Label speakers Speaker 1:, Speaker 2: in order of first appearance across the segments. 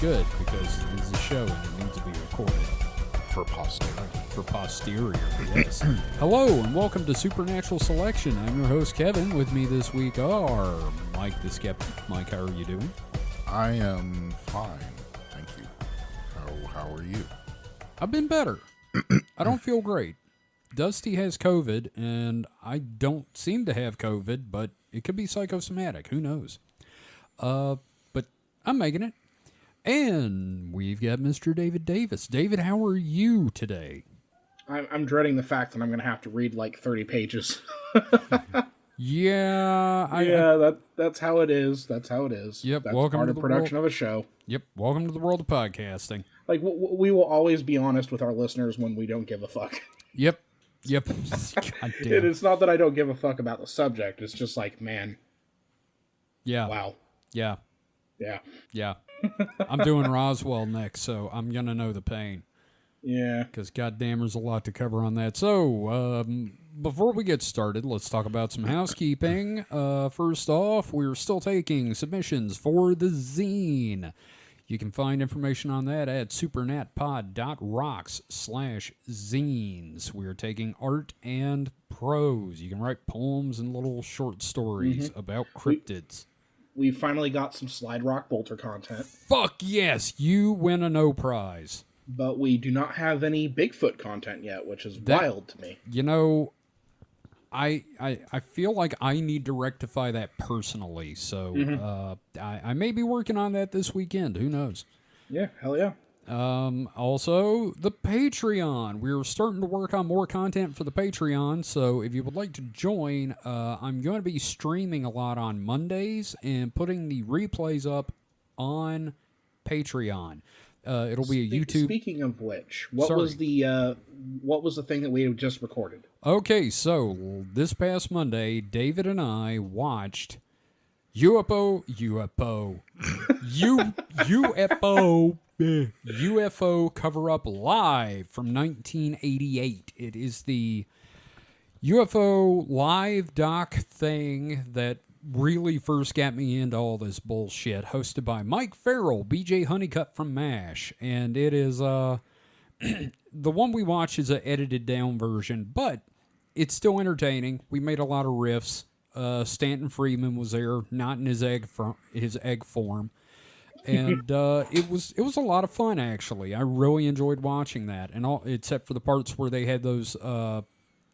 Speaker 1: good because this is a show and it needs to be recorded.
Speaker 2: For posterity.
Speaker 1: For posterior, yes. Hello and welcome to Supernatural Selection. I'm your host, Kevin. With me this week are Mike the Skeptic. Mike, how are you doing?
Speaker 2: I am fine, thank you. How are you?
Speaker 1: I've been better. I don't feel great. Dusty has COVID, and I don't seem to have COVID, but it could be psychosomatic. Who knows? But I'm making it. And we've got Mr. David Davis. David, how are you today?
Speaker 3: I'm dreading the fact that I'm going to have to read like 30 pages. That's how it is. That's how it is.
Speaker 1: Yep.
Speaker 3: That's
Speaker 1: Welcome
Speaker 3: part
Speaker 1: to
Speaker 3: of
Speaker 1: the
Speaker 3: production
Speaker 1: world.
Speaker 3: of a show.
Speaker 1: Yep. Welcome to the world of podcasting.
Speaker 3: Like we will always be honest with our listeners when we don't give a fuck.
Speaker 1: Yep. God damn.
Speaker 3: And it's not that I don't give a fuck about the subject. It's just like, man.
Speaker 1: Yeah.
Speaker 3: Wow.
Speaker 1: Yeah.
Speaker 3: Yeah.
Speaker 1: I'm doing Roswell next, so I'm going to know the pain.
Speaker 3: Yeah.
Speaker 1: Because goddamn, there's a lot to cover on that. So, before we get started, let's talk about some housekeeping. First off, we're still taking submissions for the zine. You can find information on that at supernatpod.rocks/zines. We're taking art and prose. You can write poems and little short stories about cryptids.
Speaker 3: We finally got some Slide Rock Bolter content.
Speaker 1: Fuck yes, you win a no prize.
Speaker 3: But we do not have any Bigfoot content yet, which is wild to me.
Speaker 1: You know, I feel like I need to rectify that personally, so I may be working on that this weekend. Who knows?
Speaker 3: Yeah, hell yeah.
Speaker 1: Also, the Patreon. We're starting to work on more content for the Patreon, so if you would like to join, I'm going to be streaming a lot on Mondays and putting the replays up on Patreon. It'll be a YouTube.
Speaker 3: Speaking of which, what was the thing that we just recorded?
Speaker 1: Okay, so this past Monday, David and I watched UFO Cover-Up Live from 1988. It is the UFO live doc thing that really first got me into all this bullshit, hosted by Mike Farrell, BJ Honeycutt from MASH, and it is the one we watched is an edited down version, but it's still entertaining. We made a lot of riffs. Stanton Friedman was there, not in his egg form, and it was a lot of fun actually. I really enjoyed watching that, and all except for the parts where they had those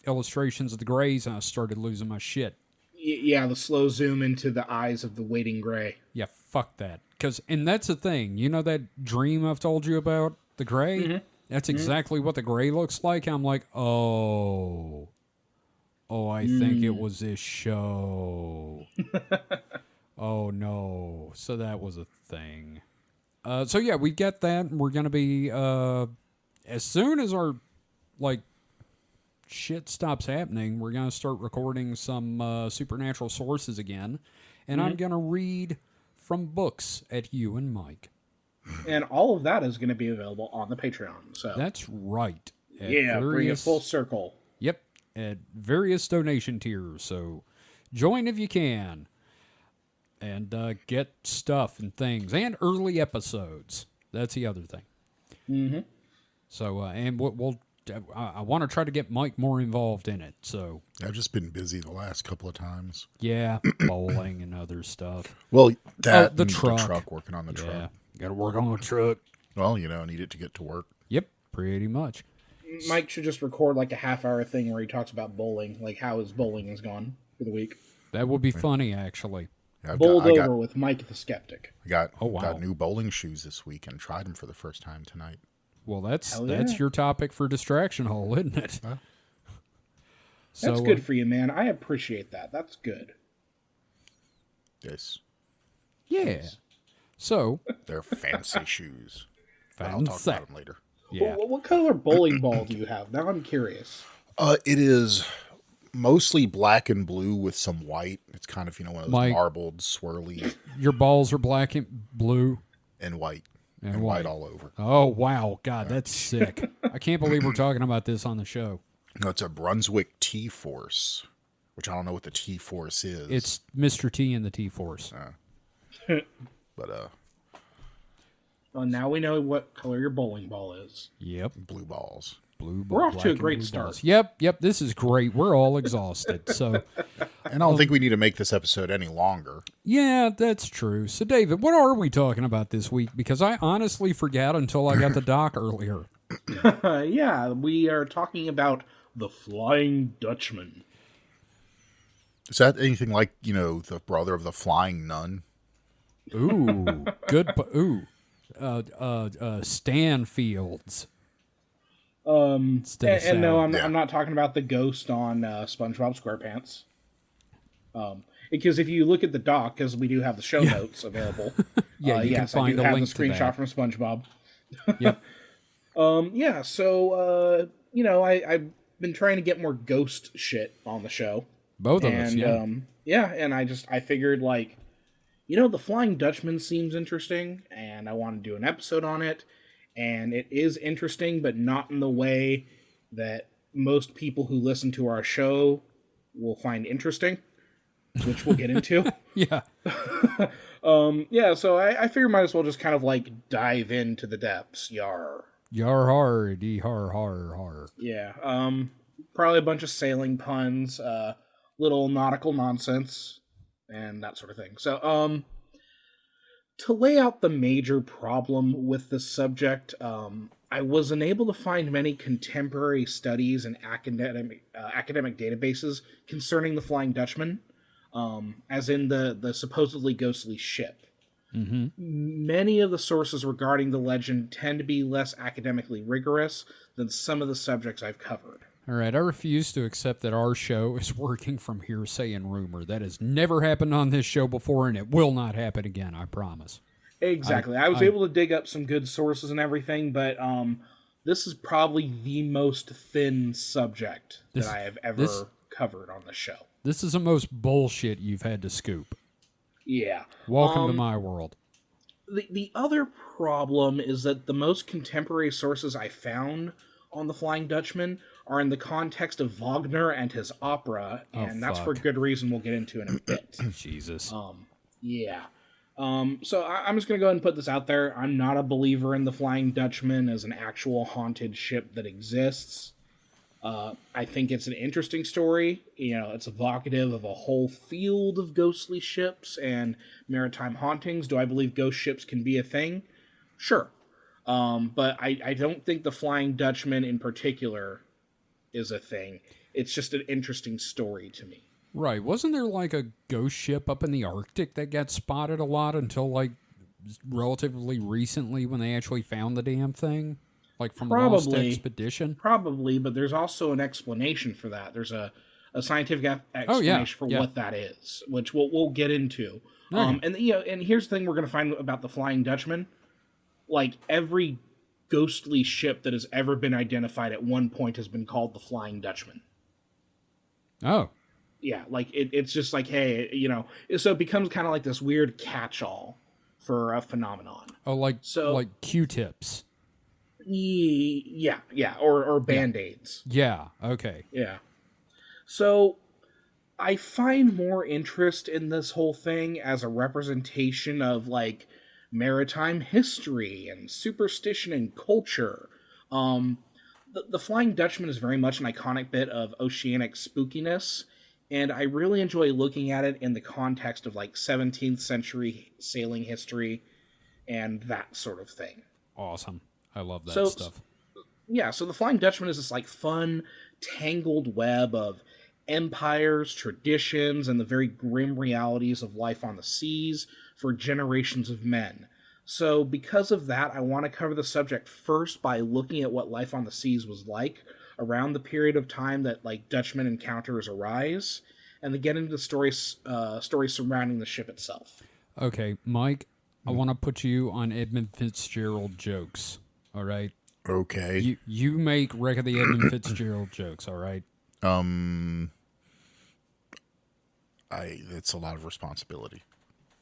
Speaker 1: illustrations of the Greys, and I started losing my shit.
Speaker 3: Yeah, the slow zoom into the eyes of the waiting Grey.
Speaker 1: Yeah, fuck that. And that's the thing. You know that dream I've told you about, the Grey? Mm-hmm. That's exactly what the Grey looks like. I'm like, I think it was this show. Oh, no. So that was a thing. So, yeah, we get that. We're going to be, as soon as our, shit stops happening, we're going to start recording some supernatural sources again. And I'm going to read from books at you and Mike.
Speaker 3: And all of that is going to be available on the Patreon. So
Speaker 1: that's right.
Speaker 3: Bring it full circle.
Speaker 1: Yep. At various donation tiers. So join if you can. And get stuff and things. And early episodes. That's the other thing.
Speaker 3: Mm-hmm.
Speaker 1: So, and I want to try to get Mike more involved in it. So
Speaker 2: I've just been busy the last couple of times.
Speaker 1: Yeah, bowling and other stuff.
Speaker 2: Well, that
Speaker 1: the truck,
Speaker 2: working on the truck.
Speaker 1: Got to work on the truck.
Speaker 2: Well, need it to get to work.
Speaker 1: Yep, pretty much.
Speaker 3: Mike should just record like a half-hour thing where he talks about bowling, like how his bowling has gone for the week.
Speaker 1: That would be funny, actually.
Speaker 2: Yeah,
Speaker 3: Bowled over with Mike the Skeptic.
Speaker 2: I got new bowling shoes this week and tried them for the first time tonight.
Speaker 1: Well, that's your topic for distraction hole, isn't it?
Speaker 2: Huh?
Speaker 3: That's good for you, man. I appreciate that. That's good.
Speaker 2: Yes.
Speaker 1: Yeah. Yes. So
Speaker 2: they're fancy shoes.
Speaker 1: Fancy.
Speaker 2: I'll talk about them later.
Speaker 1: Yeah.
Speaker 3: Well, what color bowling ball do you have? Now I'm curious.
Speaker 2: It is mostly black and blue with some white. It's kind of one of those marbled, swirly.
Speaker 1: Your balls are black and blue
Speaker 2: and white. And white all over.
Speaker 1: Oh, wow. God, that's sick. I can't believe we're talking about this on the show.
Speaker 2: No, it's a Brunswick T-Force, which I don't know what the T-Force is.
Speaker 1: It's Mr. T and the T-Force.
Speaker 2: But
Speaker 3: Well, now we know what color your bowling ball is.
Speaker 1: Yep.
Speaker 2: Blue balls.
Speaker 3: We're off to a great start.
Speaker 1: Balls. Yep. This is great. We're all exhausted. So,
Speaker 2: And I don't think we need to make this episode any longer.
Speaker 1: yeah, that's true. So, David, what are we talking about this week? Because I honestly forgot until I got the doc earlier.
Speaker 3: Yeah, we are talking about the Flying Dutchman.
Speaker 2: Is that anything like, the brother of the Flying Nun?
Speaker 1: Ooh, good. Stan Fields.
Speaker 3: And no, I'm not talking about the ghost on SpongeBob SquarePants. Because if you look at the doc, because we do have the show notes available.
Speaker 1: Yeah, you can find
Speaker 3: I do
Speaker 1: a
Speaker 3: have
Speaker 1: link
Speaker 3: the screenshot from SpongeBob.
Speaker 1: Yep.
Speaker 3: Yeah, so I've been trying to get more ghost shit on the show.
Speaker 1: Both of us, yeah.
Speaker 3: And I figured the Flying Dutchman seems interesting, and I want to do an episode on it. And it is interesting, but not in the way that most people who listen to our show will find interesting, which we'll get into.
Speaker 1: Yeah.
Speaker 3: So I figure might as well just kind of dive into the depths. Yar.
Speaker 1: Yar har, dee har har har.
Speaker 3: Yeah. Probably a bunch of sailing puns, little nautical nonsense, and that sort of thing. So, to lay out the major problem with this subject, I was unable to find many contemporary studies and academic databases concerning the Flying Dutchman, as in the supposedly ghostly ship.
Speaker 1: Mm-hmm.
Speaker 3: Many of the sources regarding the legend tend to be less academically rigorous than some of the subjects I've covered.
Speaker 1: All right, I refuse to accept that our show is working from hearsay and rumor. That has never happened on this show before, and it will not happen again, I promise.
Speaker 3: Exactly. I was able to dig up some good sources and everything, but this is probably the most thin subject that I have ever covered on the show.
Speaker 1: This is the most bullshit you've had to scoop.
Speaker 3: Yeah.
Speaker 1: Welcome to my world.
Speaker 3: The other problem is that the most contemporary sources I found on the Flying Dutchman are in the context of Wagner and his opera, and that's for good reason we'll get into in a bit.
Speaker 1: Jesus.
Speaker 3: Yeah. So I'm just going to go ahead and put this out there. I'm not a believer in the Flying Dutchman as an actual haunted ship that exists. I think it's an interesting story. It's evocative of a whole field of ghostly ships and maritime hauntings. Do I believe ghost ships can be a thing? Sure. But I don't think the Flying Dutchman in particular is a thing. It's just an interesting story to me.
Speaker 1: Right. Wasn't there a ghost ship up in the Arctic that got spotted a lot until relatively recently when they actually found the damn thing? From the Lost Expedition? Probably,
Speaker 3: but there's also an explanation for that. There's a scientific explanation for what that is, which we'll get into.
Speaker 1: Okay.
Speaker 3: And here's the thing we're going to find about the Flying Dutchman. Every ghostly ship that has ever been identified at one point has been called the Flying Dutchman.
Speaker 1: Oh.
Speaker 3: Yeah, it's just hey, so it becomes kind of this weird catch-all for a phenomenon.
Speaker 1: Oh, like Q-tips.
Speaker 3: Yeah, or Band-Aids.
Speaker 1: Yeah, okay.
Speaker 3: Yeah. So, I find more interest in this whole thing as a representation of, maritime history and superstition and culture. The Flying Dutchman is very much an iconic bit of oceanic spookiness, and I really enjoy looking at it in the context of 17th century sailing history and that sort of thing.
Speaker 1: Awesome. I love that stuff.
Speaker 3: Yeah, so the Flying Dutchman is this fun, tangled web of empires, traditions, and the very grim realities of life on the seas for generations of men. So because of that, I want to cover the subject first by looking at what life on the seas was like around the period of time that Dutchman encounters arise, and then get into the stories surrounding the ship itself.
Speaker 1: Okay, Mike, I want to put you on Edmund Fitzgerald jokes, all right?
Speaker 2: Okay.
Speaker 1: You make Wreck of the Edmund Fitzgerald jokes, all right?
Speaker 2: It's a lot of responsibility.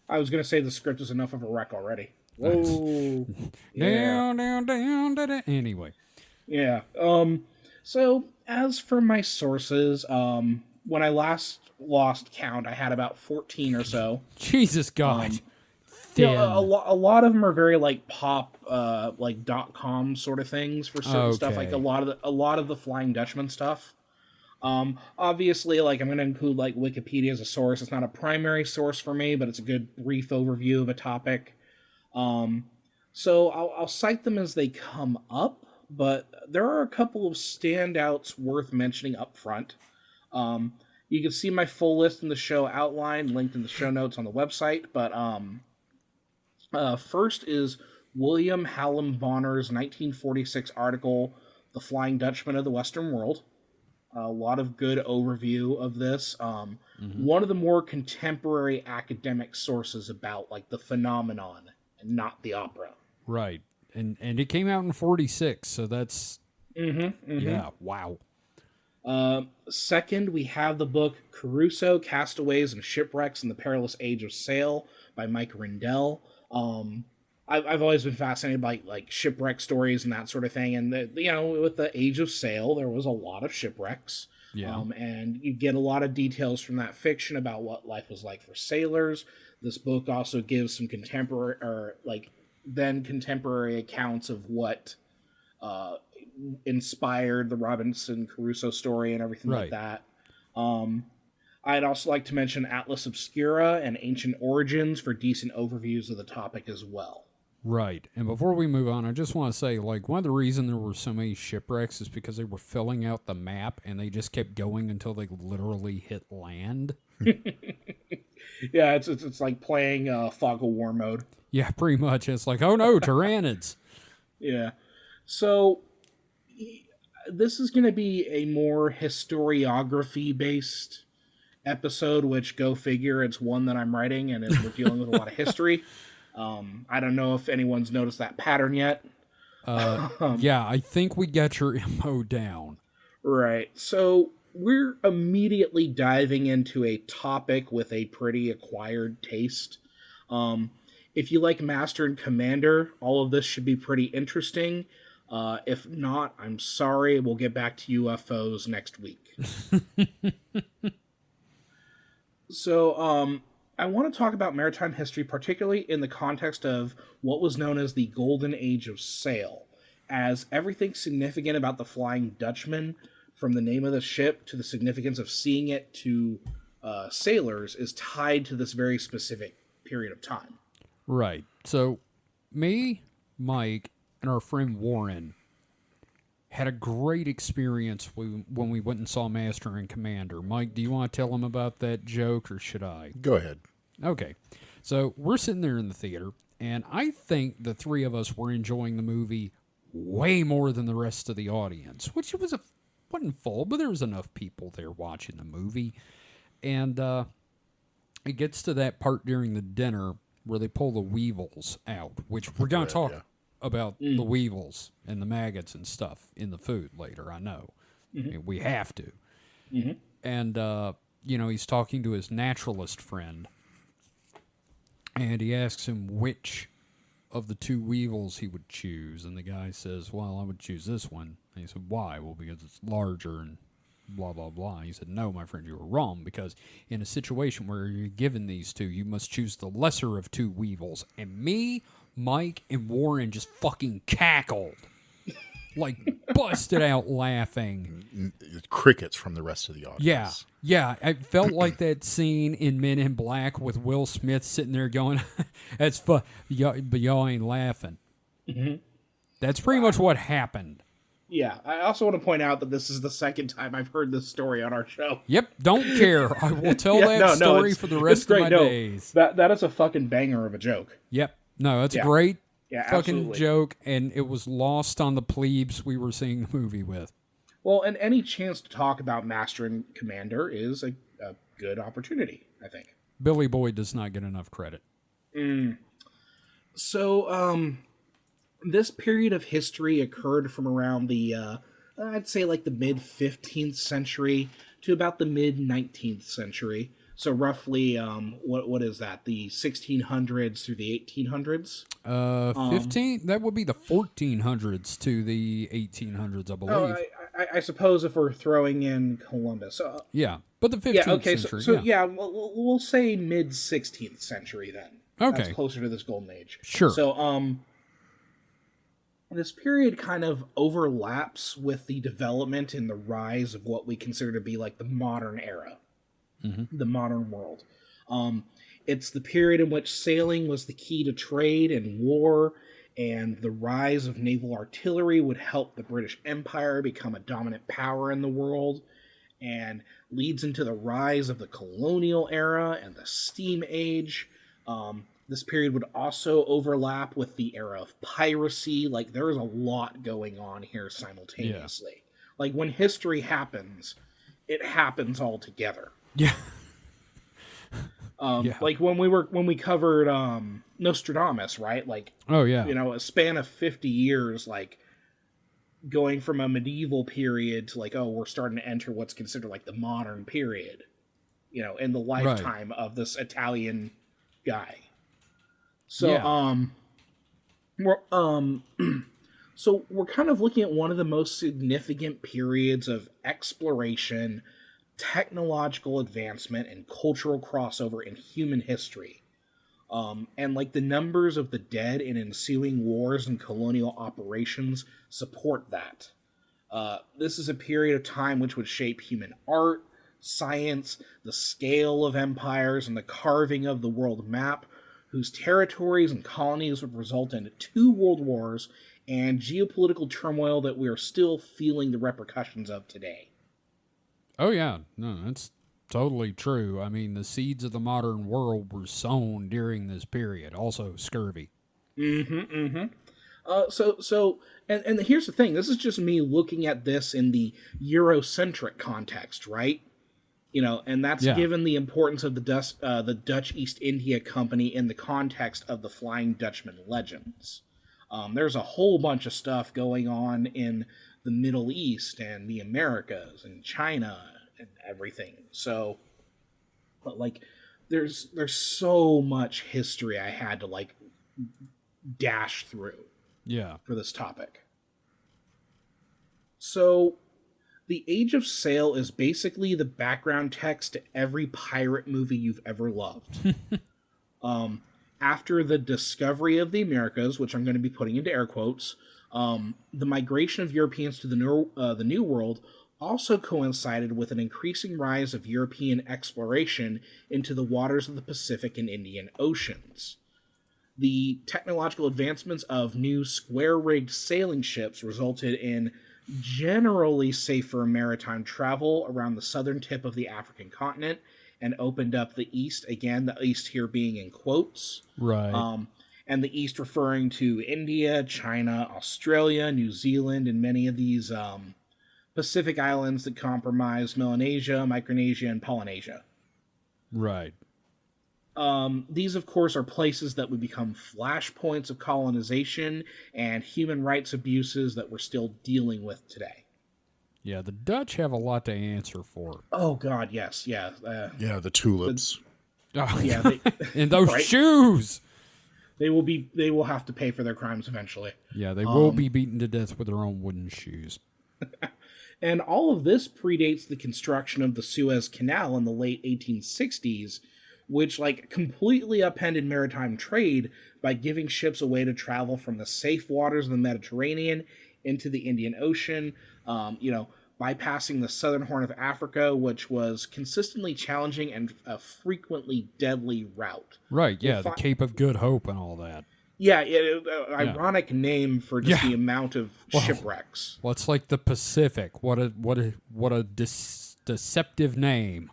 Speaker 3: I was going to say the script is enough of a wreck already. Whoa. Yeah.
Speaker 1: Down. Anyway.
Speaker 3: Yeah. So, as for my sources, when I last lost count, I had about 14 or so.
Speaker 1: Jesus God. thin.
Speaker 3: A lot of them are very like pop, like .com sort of things for certain stuff. Like a lot of the Flying Dutchman stuff. Obviously, like I'm going to include like Wikipedia as a source. It's not a primary source for me, but it's a good brief overview of a topic. So I'll cite them as they come up, but there are a couple of standouts worth mentioning up front. You can see my full list in the show outline, linked in the show notes on the website, but first is William Hallam Bonner's 1946 article, The Flying Dutchman of the Western World. A lot of good overview of this. One of the more contemporary academic sources about like the phenomenon and not the opera.
Speaker 1: Right. And it came out in 46, so that's... Yeah, wow.
Speaker 3: Second, we have the book Crusoe, Castaways and Shipwrecks in the Perilous Age of Sail by Mike Rendell. I've always been fascinated by like shipwreck stories and that sort of thing. And with the Age of Sail, there was a lot of shipwrecks.
Speaker 1: Yeah.
Speaker 3: And you get a lot of details from that fiction about what life was like for sailors. This book also gives some contemporary accounts of what inspired the Robinson Crusoe story and everything like that. I'd also like to mention Atlas Obscura and Ancient Origins for decent overviews of the topic as well.
Speaker 1: Right. And before we move on, I just want to say, like, one of the reasons there were so many shipwrecks is because they were filling out the map and they just kept going until they literally hit land.
Speaker 3: Yeah, it's like playing Fog of War mode.
Speaker 1: Yeah, pretty much. It's like, oh no, Tyrannids.
Speaker 3: Yeah. So this is going to be a more historiography-based episode, which, go figure, it's one that I'm writing, and we're dealing with a lot of history. I don't know if anyone's noticed that pattern yet.
Speaker 1: Yeah, I think we got your MO down.
Speaker 3: Right. So we're immediately diving into a topic with a pretty acquired taste. If you like Master and Commander, all of this should be pretty interesting. If not, I'm sorry. We'll get back to UFOs next week. So, I want to talk about maritime history, particularly in the context of what was known as the Golden Age of Sail, as everything significant about the Flying Dutchman, from the name of the ship to the significance of seeing it to sailors, is tied to this very specific period of time.
Speaker 1: Right. So, me, Mike, and our friend Warren had a great experience when we went and saw Master and Commander. Mike, do you want to tell them about that joke, or should I?
Speaker 2: Go ahead.
Speaker 1: Okay. So we're sitting there in the theater, and I think the three of us were enjoying the movie way more than the rest of the audience, which wasn't full, but there was enough people there watching the movie. And it gets to that part during the dinner where they pull the weevils out, which we're going to talk about the weevils and the maggots and stuff in the food later, I know. I mean, we have to. And, he's talking to his naturalist friend, and he asks him which of the two weevils he would choose, and the guy says, well, I would choose this one. And he said, why? Well, because it's larger and blah, blah, blah. He said, no, my friend, you were wrong, because in a situation where you're given these two, you must choose the lesser of two weevils. And me, Mike, and Warren just fucking cackled. Like, busted out laughing.
Speaker 2: Crickets from the rest of the audience.
Speaker 1: Yeah. I felt like that scene in Men in Black with Will Smith sitting there going, that's fun, but y'all ain't laughing. That's pretty much what happened.
Speaker 3: Yeah, I also want to point out that this is the second time I've heard this story on our show.
Speaker 1: Yep, don't care. I will tell that story for the rest of my days.
Speaker 3: That is a fucking banger of a joke.
Speaker 1: Yep. No, that's a great fucking
Speaker 3: absolutely.
Speaker 1: joke, and it was lost on the plebes we were seeing the movie with. Well,
Speaker 3: and any chance to talk about Master and Commander is a good opportunity, I think.
Speaker 1: Billy Boyd does not get enough credit.
Speaker 3: So, this period of history occurred from around the, I'd say like the mid-15th century to about the mid-19th century. So roughly, what is that? The 1600s through the 1800s?
Speaker 1: 15? That would be the 1400s to the 1800s, I believe.
Speaker 3: I suppose if we're throwing in Columbus.
Speaker 1: Yeah, but the 15th
Speaker 3: century.
Speaker 1: So
Speaker 3: we'll say mid-16th century then.
Speaker 1: Okay.
Speaker 3: That's closer to this golden age.
Speaker 1: Sure.
Speaker 3: So, this period kind of overlaps with the development and the rise of what we consider to be like the modern era, the modern world. It's the period in which sailing was the key to trade and war, and the rise of naval artillery would help the British Empire become a dominant power in the world, and leads into the rise of the colonial era and the steam age. This period would also overlap with the era of piracy. Like, there is a lot going on here simultaneously. Yeah. Like, when history happens, it happens all together.
Speaker 1: Yeah.
Speaker 3: Like when we covered Nostradamus, right? Like,
Speaker 1: oh yeah,
Speaker 3: a span of 50 years, like going from a medieval period to like, oh, we're starting to enter what's considered like the modern period, in the lifetime of this Italian guy. So, so we're kind of looking at one of the most significant periods of exploration, technological advancement, and cultural crossover in human history. And like the numbers of the dead in ensuing wars and colonial operations support that. This is a period of time which would shape human art, science, the scale of empires, and the carving of the world map, whose territories and colonies would result in 2 world wars and geopolitical turmoil that we are still feeling the repercussions of today.
Speaker 1: Oh, yeah. No, that's totally true. I mean, the seeds of the modern world were sown during this period. Also, scurvy.
Speaker 3: So, here's the thing. This is just me looking at this in the Eurocentric context, right? And that's given the importance of the Dutch East India Company in the context of the Flying Dutchman legends. There's a whole bunch of stuff going on in the Middle East and the Americas and China and everything. So, but like, there's so much history I had to like dash through.
Speaker 1: Yeah.
Speaker 3: For this topic. So, the Age of Sail is basically the background text to every pirate movie you've ever loved. After the discovery of the Americas, which I'm going to be putting into air quotes, the migration of Europeans to the New World also coincided with an increasing rise of European exploration into the waters of the Pacific and Indian Oceans. The technological advancements of new square-rigged sailing ships resulted in generally safer maritime travel around the southern tip of the African continent and opened up the East, again, the East here being in quotes.
Speaker 1: Right.
Speaker 3: And the East referring to India, China, Australia, New Zealand, and many of these Pacific islands that comprise Melanesia, Micronesia, and Polynesia.
Speaker 1: Right.
Speaker 3: These, of course, are places that would become flashpoints of colonization and human rights abuses that we're still dealing with today.
Speaker 1: Yeah, the Dutch have a lot to answer for.
Speaker 3: Oh, God, yes, yeah.
Speaker 2: The tulips.
Speaker 1: And those shoes!
Speaker 3: They will have to pay for their crimes eventually.
Speaker 1: Yeah, they will be beaten to death with their own wooden shoes.
Speaker 3: And all of this predates the construction of the Suez Canal in the late 1860s, which like completely upended maritime trade by giving ships a way to travel from the safe waters of the Mediterranean into the Indian Ocean, bypassing the southern Horn of Africa, which was consistently challenging and a frequently deadly route.
Speaker 1: Right, yeah, the Cape of Good Hope and all that.
Speaker 3: Yeah, ironic name for just the amount of shipwrecks.
Speaker 1: Well, it's like the Pacific. What a deceptive name.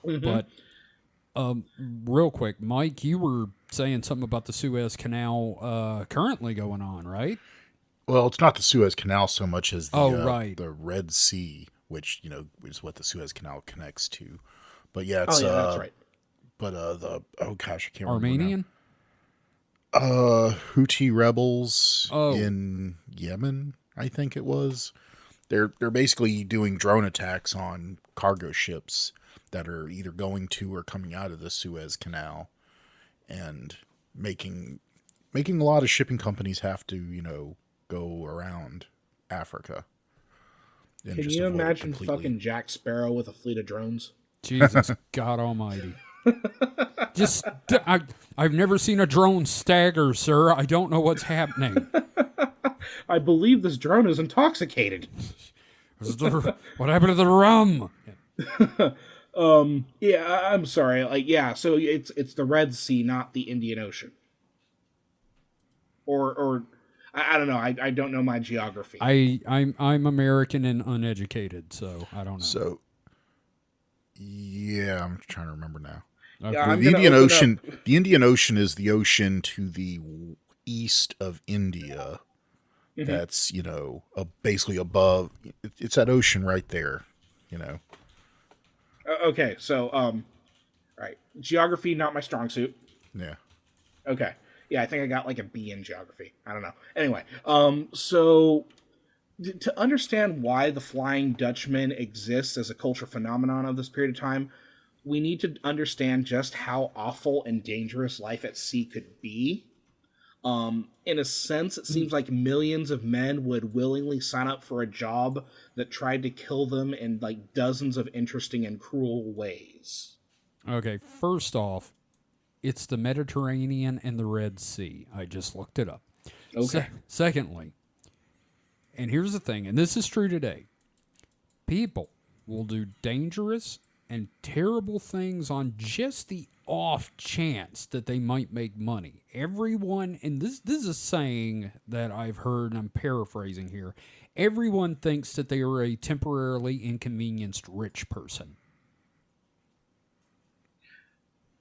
Speaker 1: Mm-hmm. But real quick, Mike, you were saying something about the Suez Canal currently going on, right?
Speaker 2: Well, it's not the Suez Canal so much as
Speaker 1: the
Speaker 2: Red Sea, which is what the Suez Canal connects to. But yeah, it's
Speaker 3: that's right.
Speaker 2: But I can't remember.
Speaker 1: Armenian?
Speaker 2: Houthi rebels in Yemen, I think it was. They're basically doing drone attacks on cargo ships that are either going to or coming out of the Suez Canal, and making a lot of shipping companies have to go around Africa.
Speaker 3: Can you imagine fucking Jack Sparrow with a fleet of drones?
Speaker 1: Jesus God Almighty! Just, I've never seen a drone stagger, sir. I don't know what's happening.
Speaker 3: I believe this drone is intoxicated.
Speaker 1: What happened to the rum?
Speaker 3: Yeah, I'm sorry. Like, yeah, so it's the Red Sea, not the Indian Ocean. Or I don't know. I don't know my geography.
Speaker 1: I'm American and uneducated, so I don't know.
Speaker 2: So, yeah, I'm trying to remember now.
Speaker 1: Okay.
Speaker 3: Yeah,
Speaker 2: The Indian Ocean. The Indian Ocean is the ocean to the east of India. Mm-hmm. That's basically above. It's that ocean right there.
Speaker 3: Okay, so right, geography not my strong suit.
Speaker 2: Yeah.
Speaker 3: Okay. Yeah, I think I got like a B in geography. I don't know. Anyway, so to understand why the Flying Dutchman exists as a cultural phenomenon of this period of time, we need to understand just how awful and dangerous life at sea could be. In a sense, it seems like millions of men would willingly sign up for a job that tried to kill them in like dozens of interesting and cruel ways.
Speaker 1: Okay, first off, it's the Mediterranean and the Red Sea. I just looked it up.
Speaker 3: Okay.
Speaker 1: Secondly, and here's the thing, and this is true today, people will do dangerous and terrible things on just the off chance that they might make money. Everyone, and this is a saying that I've heard, and I'm paraphrasing here, everyone thinks that they are a temporarily inconvenienced rich person.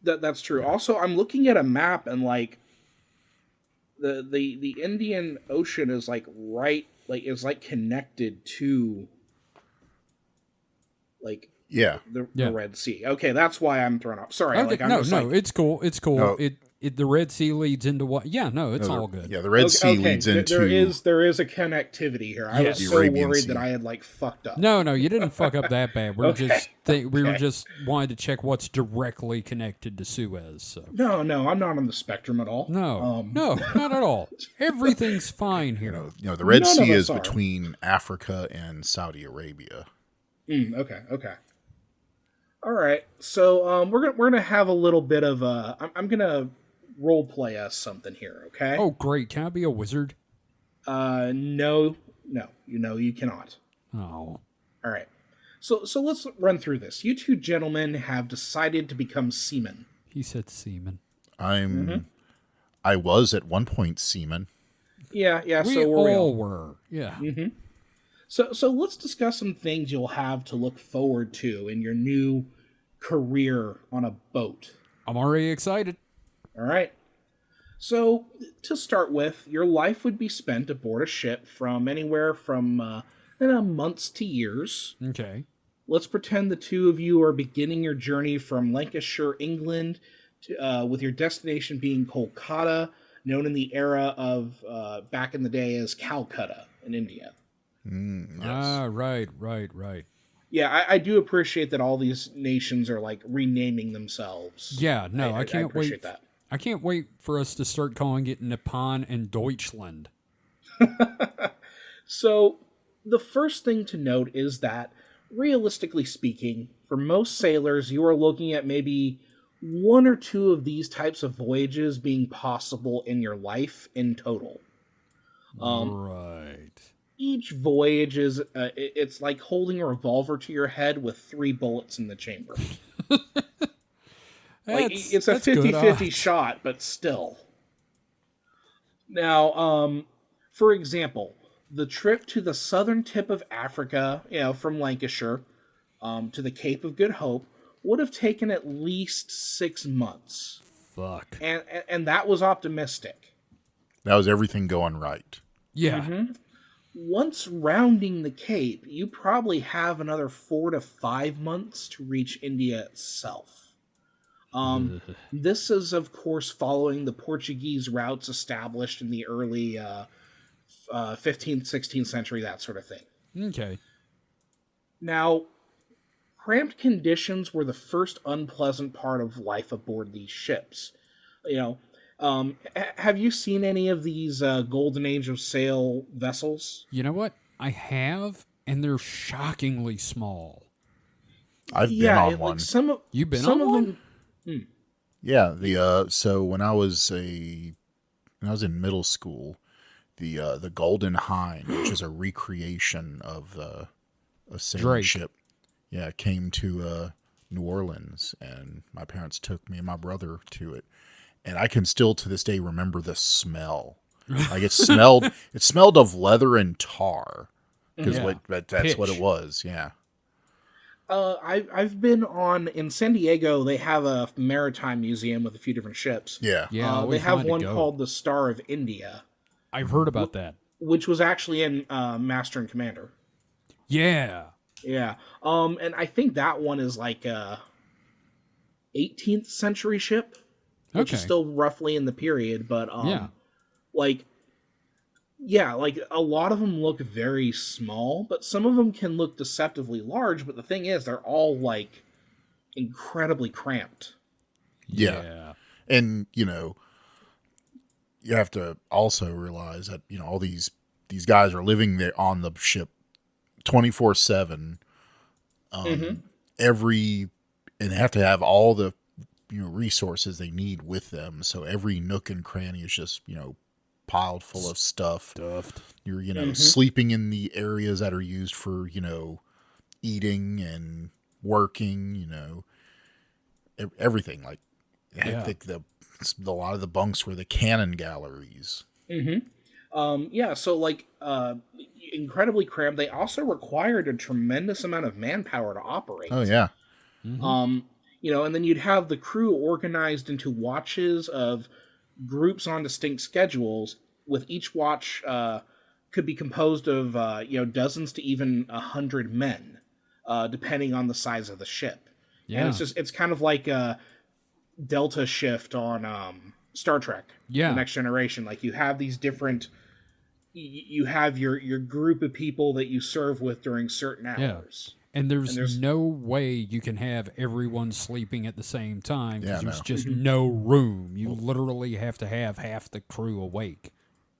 Speaker 3: That's true. Also, I'm looking at a map and like the Indian Ocean is like is like connected to like the Red Sea. Okay, that's why I'm thrown off. Sorry,
Speaker 1: okay, it's cool. It's cool. No. The Red Sea leads into what? Yeah, no, it's all good.
Speaker 2: Yeah, the Red Sea leads into.
Speaker 3: There is a connectivity here. I was so worried that I had like fucked up.
Speaker 1: No, you didn't fuck up that bad. We were just wanting to check what's directly connected to Suez. So.
Speaker 3: No, I'm not on the spectrum at all.
Speaker 1: No, not at all. Everyththing's fine here.
Speaker 2: The Red Sea is between Africa and Saudi Arabia.
Speaker 3: Okay. All right, so we're gonna have a little bit of I'm gonna role play us something here, okay?
Speaker 1: Oh, great! Can I be a wizard?
Speaker 3: No, you cannot.
Speaker 1: Oh.
Speaker 3: All right, so let's run through this. You two gentlemen have decided to become seamen.
Speaker 1: He said seaman.
Speaker 2: I was at one point seaman.
Speaker 3: Yeah.
Speaker 1: We all were. Yeah.
Speaker 3: Mm-hmm. So let's discuss some things you'll have to look forward to in your new career on a boat. I'm
Speaker 1: already excited.
Speaker 3: All right. So to start with, your life would be spent aboard a ship from anywhere from months to years.
Speaker 1: Okay.
Speaker 3: Let's pretend the two of you are beginning your journey from Lancashire, England, with your destination being Kolkata, known in the era of back in the day as Calcutta in India.
Speaker 2: Yes.
Speaker 1: Ah, right.
Speaker 3: Yeah, I do appreciate that all these nations are like renaming themselves.
Speaker 1: Yeah, no, I can't
Speaker 3: appreciate
Speaker 1: wait.
Speaker 3: That.
Speaker 1: I can't wait for us to start calling it Nippon and Deutschland.
Speaker 3: So, the first thing to note is that, realistically speaking, for most sailors, you are looking at maybe one or two of these types of voyages being possible in your life in total.
Speaker 1: Right.
Speaker 3: Each voyage is, it's like holding a revolver to your head with 3 bullets in the chamber. It's a 50-50 shot, but still. Now, for example, the trip to the southern tip of Africa, from Lancashire to the Cape of Good Hope, would have taken at least 6 months.
Speaker 1: Fuck.
Speaker 3: And that was optimistic.
Speaker 2: That was everything going right.
Speaker 1: Yeah.
Speaker 3: Mm-hmm. Once rounding the Cape, you probably have another 4 to 5 months to reach India itself. This is, of course, following the Portuguese routes established in the early 15th, 16th century, that sort of thing.
Speaker 1: Okay.
Speaker 3: Now, cramped conditions were the first unpleasant part of life aboard these ships. Have you seen any of these Golden Age of Sail vessels?
Speaker 1: You know what? I have, and they're shockingly small.
Speaker 2: I've been on one.
Speaker 1: You've been on one?
Speaker 2: Yeah, the so when I was in middle school, the Golden Hind, which is a recreation of a sailing
Speaker 1: Drake.
Speaker 2: ship, yeah, came to New Orleans, and my parents took me and my brother to it, and I can still to this day remember the smell. Like it smelled of leather and tar, because
Speaker 1: Yeah.
Speaker 2: that's what it
Speaker 1: Pitch.
Speaker 2: was. Yeah,
Speaker 3: I've been in San Diego. They have a maritime museum with a few different ships.
Speaker 2: yeah,
Speaker 1: Yeah, I
Speaker 3: They
Speaker 1: always
Speaker 3: have
Speaker 1: wanted to
Speaker 3: one
Speaker 1: go.
Speaker 3: called the Star of India,
Speaker 1: I've heard about that.
Speaker 3: which was actually in Master and Commander.
Speaker 1: Yeah.
Speaker 3: Yeah. And I think that one is like a 18th century ship, which is
Speaker 1: Okay.
Speaker 3: still roughly in the period, but
Speaker 1: Yeah.
Speaker 3: like yeah, like a lot of them look very small, but some of them can look deceptively large, but the thing is they're all like incredibly cramped.
Speaker 2: yeah. And you have to also realize that all these guys are living there on the ship 24/7, every and they have to have all the resources they need with them, so every nook and cranny is just piled full of stuff.
Speaker 1: Stuffed.
Speaker 2: You're sleeping in the areas that are used for eating and working, everything. Like I think a lot of the bunks were the cannon galleries.
Speaker 3: Yeah, so like incredibly cramped. They also required a tremendous amount of manpower to operate.
Speaker 2: Oh yeah,
Speaker 3: And then you'd have the crew organized into watches of groups on distinct schedules, with each watch could be composed of dozens to even 100 men, depending on the size of the ship.
Speaker 1: Yeah.
Speaker 3: And it's kind of like a Delta shift on Star Trek,
Speaker 1: Yeah.
Speaker 3: The Next Generation. Like you have these different, you have your group of people that you serve with during certain hours.
Speaker 1: And there's no way you can have everyone sleeping at the same time, because there's just no room. You literally have to have half the crew awake.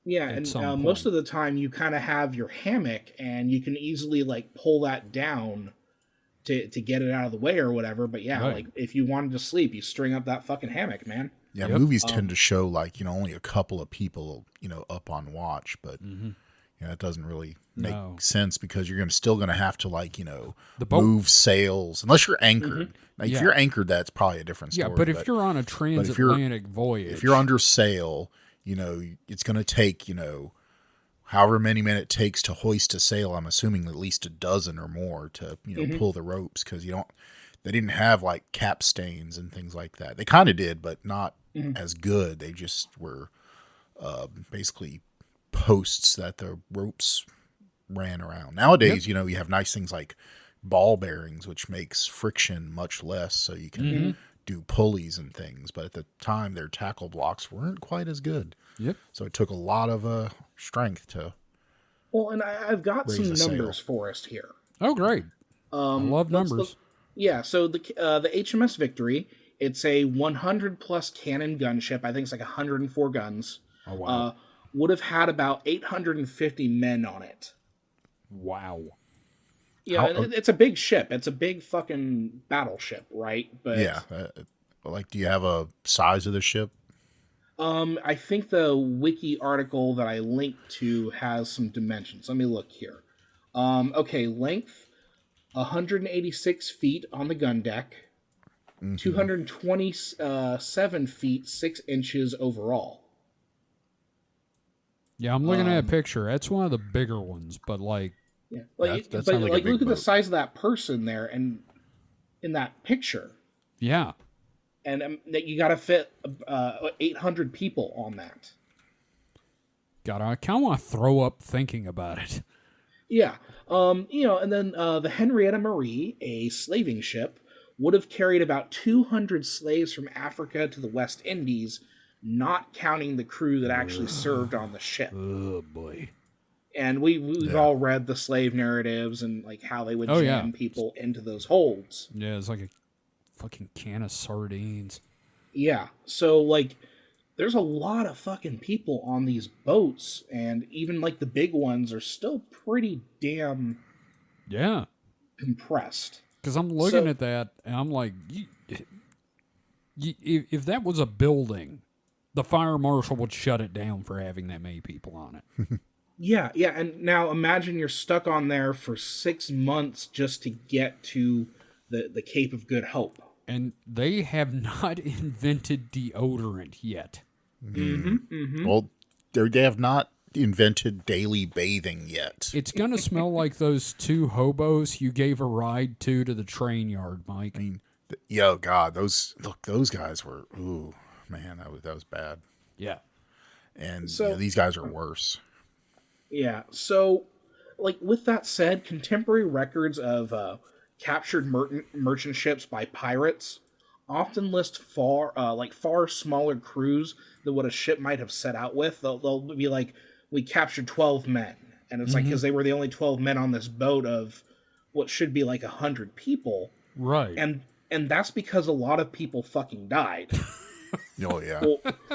Speaker 3: Yeah, and most of the time you kind of have your hammock, and you can easily like pull that down to get it out of the way or whatever. But yeah,
Speaker 1: Right.
Speaker 3: like if you wanted to sleep, you string up that fucking hammock, man.
Speaker 2: yeah.
Speaker 1: Yep.
Speaker 2: Movies tend to show like only a couple of people up on watch, but it doesn't really make sense, because you're still gonna have to like
Speaker 1: The boat.
Speaker 2: move sails unless you're anchored. Like, if you're anchored, that's probably a different story.
Speaker 1: Yeah, but if you're on a transatlantic voyage,
Speaker 2: if you're under sail, it's going to take, however many minutes it takes to hoist a sail. I'm assuming at least a dozen or more to, pull the ropes, because they didn't have like capstains and things like that. They kind of did, but not as good. They just were basically posts that the ropes ran around. Nowadays, you have nice things like ball bearings, which makes friction much less, so you can do pulleys and things. But at the time, their tackle blocks weren't quite as good.
Speaker 1: Yep.
Speaker 2: So it took a lot of strength to.
Speaker 3: Well, and I've got some
Speaker 2: Raise a
Speaker 3: numbers
Speaker 2: sail.
Speaker 3: for us here.
Speaker 1: Oh, great. I love numbers.
Speaker 3: Yeah, so the HMS Victory, it's a 100 plus cannon gunship. I think it's like 104 guns.
Speaker 1: Oh, wow.
Speaker 3: Would have had about 850 men on it.
Speaker 1: Wow.
Speaker 3: Yeah, and it's a big ship. It's a big fucking battleship, right? But
Speaker 2: Yeah. Like, do you have a size of the ship?
Speaker 3: I think the wiki article that I linked to has some dimensions. Let me look here. Okay, length 186 feet on the gun deck, 227 feet 6 inches overall.
Speaker 1: Yeah, I'm looking at a picture. That's one of the bigger ones, but like,
Speaker 3: Yeah, like,
Speaker 2: That
Speaker 3: but
Speaker 2: sounds like a
Speaker 3: like
Speaker 2: big
Speaker 3: look at the
Speaker 2: boat.
Speaker 3: size of that person there, and in that picture,
Speaker 1: yeah.
Speaker 3: and that you got to fit 800 people on that.
Speaker 1: God, I kind of want to throw up thinking about it.
Speaker 3: Yeah, and then the Henrietta Marie, a slaving ship, would have carried about 200 slaves from Africa to the West Indies, not counting the crew that actually served on the ship.
Speaker 1: Oh, boy.
Speaker 3: And we've all read the slave narratives and like how they would jam people into those holds.
Speaker 1: Yeah, it's like a fucking can of sardines.
Speaker 3: Yeah, so like there's a lot of fucking people on these boats, and even like the big ones are still pretty damn
Speaker 1: Yeah.
Speaker 3: compressed.
Speaker 1: Because I'm looking at that, and I'm like, If that was a building, the fire marshal would shut it down for having that many people on it.
Speaker 3: Yeah, and now imagine you're stuck on there for 6 months just to get to the Cape of Good Hope.
Speaker 1: And they have not invented deodorant yet.
Speaker 2: Well, they have not invented daily bathing yet.
Speaker 1: It's going to smell like those 2 hobos you gave a ride to the train yard, Mike.
Speaker 2: I mean, God, those guys were, ooh, man, that was bad.
Speaker 1: Yeah.
Speaker 2: And
Speaker 3: So-
Speaker 2: these guys are worse.
Speaker 3: Yeah, so, like, with that said, contemporary records of captured merchant ships by pirates often list far smaller crews than what a ship might have set out with. They'll be like, we captured 12 men. And it's like, because they were the only 12 men on this boat of what should be like 100 people.
Speaker 1: Right.
Speaker 3: And that's because a lot of people fucking died.
Speaker 2: Oh, yeah.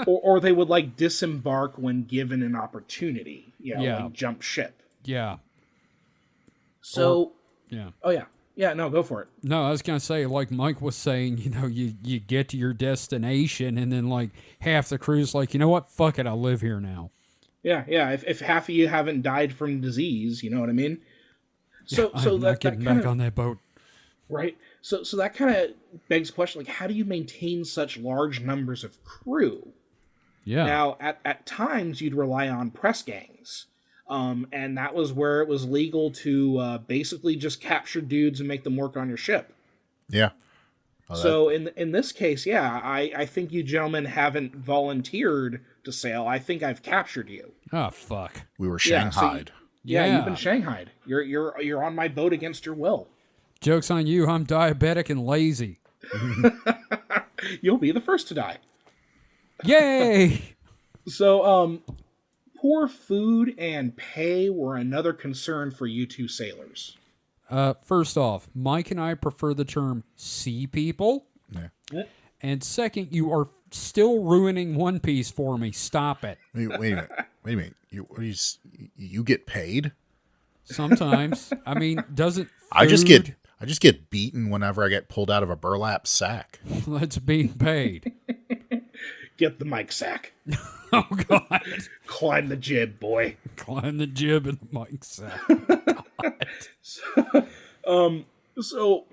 Speaker 3: or they would, like, disembark when given an opportunity. Like jump ship.
Speaker 1: Yeah.
Speaker 3: So...
Speaker 1: Yeah.
Speaker 3: Oh, yeah. Yeah, no, go for it.
Speaker 1: No, I was going to say, like Mike was saying, you get to your destination and then, like, half the crew's like, you know what? Fuck it, I'll live here now.
Speaker 3: Yeah. If half of you haven't died from disease, you know what I mean? So
Speaker 1: I'm not getting back on that boat.
Speaker 3: Right. So that kind of begs the question, like, how do you maintain such large numbers of crew?
Speaker 1: Yeah.
Speaker 3: Now, at times, you'd rely on press gangs. And that was where it was legal to basically just capture dudes and make them work on your ship.
Speaker 2: Yeah.
Speaker 3: So in this case, I think you gentlemen haven't volunteered to sail. I think I've captured you.
Speaker 1: Oh, fuck.
Speaker 2: We were
Speaker 3: Yeah, so
Speaker 2: shanghaied.
Speaker 3: You've been shanghaied. You're on my boat against your will.
Speaker 1: Joke's on you, I'm diabetic and lazy.
Speaker 3: You'll be the first to die.
Speaker 1: Yay!
Speaker 3: So, poor food and pay were another concern for you two sailors.
Speaker 1: First off, Mike and I prefer the term sea people.
Speaker 2: Yeah.
Speaker 1: And second, you are still ruining One Piece for me. Stop it.
Speaker 2: Wait a minute. You get paid?
Speaker 1: Sometimes. I mean, doesn't
Speaker 2: I just get beaten whenever I get pulled out of a burlap sack.
Speaker 1: That's being paid.
Speaker 3: Get the mic sack.
Speaker 1: Oh, God.
Speaker 3: Climb the jib, boy.
Speaker 1: Climb the jib and the mic sack.
Speaker 3: So,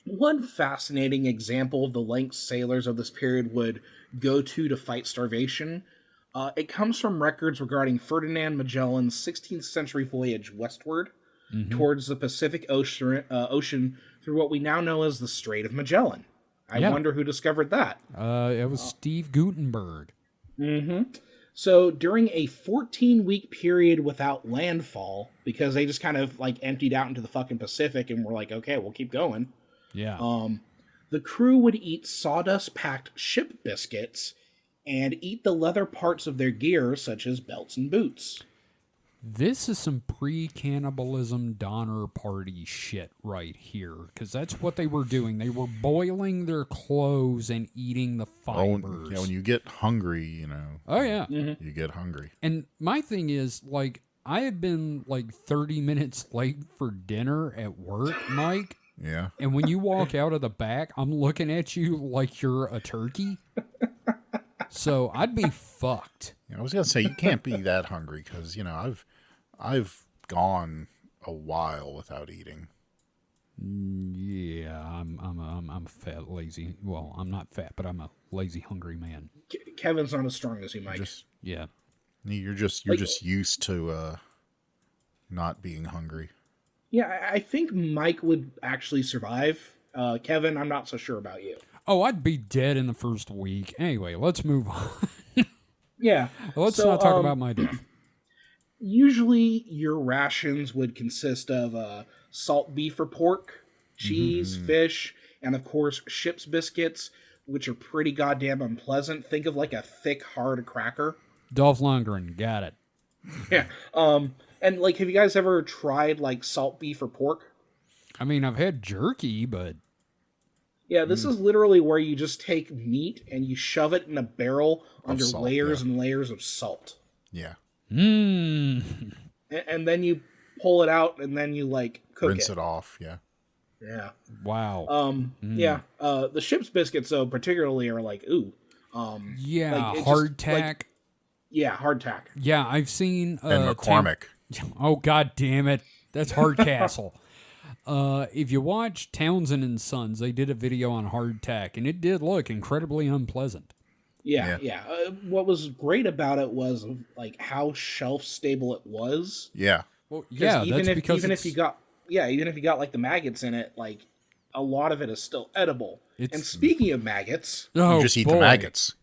Speaker 3: one fascinating example of the lengths sailors of this period would go to fight starvation, it comes from records regarding Ferdinand Magellan's 16th century voyage westward towards the Pacific Ocean through what we now know as the Strait of Magellan. I wonder who discovered that.
Speaker 1: It was Steve Gutenberg.
Speaker 3: So during a 14-week period without landfall, because they just kind of like emptied out into the fucking Pacific and were like, okay, we'll keep going.
Speaker 1: Yeah.
Speaker 3: The crew would eat sawdust-packed ship biscuits and eat the leather parts of their gear, such as belts and boots.
Speaker 1: This is some pre-cannibalism Donner Party shit right here, because that's what they were doing. They were boiling their clothes and eating the fibers.
Speaker 2: When you get hungry,
Speaker 1: Oh, yeah.
Speaker 2: you get hungry.
Speaker 1: And my thing is, like, I had been, like, 30 minutes late for dinner at work, Mike.
Speaker 2: Yeah.
Speaker 1: And when you walk out of the back, I'm looking at you like you're a turkey. So I'd be fucked.
Speaker 2: I was gonna say you can't be that hungry because I've gone a while without eating.
Speaker 1: Yeah, I'm a fat, lazy. Well, I'm not fat, but I'm a lazy, hungry man.
Speaker 3: Kevin's not as strong as you, Mike.
Speaker 1: Yeah.
Speaker 2: You're just used to not being hungry.
Speaker 3: Yeah, I think Mike would actually survive. Kevin, I'm not so sure about you.
Speaker 1: Oh, I'd be dead in the first week. Anyway, let's move on.
Speaker 3: Yeah.
Speaker 1: Let's not talk about my death.
Speaker 3: Usually, your rations would consist of salt beef or pork, cheese, fish, and of course, ship's biscuits, which are pretty goddamn unpleasant. Think of like a thick, hard cracker.
Speaker 1: Dolph Lundgren, got it.
Speaker 3: Yeah. And like, have you guys ever tried like salt beef or pork?
Speaker 1: I mean, I've had jerky, but
Speaker 3: yeah, this is literally where you just take meat and you shove it in a barrel under
Speaker 2: salt,
Speaker 3: layers and layers of salt.
Speaker 2: Yeah.
Speaker 3: And then you pull it out and then you like cook
Speaker 2: Rinse it off. Yeah.
Speaker 3: Yeah.
Speaker 1: Wow.
Speaker 3: Yeah. The ship's biscuits, though, particularly are like, ooh.
Speaker 1: Yeah,
Speaker 3: like,
Speaker 1: hardtack.
Speaker 3: Like, yeah, hardtack.
Speaker 1: Yeah, I've seen...
Speaker 2: And McCormick.
Speaker 1: Oh, God damn it. That's Hardcastle. If you watch Townsend and Sons, they did a video on hardtack, and it did look incredibly unpleasant.
Speaker 3: Yeah. What was great about it was like how shelf stable it was.
Speaker 2: Yeah.
Speaker 1: Well, yeah,
Speaker 3: even if you got like the maggots in it, like a lot of it is still edible. And speaking of maggots,
Speaker 2: you just eat the maggots.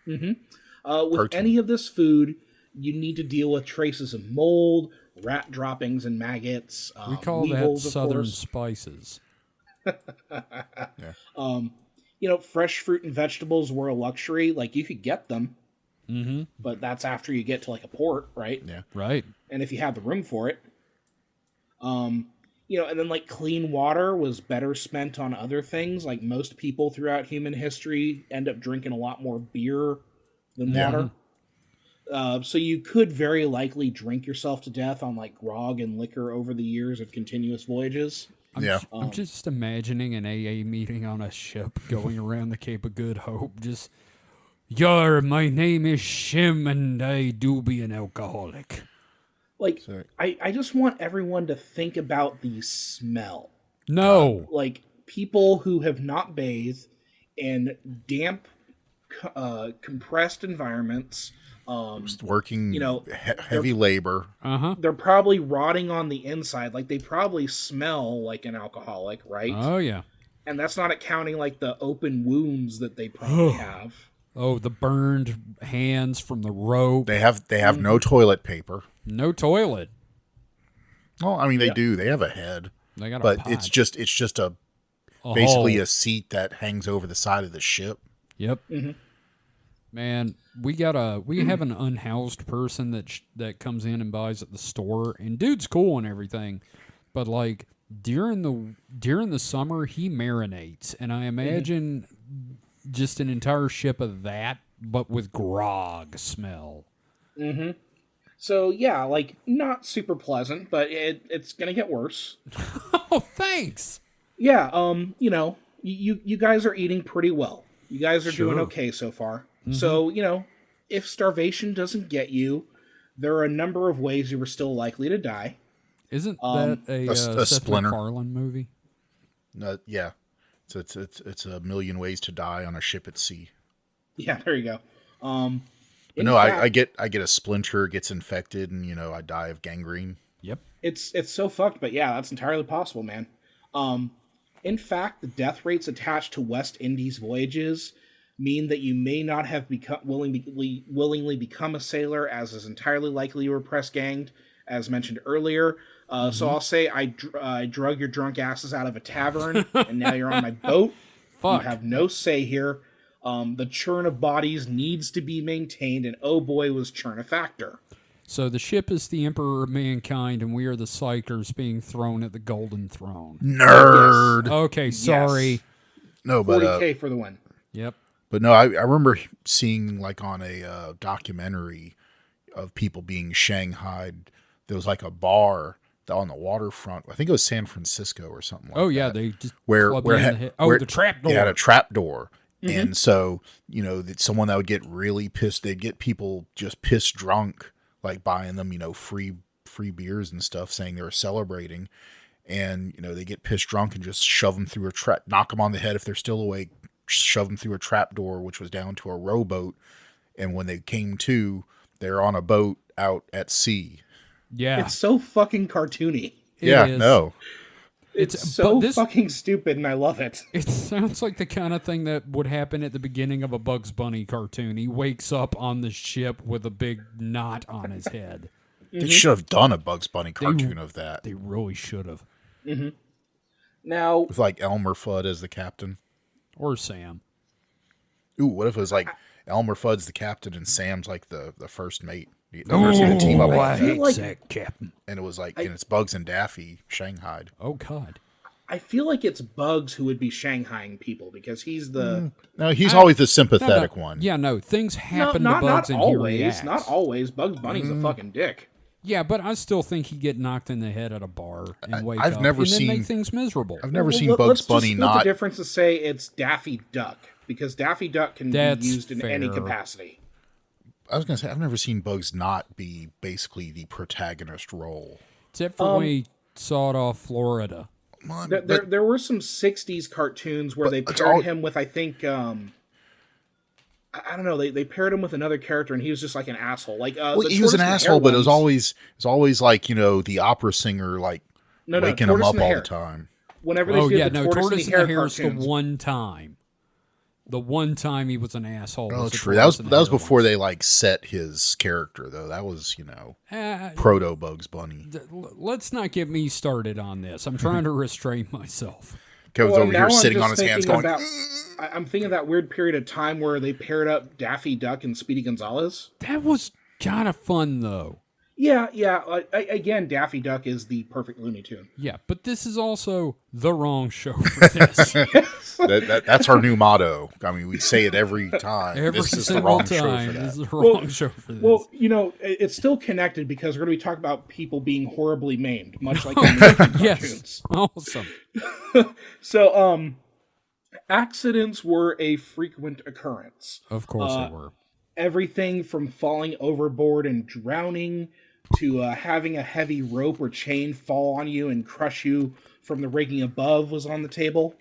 Speaker 3: With any of this food, you need to deal with traces of mold, rat droppings, and maggots.
Speaker 1: We call
Speaker 3: weevils,
Speaker 1: that Southern spices.
Speaker 3: Yeah. Fresh fruit and vegetables were a luxury. Like, you could get them, but that's after you get to like a port, right?
Speaker 2: Yeah,
Speaker 1: right.
Speaker 3: And if you have the room for it, and then like clean water was better spent on other things. Like, most people throughout human history end up drinking a lot more beer than water. So you could very likely drink yourself to death on like grog and liquor over the years of continuous voyages.
Speaker 1: I'm just imagining an AA meeting on a ship going around the Cape of Good Hope. Just, my name is Shim, and I do be an alcoholic.
Speaker 3: Like, I just want everyone to think about the smell.
Speaker 1: No.
Speaker 3: Like, people who have not bathed in damp, compressed environments,
Speaker 2: just working, heavy labor.
Speaker 3: They're probably rotting on the inside. Like, they probably smell like an alcoholic, right?
Speaker 1: Oh, yeah.
Speaker 3: And that's not accounting like the open wounds that they probably have.
Speaker 1: Oh, the burned hands from the rope.
Speaker 2: They have no toilet paper.
Speaker 1: No toilet.
Speaker 2: Well, I mean, they do. They have a head.
Speaker 1: They got a
Speaker 2: but
Speaker 1: pod.
Speaker 2: it's just basically a seat that hangs over the side of the ship.
Speaker 1: Yep. Man, we have an unhoused person that comes in and buys at the store, and dude's cool and everything, but like during the summer he marinates, and I imagine just an entire ship of that, but with grog smell.
Speaker 3: So yeah, like, not super pleasant, but it's gonna get worse.
Speaker 1: Oh, thanks.
Speaker 3: Yeah, you guys are eating pretty well. You guys are doing okay so far. So, if starvation doesn't get you, there are a number of ways you were still likely to die.
Speaker 1: Isn't that a Seth
Speaker 2: Splinter
Speaker 1: MacFarlane movie?
Speaker 2: Yeah. So it's a million ways to die on a ship at sea.
Speaker 3: Yeah, there you go.
Speaker 2: I get a splinter, gets infected, and I die of gangrene.
Speaker 1: Yep.
Speaker 3: It's so fucked, but yeah, that's entirely possible, man. In fact, the death rates attached to West Indies voyages mean that you may not have willingly become a sailor, as is entirely likely you were press ganged, as mentioned earlier. So I'll say I drug your drunk asses out of a tavern, and now you're on my boat.
Speaker 1: Fuck.
Speaker 3: You have no say here. The churn of bodies needs to be maintained, and oh boy, was churn a factor.
Speaker 1: So the ship is the emperor of mankind, and we are the psychers being thrown at the golden throne.
Speaker 2: Nerd.
Speaker 1: Yes. Okay, sorry.
Speaker 3: Yes.
Speaker 2: No, but
Speaker 3: 40K for the win.
Speaker 1: Yep.
Speaker 2: But no, I remember seeing like on a documentary of people being shanghaied. There was like a bar on the waterfront. I think it was San Francisco or something like that.
Speaker 1: Oh yeah, they just
Speaker 2: where
Speaker 1: the trap door.
Speaker 2: They had a trap door. And so, that someone that would get really pissed, they'd get people just pissed drunk, like buying them, free beers and stuff, saying they were celebrating. And, they get pissed drunk and just shove them through a trap, knock them on the head if they're still awake, shove them through a trap door, which was down to a rowboat. And when they came to, they're on a boat out at sea.
Speaker 1: Yeah.
Speaker 3: It's so fucking cartoony.
Speaker 2: No.
Speaker 3: It's so fucking stupid, and I love it.
Speaker 1: It sounds like the kind of thing that would happen at the beginning of a Bugs Bunny cartoon. He wakes up on the ship with a big knot on his head.
Speaker 2: They should have done a Bugs Bunny cartoon of that.
Speaker 1: They really should have.
Speaker 3: Now,
Speaker 2: with like Elmer Fudd as the captain.
Speaker 1: Or Sam.
Speaker 2: Ooh, what if it was like Elmer Fudd's the captain and Sam's like the first mate? Team up
Speaker 1: I hate that captain.
Speaker 2: And it was like, and it's Bugs and Daffy shanghaied.
Speaker 1: Oh, God.
Speaker 3: I feel like it's Bugs who would be shanghaiing people, because he's the...
Speaker 2: No, he's always the sympathetic one.
Speaker 1: Yeah, no, things happen to Bugs and he reacts.
Speaker 3: Not always. Bugs Bunny's a fucking dick.
Speaker 1: Yeah, but I still think he'd get knocked in the head at a bar and wake
Speaker 2: I've
Speaker 1: up
Speaker 2: never
Speaker 1: and
Speaker 2: seen,
Speaker 1: then make things miserable.
Speaker 2: I've never seen Bugs
Speaker 3: let's
Speaker 2: Bunny
Speaker 3: just split
Speaker 2: not.
Speaker 3: the difference to say it's Daffy Duck, because Daffy Duck can
Speaker 1: That's
Speaker 3: be used in any
Speaker 1: fair.
Speaker 3: capacity.
Speaker 2: I was gonna say I've never seen Bugs not be basically the protagonist role.
Speaker 1: Except for when he sawed off Florida.
Speaker 3: There were some 60s cartoons where they paired him with, I think, I don't know, they paired him with another character and he was just like an asshole. Like
Speaker 2: he was an asshole, but it was always like, the opera singer waking him up all the time.
Speaker 3: Whenever they did the Tortoise in the Hair
Speaker 1: Hair's
Speaker 3: cartoons.
Speaker 1: The one time he was an asshole.
Speaker 2: Oh, true. That was before they set his character though. That was proto Bugs Bunny.
Speaker 1: Let's not get me started on this. I'm trying to restrain myself.
Speaker 2: Kevin's over here sitting on his hands going.
Speaker 3: I'm thinking of that weird period of time where they paired up Daffy Duck and Speedy Gonzales.
Speaker 1: That was kind of fun though.
Speaker 3: Yeah. Again, Daffy Duck is the perfect Looney Tune.
Speaker 1: Yeah, but this is also the wrong show for this.
Speaker 2: That's our new motto. I mean, we say it every time.
Speaker 1: This is the wrong show for that. This is the wrong show for this.
Speaker 3: Well, it's still connected because we're going to be talking about people being horribly maimed, much like in the cartoons.
Speaker 1: Yes, awesome.
Speaker 3: So, accidents were a frequent occurrence.
Speaker 1: Of course they were.
Speaker 3: Everything from falling overboard and drowning to having a heavy rope or chain fall on you and crush you from the rigging above was on the table.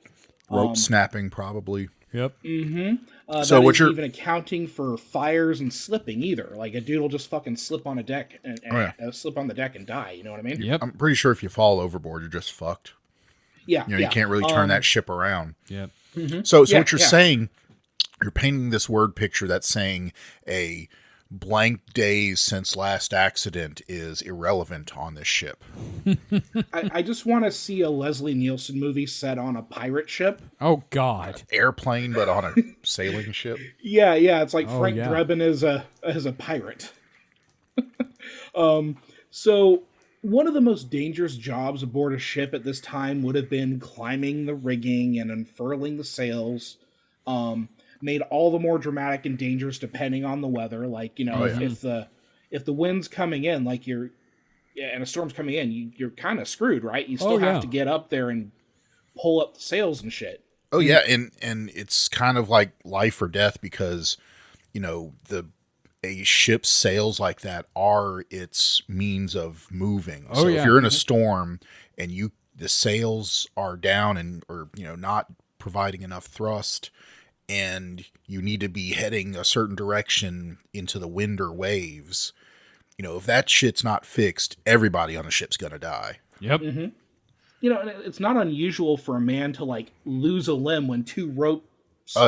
Speaker 2: Rope snapping, probably.
Speaker 1: Yep.
Speaker 3: Mm-hmm.
Speaker 2: So
Speaker 3: what you're even accounting for fires and slipping either. Like a dude will just fucking slip on a deck and slip on the deck and die. You know what I mean?
Speaker 1: Yep.
Speaker 2: I'm pretty sure if you fall overboard, you're just fucked.
Speaker 3: Yeah.
Speaker 2: You can't really turn that ship around.
Speaker 1: Yep.
Speaker 3: Mm-hmm.
Speaker 2: So what you're saying, you're painting this word picture that's saying a blank days since last accident is irrelevant on this ship.
Speaker 3: I just want to see a Leslie Nielsen movie set on a pirate ship.
Speaker 1: Oh God,
Speaker 2: airplane, but on a sailing ship.
Speaker 3: Yeah, it's like Frank Drebin is a pirate. So one of the most dangerous jobs aboard a ship at this time would have been climbing the rigging and unfurling the sails. Made all the more dramatic and dangerous depending on the weather. Like, if the wind's coming in, and a storm's coming in, you're kind of screwed, right? You still have to get up there and pull up the sails and shit.
Speaker 2: Oh yeah, and it's kind of like life or death because, a ship's sails like that are its means of moving. So if you're in a storm and the sails are down or not providing enough thrust, and you need to be heading a certain direction into the wind or waves, if that shit's not fixed, everybody on the ship's gonna die.
Speaker 1: Yep.
Speaker 3: Mm-hmm. It's not unusual for a man to lose a limb when two ropes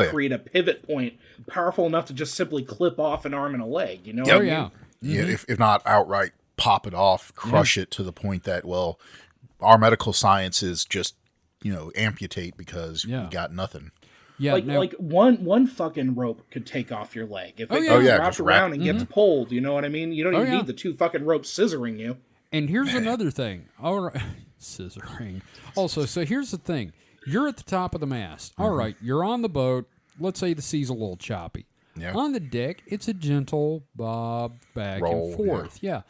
Speaker 3: create a pivot point powerful enough to just simply clip off an arm and a leg. What I mean?
Speaker 1: Yeah.
Speaker 2: Yeah, if not outright pop it off, crush it to the point that, our medical science is just, amputate because we got nothing.
Speaker 1: Yeah,
Speaker 3: like one fucking rope could take off your leg if it gets wrapped around and gets pulled. You know what I mean? You don't even need the two fucking ropes scissoring you.
Speaker 1: And here's another thing. All right, scissoring. Also, so here's the thing: you're at the top of the mast. All right, you're on the boat. Let's say the sea's a little choppy.
Speaker 2: Yeah.
Speaker 1: On the deck, it's a gentle bob back
Speaker 2: roll,
Speaker 1: and forth. Yeah.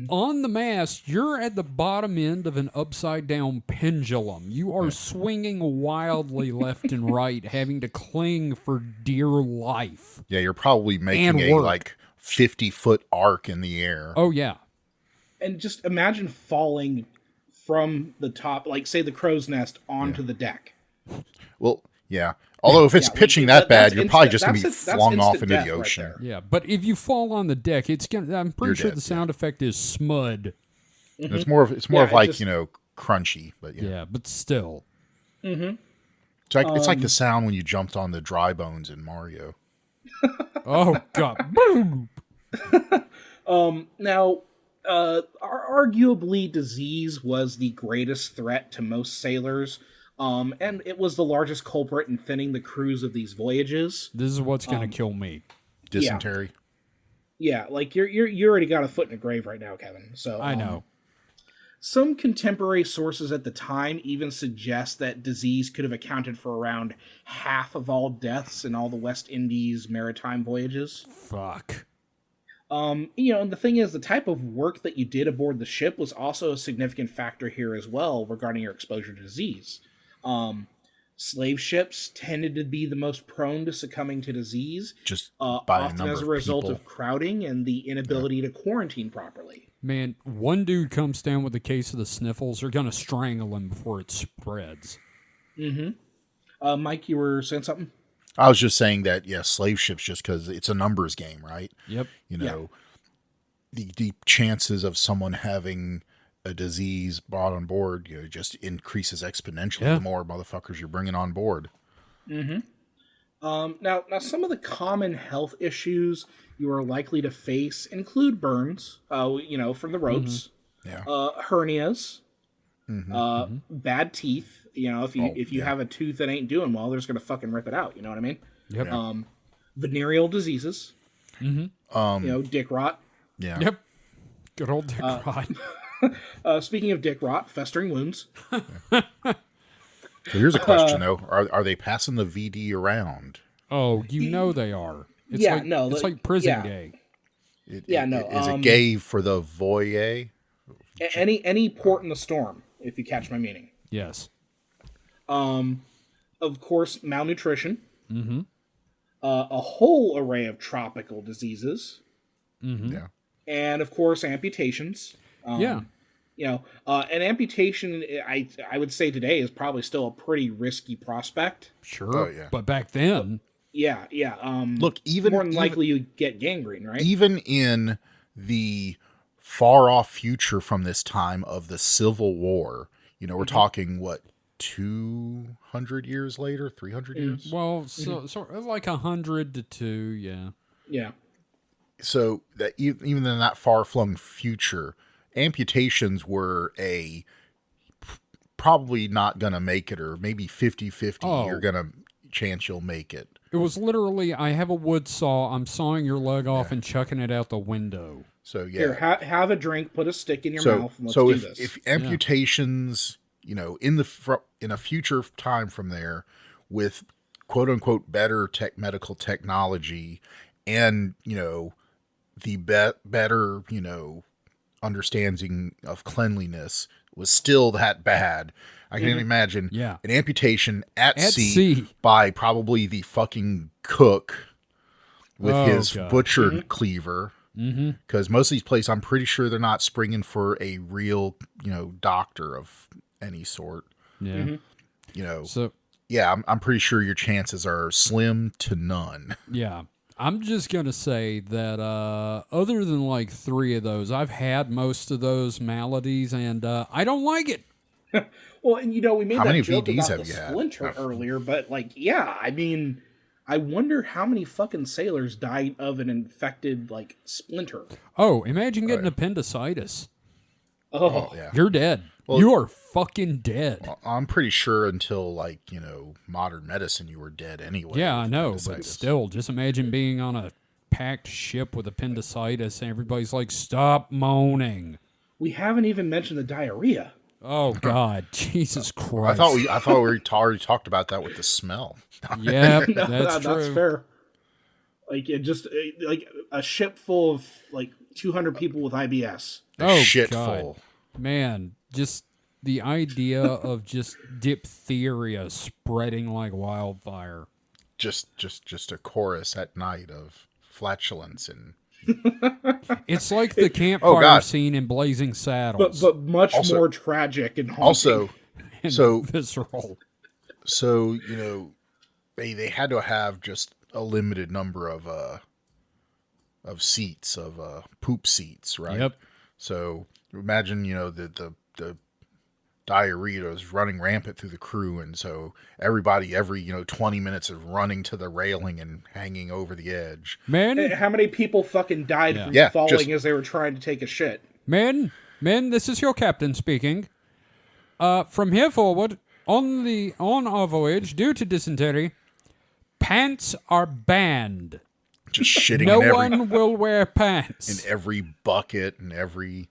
Speaker 1: On the mast, you're at the bottom end of an upside-down pendulum. You are swinging wildly left and right, having to cling for dear life.
Speaker 2: Yeah, you're probably making a 50-foot arc in the air.
Speaker 1: Oh, yeah.
Speaker 3: And just imagine falling from the top, say the crow's nest, onto the deck.
Speaker 2: Well, yeah. Although if it's pitching that bad, you're probably just going to be flung off into the ocean.
Speaker 3: Right,
Speaker 1: yeah, but if you fall on the deck, I'm pretty sure the sound effect is smud.
Speaker 2: Mm-hmm. It's more of crunchy, but
Speaker 1: yeah, but still.
Speaker 3: Mm-hmm.
Speaker 2: It's like the sound when you jumped on the dry bones in Mario.
Speaker 1: Oh God! Boom.
Speaker 3: Now, arguably, disease was the greatest threat to most sailors. And it was the largest culprit in thinning the crews of these voyages.
Speaker 1: This is what's going to kill me.
Speaker 2: Dysentery.
Speaker 3: Yeah, you already got a foot in a grave right now, Kevin. So
Speaker 1: I know.
Speaker 3: Some contemporary sources at the time even suggest that disease could have accounted for around half of all deaths in all the West Indies maritime voyages.
Speaker 1: Fuck.
Speaker 3: And the thing is, the type of work that you did aboard the ship was also a significant factor here as well regarding your exposure to disease. Slave ships tended to be the most prone to succumbing to disease,
Speaker 2: just
Speaker 3: often as a result of crowding and the inability to quarantine properly.
Speaker 1: Man, one dude comes down with a case of the sniffles, they're going to strangle him before it spreads.
Speaker 3: Mm-hmm. Mike, you were saying something?
Speaker 2: I was just saying that, slave ships, just because it's a numbers game, right?
Speaker 1: Yep.
Speaker 2: The chances of someone having a disease brought on board, just increases exponentially the more motherfuckers you're bringing on board.
Speaker 3: Mm-hmm. Now, some of the common health issues you are likely to face include burns, from the ropes, hernias, bad teeth. If you have a tooth that ain't doing well, they're just gonna fucking rip it out. You know what I mean?
Speaker 1: Yep.
Speaker 3: Venereal diseases. Dick rot.
Speaker 2: Yeah.
Speaker 1: Yep. Good old dick rot.
Speaker 3: Speaking of dick rot, festering wounds.
Speaker 2: So here's a question though: Are they passing the VD around?
Speaker 1: Oh, they are. It's it's like prison gay.
Speaker 2: Is it gay for the voyeur?
Speaker 3: Any port in the storm, if you catch my meaning.
Speaker 1: Yes.
Speaker 3: Of course, malnutrition.
Speaker 1: Mm-hmm.
Speaker 3: A whole array of tropical diseases.
Speaker 1: Mm-hmm.
Speaker 2: Yeah.
Speaker 3: And of course, amputations. An amputation, I would say today is probably still a pretty risky prospect.
Speaker 1: Sure.
Speaker 2: Oh, yeah.
Speaker 1: But back then.
Speaker 3: Yeah.
Speaker 2: Look,
Speaker 3: more than likely you get gangrene, right?
Speaker 2: Even in the far off future from this time of the Civil War, we're talking 200 years later, 300 years?
Speaker 1: Well, so like 100 to 2, yeah.
Speaker 3: Yeah.
Speaker 2: So that even in that far-flung future, amputations were probably not going to make it, or maybe 50-50 you're going to chance you'll make it.
Speaker 1: It was literally, I have a wood saw, I'm sawing your leg off and chucking it out the window.
Speaker 2: So, yeah.
Speaker 3: Here, have a drink, put a stick in your mouth, and let's do this.
Speaker 2: If amputations, in a future time from there, with quote-unquote better medical technology and, the better, understanding of cleanliness was still that bad. I can imagine an amputation at sea by probably the fucking cook with his butcher cleaver. Because most of these places, I'm pretty sure they're not springing for a real, doctor of any sort.
Speaker 1: Yeah.
Speaker 2: I'm pretty sure your chances are slim to none.
Speaker 1: Yeah. I'm just going to say that other than like 3 of those, I've had most of those maladies, and I don't like it.
Speaker 3: Well, and we made that joke
Speaker 2: VDs
Speaker 3: about the splinter earlier, but I wonder how many fucking sailors died of an infected, splinter.
Speaker 1: Oh, imagine getting appendicitis.
Speaker 3: Oh,
Speaker 2: yeah.
Speaker 1: You're dead. Well, you are fucking dead.
Speaker 2: Well, I'm pretty sure until, modern medicine, you were dead anyway.
Speaker 1: Yeah, I know, but still, just imagine being on a packed ship with appendicitis and everybody's like, stop moaning.
Speaker 3: We haven't even mentioned the diarrhea.
Speaker 1: Oh, God. Jesus Christ.
Speaker 2: I thought we already talked about that with the smell.
Speaker 1: Yeah,
Speaker 3: no,
Speaker 1: that's true.
Speaker 3: That's fair. Like a ship full of 200 people with IBS.
Speaker 2: Shit
Speaker 1: God.
Speaker 2: full.
Speaker 1: Man, just the idea of just diphtheria spreading like wildfire.
Speaker 2: Just a chorus at night of flatulence and.
Speaker 1: It's like the campfire scene in Blazing Saddles,
Speaker 3: but much more tragic and haunting.
Speaker 1: Visceral.
Speaker 2: So they had to have just a limited number of seats, of poop seats, right?
Speaker 1: Yep.
Speaker 2: So imagine the diarrhea is running rampant through the crew, and so everybody every 20 minutes is running to the railing and hanging over the edge.
Speaker 1: Man,
Speaker 3: how many people fucking died from falling as they were trying to take a shit?
Speaker 1: Men, this is your captain speaking. From here forward, on our voyage, due to dysentery, pants are banned.
Speaker 2: Just shitting.
Speaker 1: No one will wear pants
Speaker 2: in every bucket and every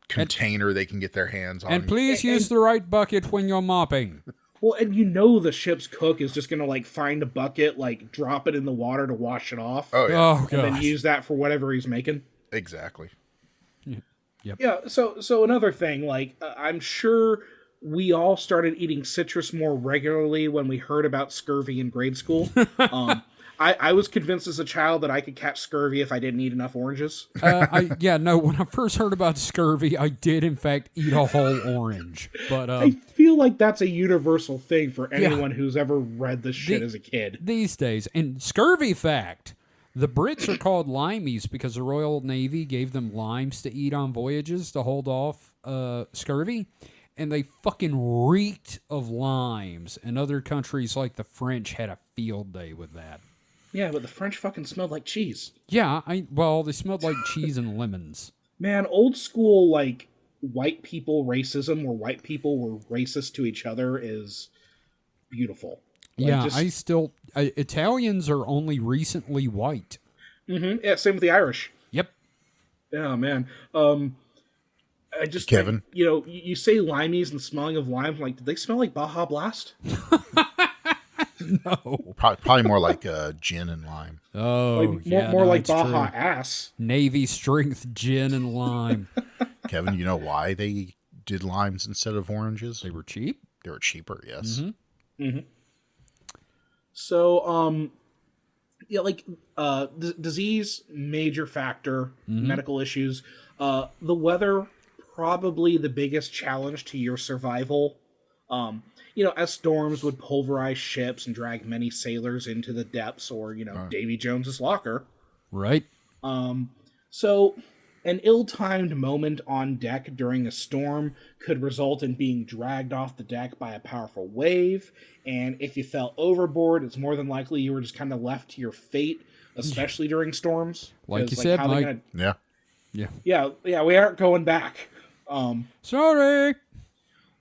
Speaker 2: container they can get their hands on.
Speaker 1: And please use the right bucket when you're mopping.
Speaker 3: Well, and you know the ship's cook is just gonna like find a bucket, like drop it in the water to wash it off.
Speaker 2: Oh yeah,
Speaker 1: Oh,
Speaker 3: and
Speaker 1: God.
Speaker 3: then use that for whatever he's making.
Speaker 2: exactly.
Speaker 1: Yep.
Speaker 3: Yeah. So another thing, like I'm sure we all started eating citrus more regularly when we heard about scurvy in grade school. I was convinced as a child that I could catch scurvy if I didn't eat enough oranges.
Speaker 1: When I first heard about scurvy, I did in fact eat a whole orange. But
Speaker 3: I feel like that's a universal thing for anyone who's ever read this shit as a kid.
Speaker 1: These days, and scurvy fact, the Brits are called limeys because the Royal Navy gave them limes to eat on voyages to hold off scurvy. And they fucking reeked of limes. And other countries like the French had a field day with that.
Speaker 3: Yeah, but the French fucking smelled like cheese.
Speaker 1: Yeah, they smelled like cheese and lemons.
Speaker 3: Man, old school, like, white people racism, where white people were racist to each other, is beautiful. Like,
Speaker 1: yeah, Italians are only recently white.
Speaker 3: Mm-hmm. Yeah, same with the Irish.
Speaker 1: Yep.
Speaker 3: Yeah, man. I just,
Speaker 2: Kevin.
Speaker 3: like, you say limeys and smelling of limes, like, did they smell like Baja Blast?
Speaker 1: No.
Speaker 2: Probably more like gin and lime.
Speaker 1: Oh,
Speaker 3: like, more like Baja ass.
Speaker 1: Navy strength gin and lime.
Speaker 2: Kevin, you know why they did limes instead of oranges?
Speaker 1: They were cheap.
Speaker 2: They were cheaper, yes.
Speaker 1: Mm-hmm.
Speaker 3: Mm-hmm. So, disease, major factor, medical issues. The weather, probably the biggest challenge to your survival. As storms would pulverize ships and drag many sailors into the depths or, Davy Jones's locker.
Speaker 1: Right.
Speaker 3: So an ill-timed moment on deck during a storm could result in being dragged off the deck by a powerful wave. And if you fell overboard, it's more than likely you were just kind of left to your fate, especially during storms.
Speaker 1: Like you said, Mike.
Speaker 3: Yeah, we aren't going back.
Speaker 1: Sorry.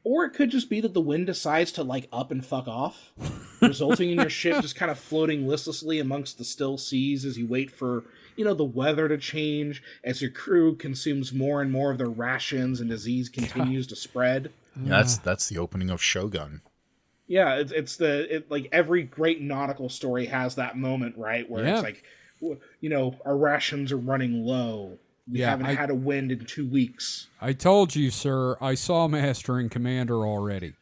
Speaker 3: Or it could just be that the wind decides to, like, up and fuck off, resulting in your ship just kind of floating listlessly amongst the still seas as you wait for, the weather to change, as your crew consumes more and more of their rations and disease continues to spread.
Speaker 2: Yeah, that's the opening of Shogun.
Speaker 3: Yeah, like every great nautical story has that moment, right? Where it's like, our rations are running low. We haven't had a wind in 2 weeks.
Speaker 1: I told you, sir. I saw Master and Commander already.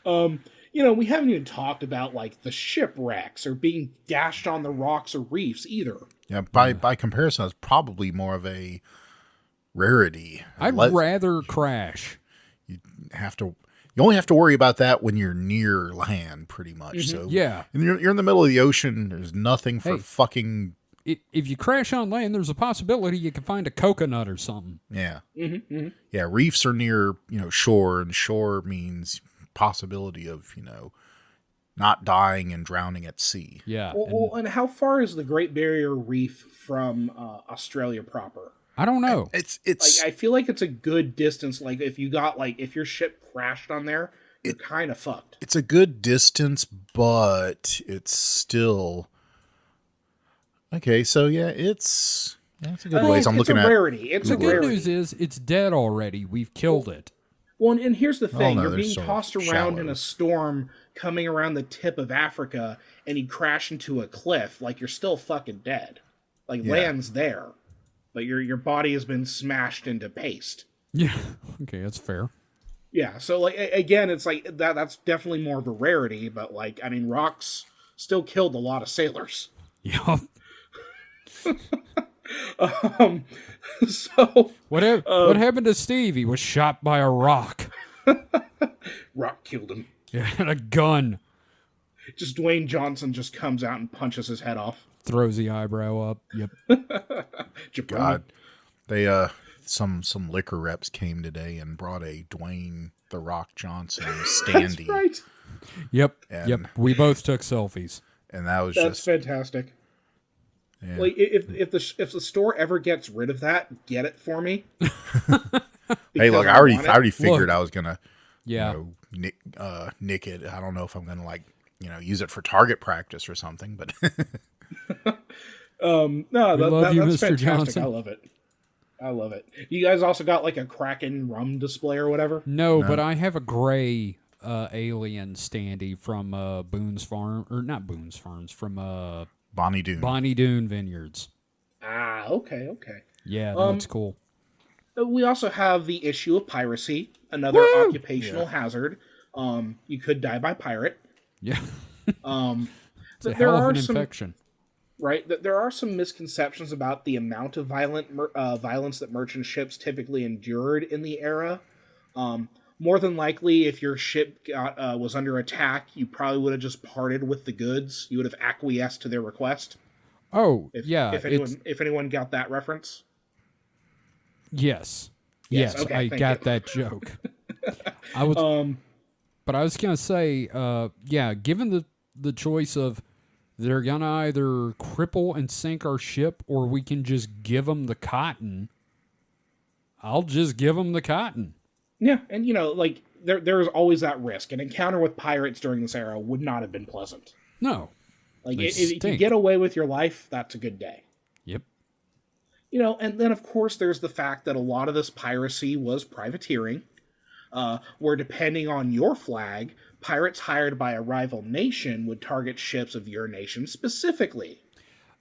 Speaker 3: We haven't even talked about, like, the shipwrecks or being dashed on the rocks or reefs either.
Speaker 2: Yeah, by comparison, it's probably more of a rarity.
Speaker 1: I'd rather crash.
Speaker 2: You only have to worry about that when you're near land, pretty much.
Speaker 3: Mm-hmm.
Speaker 2: So
Speaker 1: Yeah.
Speaker 2: and you're in the middle of the ocean. There's nothing for fucking.
Speaker 1: If you crash on land, there's a possibility you can find a coconut or something.
Speaker 2: Yeah.
Speaker 3: Mm-hmm, mm-hmm.
Speaker 2: Yeah, reefs are near, shore, and shore means possibility of, not dying and drowning at sea.
Speaker 1: Yeah.
Speaker 3: And how far is the Great Barrier Reef from Australia proper?
Speaker 1: I don't know.
Speaker 2: It's
Speaker 3: like, I feel like it's a good distance. Like, if your ship crashed on there, you're kind of fucked.
Speaker 2: It's a good distance, but it's still okay. So yeah, it's a good ways. I'm looking at
Speaker 3: rarity. It's
Speaker 1: the
Speaker 3: a
Speaker 1: good
Speaker 3: rarity.
Speaker 1: news is it's dead already. We've killed it.
Speaker 3: Well, and here's the thing: you're being
Speaker 2: so
Speaker 3: tossed around in a storm coming around the tip of Africa, and you crash into a cliff. Like, you're still fucking dead. Like, land's there, but your body has been smashed into paste.
Speaker 1: Yeah. Okay, that's fair.
Speaker 3: Yeah. So, like, again, it's like that's definitely more of a rarity. But, like, I mean, rocks still killed a lot of sailors.
Speaker 1: Yeah.
Speaker 3: So
Speaker 1: what happened to Steve? He was shot by a rock.
Speaker 3: Rock killed him.
Speaker 1: Yeah, and a gun.
Speaker 3: Just Dwayne Johnson just comes out and punches his head off.
Speaker 1: Throws the eyebrow up. Yep.
Speaker 2: God, they some liquor reps came today and brought a Dwayne the Rock Johnson standee.
Speaker 3: That's right.
Speaker 1: Yep.
Speaker 2: And,
Speaker 1: yep. We both took selfies.
Speaker 2: And that's
Speaker 3: just fantastic. Yeah. Like, if the store ever gets rid of that, get it for me.
Speaker 2: Hey, look, I already figured I was gonna, nick it. I don't know if I'm gonna use it for target practice or something, but
Speaker 3: no, that's fantastic.
Speaker 1: Johnson.
Speaker 3: I love it. You guys also got like a Kraken rum display or whatever?
Speaker 1: No, but I have a gray alien standee from Boone's Farm, or not Boone's Farms, from
Speaker 2: Bonnie Doon.
Speaker 1: Bonnie Doon Vineyards.
Speaker 3: Ah, okay.
Speaker 1: Yeah, no, it's cool.
Speaker 3: We also have the issue of piracy, another occupational hazard. You could die by pirate.
Speaker 1: Yeah. It's a
Speaker 3: there
Speaker 1: hell of
Speaker 3: are
Speaker 1: an
Speaker 3: some,
Speaker 1: infection.
Speaker 3: right? There are some misconceptions about the amount of violence that merchant ships typically endured in the era. More than likely, if your ship was under attack, you probably would have just parted with the goods. You would have acquiesced to their request.
Speaker 1: Oh,
Speaker 3: If anyone got that reference.
Speaker 1: Yes,
Speaker 3: okay,
Speaker 1: I got that joke. I was, but I was gonna say, given the choice of they're gonna either cripple and sink our ship, or we can just give them the cotton. I'll just give them the cotton.
Speaker 3: Yeah, and there's always that risk. An encounter with pirates during this era would not have been pleasant.
Speaker 1: No,
Speaker 3: if you get away with your life, that's a good day.
Speaker 1: Yep.
Speaker 3: And then, of course, there's the fact that a lot of this piracy was privateering, where depending on your flag, pirates hired by a rival nation would target ships of your nation specifically.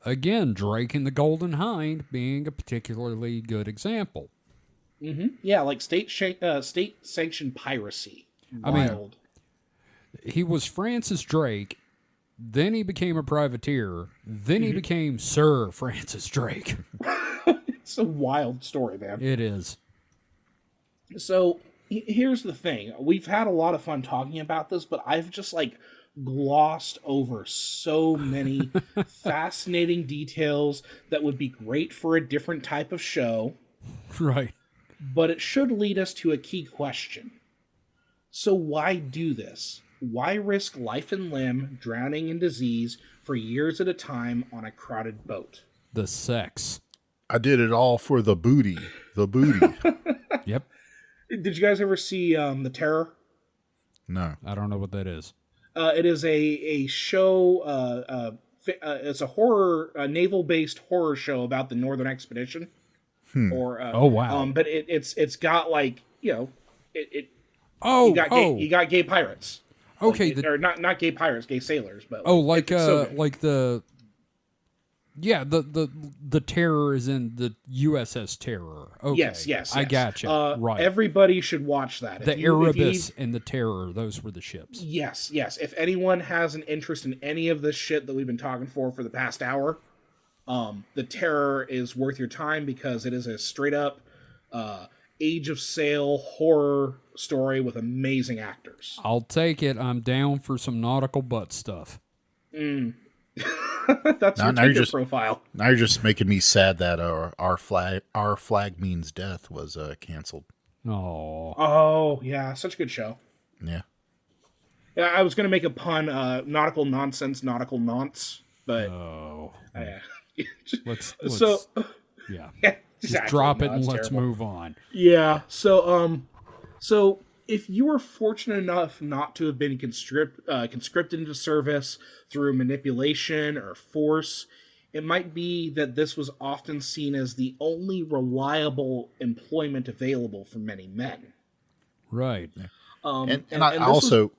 Speaker 1: Again, Drake and the Golden Hind being a particularly good example.
Speaker 3: Mm-hmm. Yeah, like state-sanctioned piracy. Wild.
Speaker 1: He was Francis Drake, then he became a privateer, then he became Sir Francis Drake.
Speaker 3: It's a wild story, man.
Speaker 1: It is.
Speaker 3: So, here's the thing. We've had a lot of fun talking about this, but I've just, glossed over so many fascinating details that would be great for a different type of show.
Speaker 1: Right.
Speaker 3: But it should lead us to a key question. So why do this? Why risk life and limb, drowning in disease for years at a time on a crowded boat?
Speaker 1: The sex.
Speaker 2: I did it all for the booty. The booty.
Speaker 1: Yep.
Speaker 3: Did you guys ever see The Terror?
Speaker 2: No.
Speaker 1: I don't know what that is.
Speaker 3: It is a show, it's a horror, naval-based horror show about the Northern Expedition.
Speaker 1: Oh, wow.
Speaker 3: But it's got you got gay pirates.
Speaker 1: Okay.
Speaker 3: Or not gay pirates, gay sailors, but
Speaker 1: the Terror is in the USS Terror. Okay.
Speaker 3: Yes.
Speaker 1: I gotcha. Right.
Speaker 3: Everybody should watch that.
Speaker 1: The Erebus and the Terror, those were the ships.
Speaker 3: Yes. If anyone has an interest in any of this shit that we've been talking for the past hour, the Terror is worth your time because it is a straight up Age of Sail horror story with amazing actors.
Speaker 1: I'll take it. I'm down for some nautical butt stuff.
Speaker 3: That's your Tinder profile.
Speaker 2: Now you're just making me sad that our flag means death was canceled.
Speaker 3: Oh yeah, such a good show.
Speaker 2: Yeah.
Speaker 3: Yeah, I was gonna make a pun, nautical nonsense, nautical nonce, but
Speaker 1: let's yeah.
Speaker 3: Exactly.
Speaker 1: Just drop it and
Speaker 3: it's
Speaker 1: let's
Speaker 3: terrible.
Speaker 1: move on.
Speaker 3: Yeah. So if you were fortunate enough not to have been conscripted into service through manipulation or force, it might be that this was often seen as the only reliable employment available for many men.
Speaker 1: Right.
Speaker 2: And I also,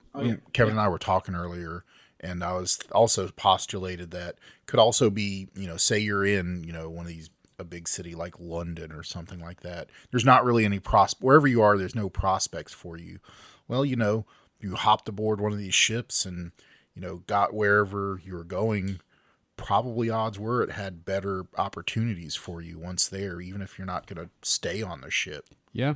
Speaker 2: Kevin and I were talking earlier, and I was also postulated that could also be, say you're in, one of these, a big city like London or something like that. There's not really any wherever you are, there's no prospects for you. Well, you hopped aboard one of these ships and, got wherever you were going. Probably odds were it had better opportunities for you once there, even if you're not going to stay on the ship.
Speaker 1: Yeah.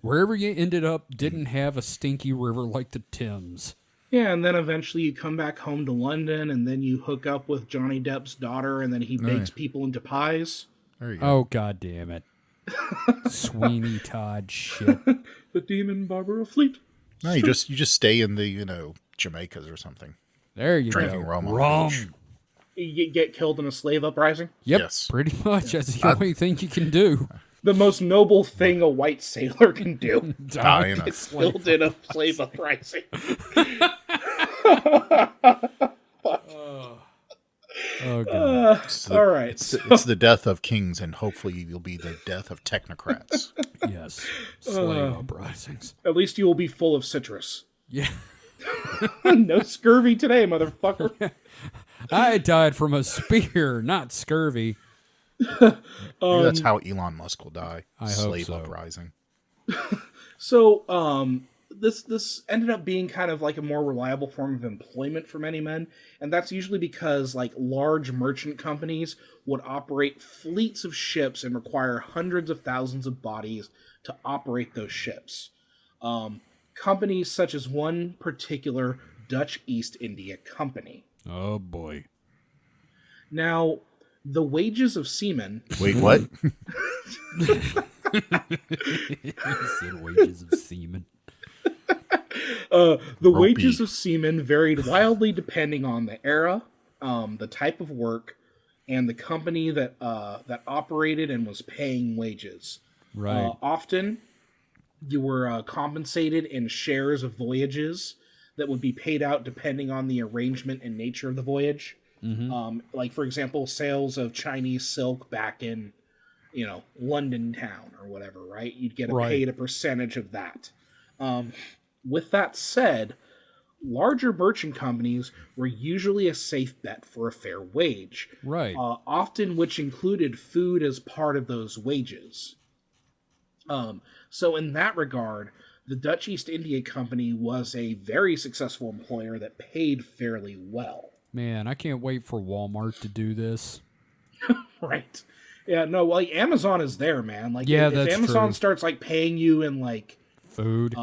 Speaker 1: Wherever you ended up didn't have a stinky river like the Thames.
Speaker 3: Yeah, and then eventually you come back home to London, and then you hook up with Johnny Depp's daughter, and then he bakes people into pies.
Speaker 2: There you go.
Speaker 1: Oh, God damn it. Sweeney Todd shit.
Speaker 3: The Demon Barber of Fleet.
Speaker 2: No, you just stay in the, Jamaicas or something.
Speaker 1: There you
Speaker 2: Drinking
Speaker 1: go.
Speaker 2: rum.
Speaker 3: You get killed in a slave uprising?
Speaker 1: Yep,
Speaker 2: Yes.
Speaker 1: pretty much. That's the only thing you can do.
Speaker 3: The most noble thing a white sailor can do.
Speaker 2: Die in a
Speaker 3: It's killed in a slave uprising.
Speaker 1: Oh, God.
Speaker 3: All right.
Speaker 2: It's the death of kings, and hopefully you'll be the death of technocrats.
Speaker 1: Yes. Slave uprisings.
Speaker 3: At least you will be full of citrus.
Speaker 1: Yeah.
Speaker 3: No scurvy today, motherfucker.
Speaker 1: I died from a spear, not scurvy.
Speaker 2: Maybe that's how Elon Musk will die.
Speaker 1: I hope
Speaker 2: Slave
Speaker 1: so.
Speaker 2: uprising.
Speaker 3: So, this ended up being kind of like a more reliable form of employment for many men, and that's usually because like large merchant companies would operate fleets of ships and require hundreds of thousands of bodies to operate those ships. Companies such as one particular Dutch East India Company.
Speaker 1: Oh boy.
Speaker 3: Now, the wages of seamen...
Speaker 2: Wait, what?
Speaker 1: He said wages of seamen.
Speaker 3: The wages of seamen varied wildly depending on the era, the type of work, and the company that operated and was paying wages.
Speaker 1: Right.
Speaker 3: Often, you were compensated in shares of voyages that would be paid out depending on the arrangement and nature of the voyage. Mm-hmm. Like, for example, sales of Chinese silk back in, London town or whatever, right? You'd get paid a percentage of that. With that said, larger merchant companies were usually a safe bet for a fair wage.
Speaker 1: Right.
Speaker 3: Often which included food as part of those wages. So in that regard, the Dutch East India Company was a very successful employer that paid fairly well.
Speaker 1: Man, I can't wait for Walmart to do this.
Speaker 3: Right. Yeah, no, like Amazon is there, man. Like
Speaker 1: yeah,
Speaker 3: if Amazon starts like paying you in like
Speaker 1: food.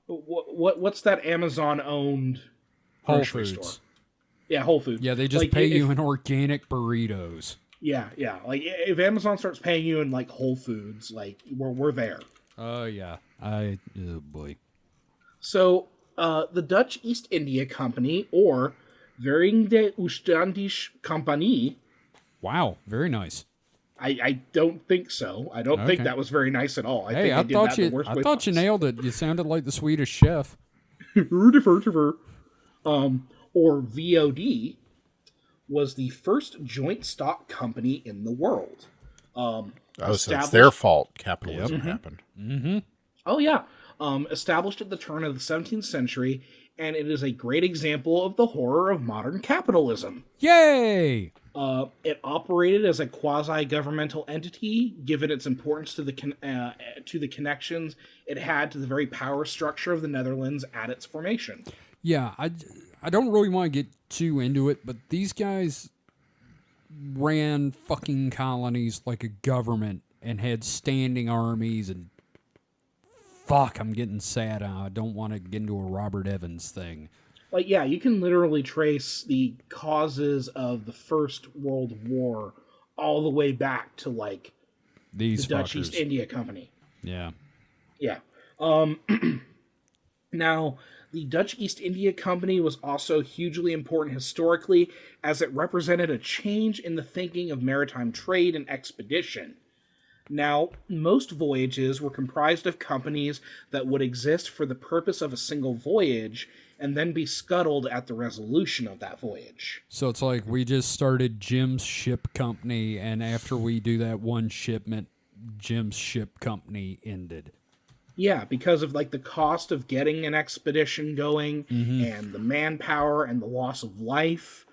Speaker 3: What's that Amazon owned
Speaker 1: Whole
Speaker 3: grocery
Speaker 1: Foods
Speaker 3: store? Yeah, Whole Foods.
Speaker 1: Yeah, they just
Speaker 3: like,
Speaker 1: pay you in organic burritos.
Speaker 3: Yeah. Like if Amazon starts paying you in like Whole Foods, like we're there.
Speaker 1: Oh yeah. Oh boy.
Speaker 3: So the Dutch East India Company, or Verenigde Oostindische Compagnie.
Speaker 1: Wow, very nice.
Speaker 3: I don't think so. I don't think that was very nice at all.
Speaker 1: I thought you nailed it. You sounded like the Swedish chef.
Speaker 3: Or VOD was the first joint stock company in the world.
Speaker 2: So it's their fault capitalism happened.
Speaker 1: Mm-hmm.
Speaker 3: Oh, yeah. Established at the turn of the 17th century, and it is a great example of the horror of modern capitalism.
Speaker 1: Yay!
Speaker 3: It operated as a quasi-governmental entity, given its importance to the connections it had to the very power structure of the Netherlands at its formation.
Speaker 1: Yeah, I don't really want to get too into it, but these guys ran fucking colonies like a government and had standing armies and fuck, I'm getting sad. I don't want to get into a Robert Evans thing.
Speaker 3: Like, yeah, you can literally trace the causes of the First World War all the way back to, like,
Speaker 1: the
Speaker 3: Dutch East India Company.
Speaker 1: Yeah.
Speaker 3: Yeah. Now, the Dutch East India Company was also hugely important historically, as it represented a change in the thinking of maritime trade and expedition. Now, most voyages were comprised of companies that would exist for the purpose of a single voyage and then be scuttled at the resolution of that voyage.
Speaker 1: So it's like we just started Jim's Ship Company, and after we do that one shipment, Jim's Ship Company ended.
Speaker 3: Yeah, because of like the cost of getting an expedition going and the manpower and the loss of life.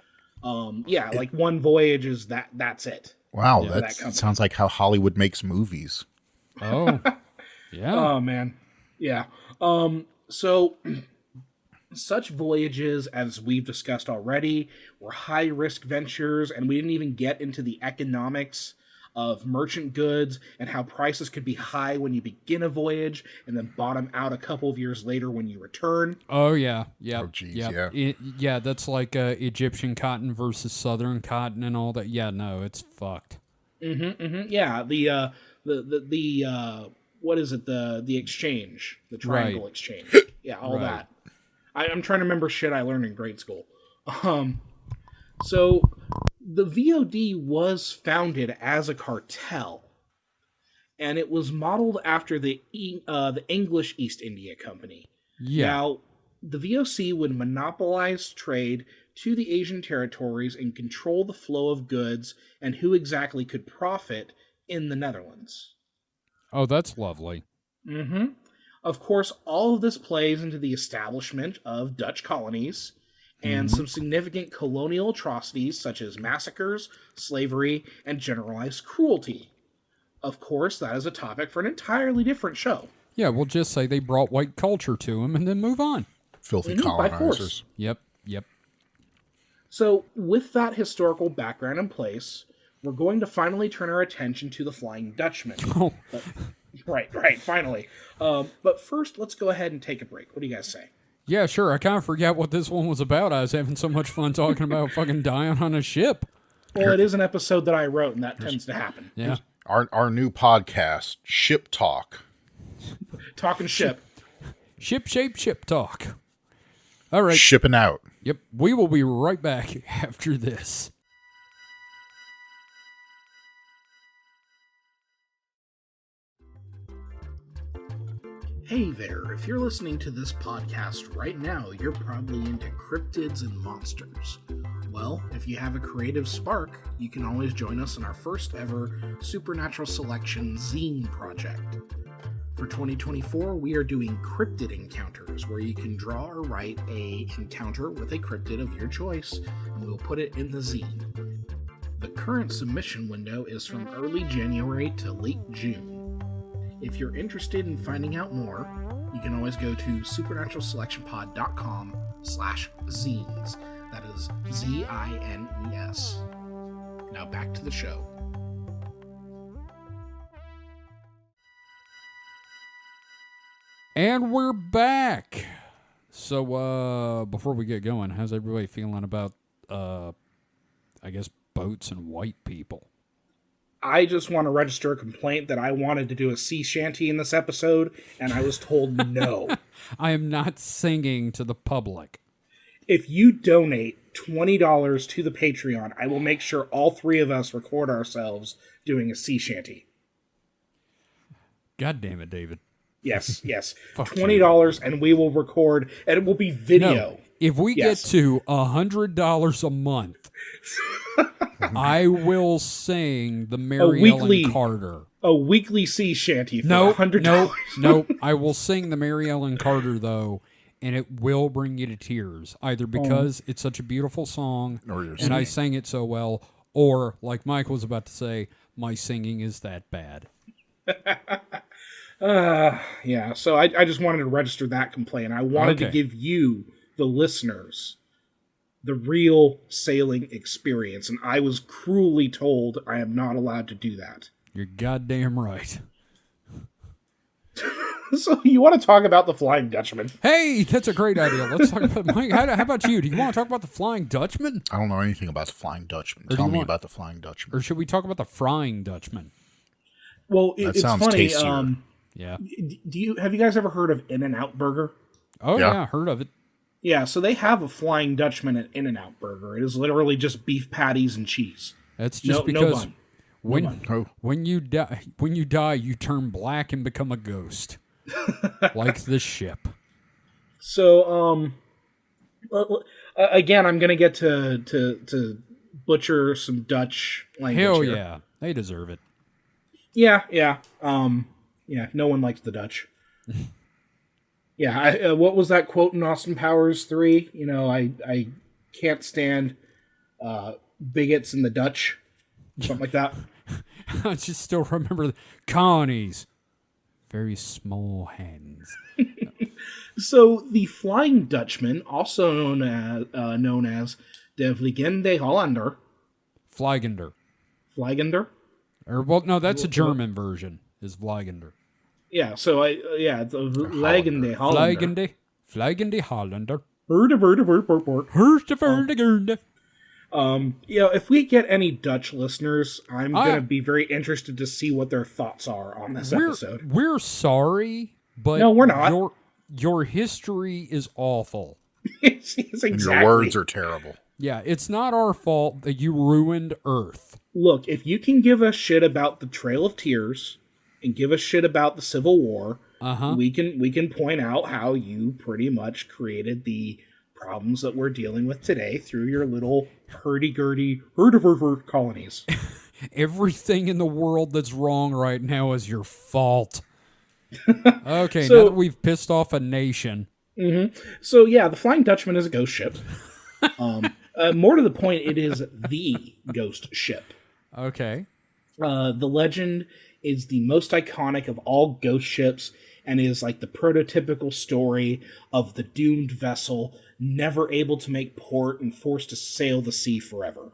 Speaker 3: Like one voyage is that's it.
Speaker 2: Wow, that sounds like how Hollywood makes movies.
Speaker 1: Oh, yeah.
Speaker 3: Oh, man. Yeah. So such voyages, as we've discussed already, were high-risk ventures, and we didn't even get into the economics of merchant goods and how prices could be high when you begin a voyage and then bottom out a couple of years later when you return.
Speaker 1: Oh, yeah. Yeah.
Speaker 2: Oh, geez,
Speaker 1: yeah. That's like Egyptian cotton versus Southern cotton and all that. Yeah, no, it's fucked.
Speaker 3: Yeah, what is it? The exchange, the triangle exchange. Yeah, all that. I'm trying to remember shit I learned in grade school. So the VOD was founded as a cartel, and it was modeled after the English East India Company.
Speaker 1: Yeah.
Speaker 3: Now, the VOC would monopolize trade to the Asian territories and control the flow of goods and who exactly could profit in the Netherlands.
Speaker 1: Oh, that's lovely.
Speaker 3: Mm-hmm. Of course, all of this plays into the establishment of Dutch colonies and some significant colonial atrocities such as massacres, slavery, and generalized cruelty. Of course, that is a topic for an entirely different show.
Speaker 1: Yeah, we'll just say they brought white culture to them and then move on.
Speaker 2: Filthy
Speaker 3: By force.
Speaker 2: colonizers.
Speaker 1: Yep.
Speaker 3: So, with that historical background in place, we're going to finally turn our attention to the Flying Dutchman.
Speaker 1: Oh,
Speaker 3: Right, finally. But first, let's go ahead and take a break. What do you guys say?
Speaker 1: yeah, sure. I kind of forgot what this one was about. I was having so much fun talking about fucking dying on a ship.
Speaker 3: Well, it is an episode that I wrote, and that tends to happen.
Speaker 1: Yeah.
Speaker 2: Our new podcast, Ship Talk.
Speaker 3: Talking ship.
Speaker 1: Ship shape ship talk. All right.
Speaker 2: Shipping out.
Speaker 1: Yep. We will be right back after this.
Speaker 3: Hey there, if you're listening to this podcast right now, you're probably into cryptids and monsters. Well, if you have a creative spark, you can always join us in our first ever Supernatural Selection zine project. For 2024, we are doing cryptid encounters, where you can draw or write a encounter with a cryptid of your choice, and we'll put it in the zine. The current submission window is from early January to late June. If you're interested in finding out more, you can always go to supernaturalselectionpod.com/zines. That is ZINES. Now back to the show.
Speaker 1: And we're back. So, before we get going, how's everybody feeling about, I guess, boats and white people?
Speaker 3: I just want to register a complaint that I wanted to do a sea shanty in this episode, and I was told no.
Speaker 1: I am not singing to the public.
Speaker 3: If you donate $20 to the Patreon, I will make sure all three of us record ourselves doing a sea shanty.
Speaker 1: God damn it, David.
Speaker 3: Yes.
Speaker 1: Fuck
Speaker 3: $20, and we will record, and it will be video.
Speaker 1: No, if we get to $100 a month, I will sing the Mary Ellen Carter.
Speaker 3: A weekly sea shanty for $100.
Speaker 1: No. I will sing the Mary Ellen Carter, though, and it will bring you to tears. Either because it's such a beautiful song, and I sang it so well, or, like Mike was about to say, my singing is that bad.
Speaker 3: Yeah, so I just wanted to register that complaint. I wanted to give you, the listeners, the real sailing experience, and I was cruelly told I am not allowed to do that.
Speaker 1: You're goddamn right.
Speaker 3: So you want to talk about the Flying Dutchman?
Speaker 1: Hey, that's a great idea. Let's talk about Mike. How about you? Do you want to talk about the Flying Dutchman?
Speaker 2: I don't know anything about the Flying Dutchman. Tell me about the Flying Dutchman.
Speaker 1: Or should we talk about the Frying Dutchman?
Speaker 3: Well, it's
Speaker 2: sounds
Speaker 3: funny.
Speaker 2: tastier.
Speaker 1: Yeah.
Speaker 3: Have you guys ever heard of In-N-Out Burger?
Speaker 1: Oh, yeah, heard of it.
Speaker 3: Yeah, so they have a Flying Dutchman at In-N-Out Burger. It is literally just beef patties and cheese.
Speaker 1: That's just because when you die, you turn black and become a ghost, like this ship.
Speaker 3: So, again, I'm gonna get to butcher some Dutch language.
Speaker 1: Hell
Speaker 3: here.
Speaker 1: yeah, they deserve it.
Speaker 3: Yeah. No one likes the Dutch. Yeah, what was that quote in Austin Powers 3? You know, I can't stand bigots in the Dutch. Something like that.
Speaker 1: I just still remember the Connie's very small hands.
Speaker 3: So the Flying Dutchman, also known as De Vliegende Hollander.
Speaker 1: Fliegender.
Speaker 3: Or
Speaker 1: well, no, that's a German version. Is Fliegender.
Speaker 3: Yeah. So the Vliegende Hollander.
Speaker 1: Fliegende Hollander.
Speaker 3: If we get any Dutch listeners, I'm going to be very interested to see what their thoughts are on this episode.
Speaker 1: We're sorry, but
Speaker 3: no, we're not.
Speaker 1: Your history is awful.
Speaker 3: Exactly.
Speaker 2: Your words are terrible.
Speaker 1: Yeah, it's not our fault that you ruined Earth.
Speaker 3: Look, if you can give a shit about the Trail of Tears and give a shit about the Civil War, we can point out how you pretty much created the problems that we're dealing with today through your little hurdy-gurdy colonies.
Speaker 1: Everything in the world that's wrong right now is your fault. Okay, now that we've pissed off a nation.
Speaker 3: So yeah, the Flying Dutchman is a ghost ship. More to the point, it is the ghost ship.
Speaker 1: Okay.
Speaker 3: The legend is the most iconic of all ghost ships and is like the prototypical story of the doomed vessel never able to make port and forced to sail the sea forever.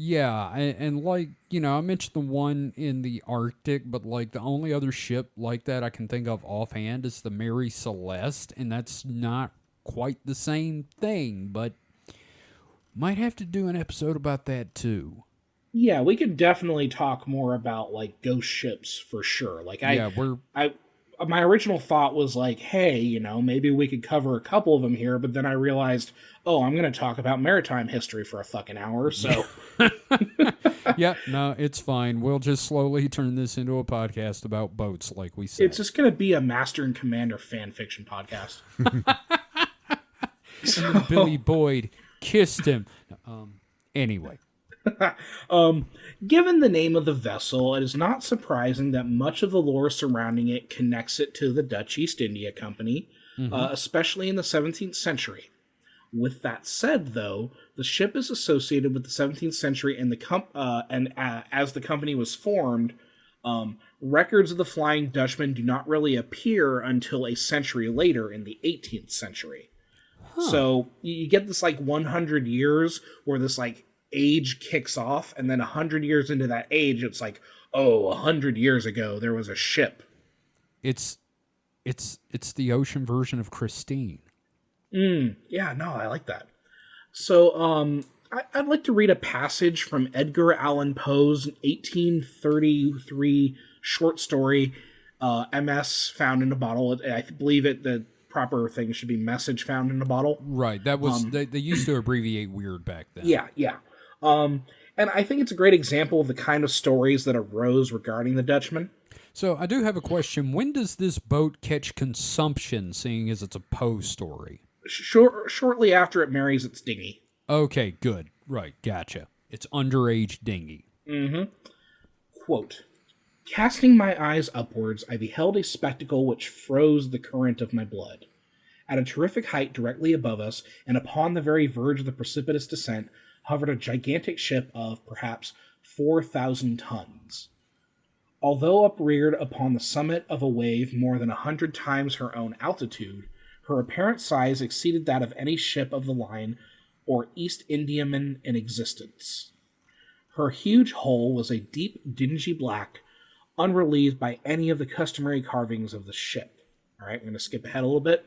Speaker 1: Yeah, and like, you know, I mentioned the one in the Arctic, but like the only other ship like that I can think of offhand is the Mary Celeste, and that's not quite the same thing, but might have to do an episode about that too.
Speaker 3: Yeah, we could definitely talk more about like ghost ships for sure. Like my original thought was like, hey, you know, maybe we could cover a couple of them here, but then I realized, oh, I'm going to talk about maritime history for a fucking hour, so.
Speaker 1: Yeah, no, it's fine. We'll just slowly turn this into a podcast about boats, like we said.
Speaker 3: It's just going to be a Master and Commander fan fiction podcast.
Speaker 1: And then Billy Boyd kissed him. Anyway.
Speaker 3: Given the name of the vessel, it is not surprising that much of the lore surrounding it connects it to the Dutch East India Company, especially in the 17th century. With that said, though, the ship is associated with the 17th century and as the company was formed, records of the Flying Dutchman do not really appear until a century later in the 18th century. So you get this like 100 years where this like age kicks off, and then 100 years into that age, it's like, oh, 100 years ago there was a ship.
Speaker 1: It's the ocean version of Christine.
Speaker 3: Yeah, no, I like that. So, I'd like to read a passage from Edgar Allan Poe's 1833 short story, MS Found in a Bottle. I believe the proper thing should be Message Found in a Bottle.
Speaker 1: Right, that was, they used to abbreviate weird back then.
Speaker 3: Yeah. And I think it's a great example of the kind of stories that arose regarding the Dutchman.
Speaker 1: So I do have a question. When does this boat catch consumption, seeing as it's a Poe story?
Speaker 3: Shortly after it marries its dinghy.
Speaker 1: Okay, good. Right, gotcha. It's underage dinghy.
Speaker 3: Quote, "Casting my eyes upwards, I beheld a spectacle which froze the current of my blood. At a terrific height directly above us, and upon the very verge of the precipitous descent, hovered a gigantic ship of, perhaps, 4,000 tons. Although upreared upon the summit of a wave more than 100 times her own altitude, her apparent size exceeded that of any ship of the line or East Indiaman in existence. Her huge hull was a deep, dingy black, unrelieved by any of the customary carvings of the ship." All right, I'm going to skip ahead a little bit.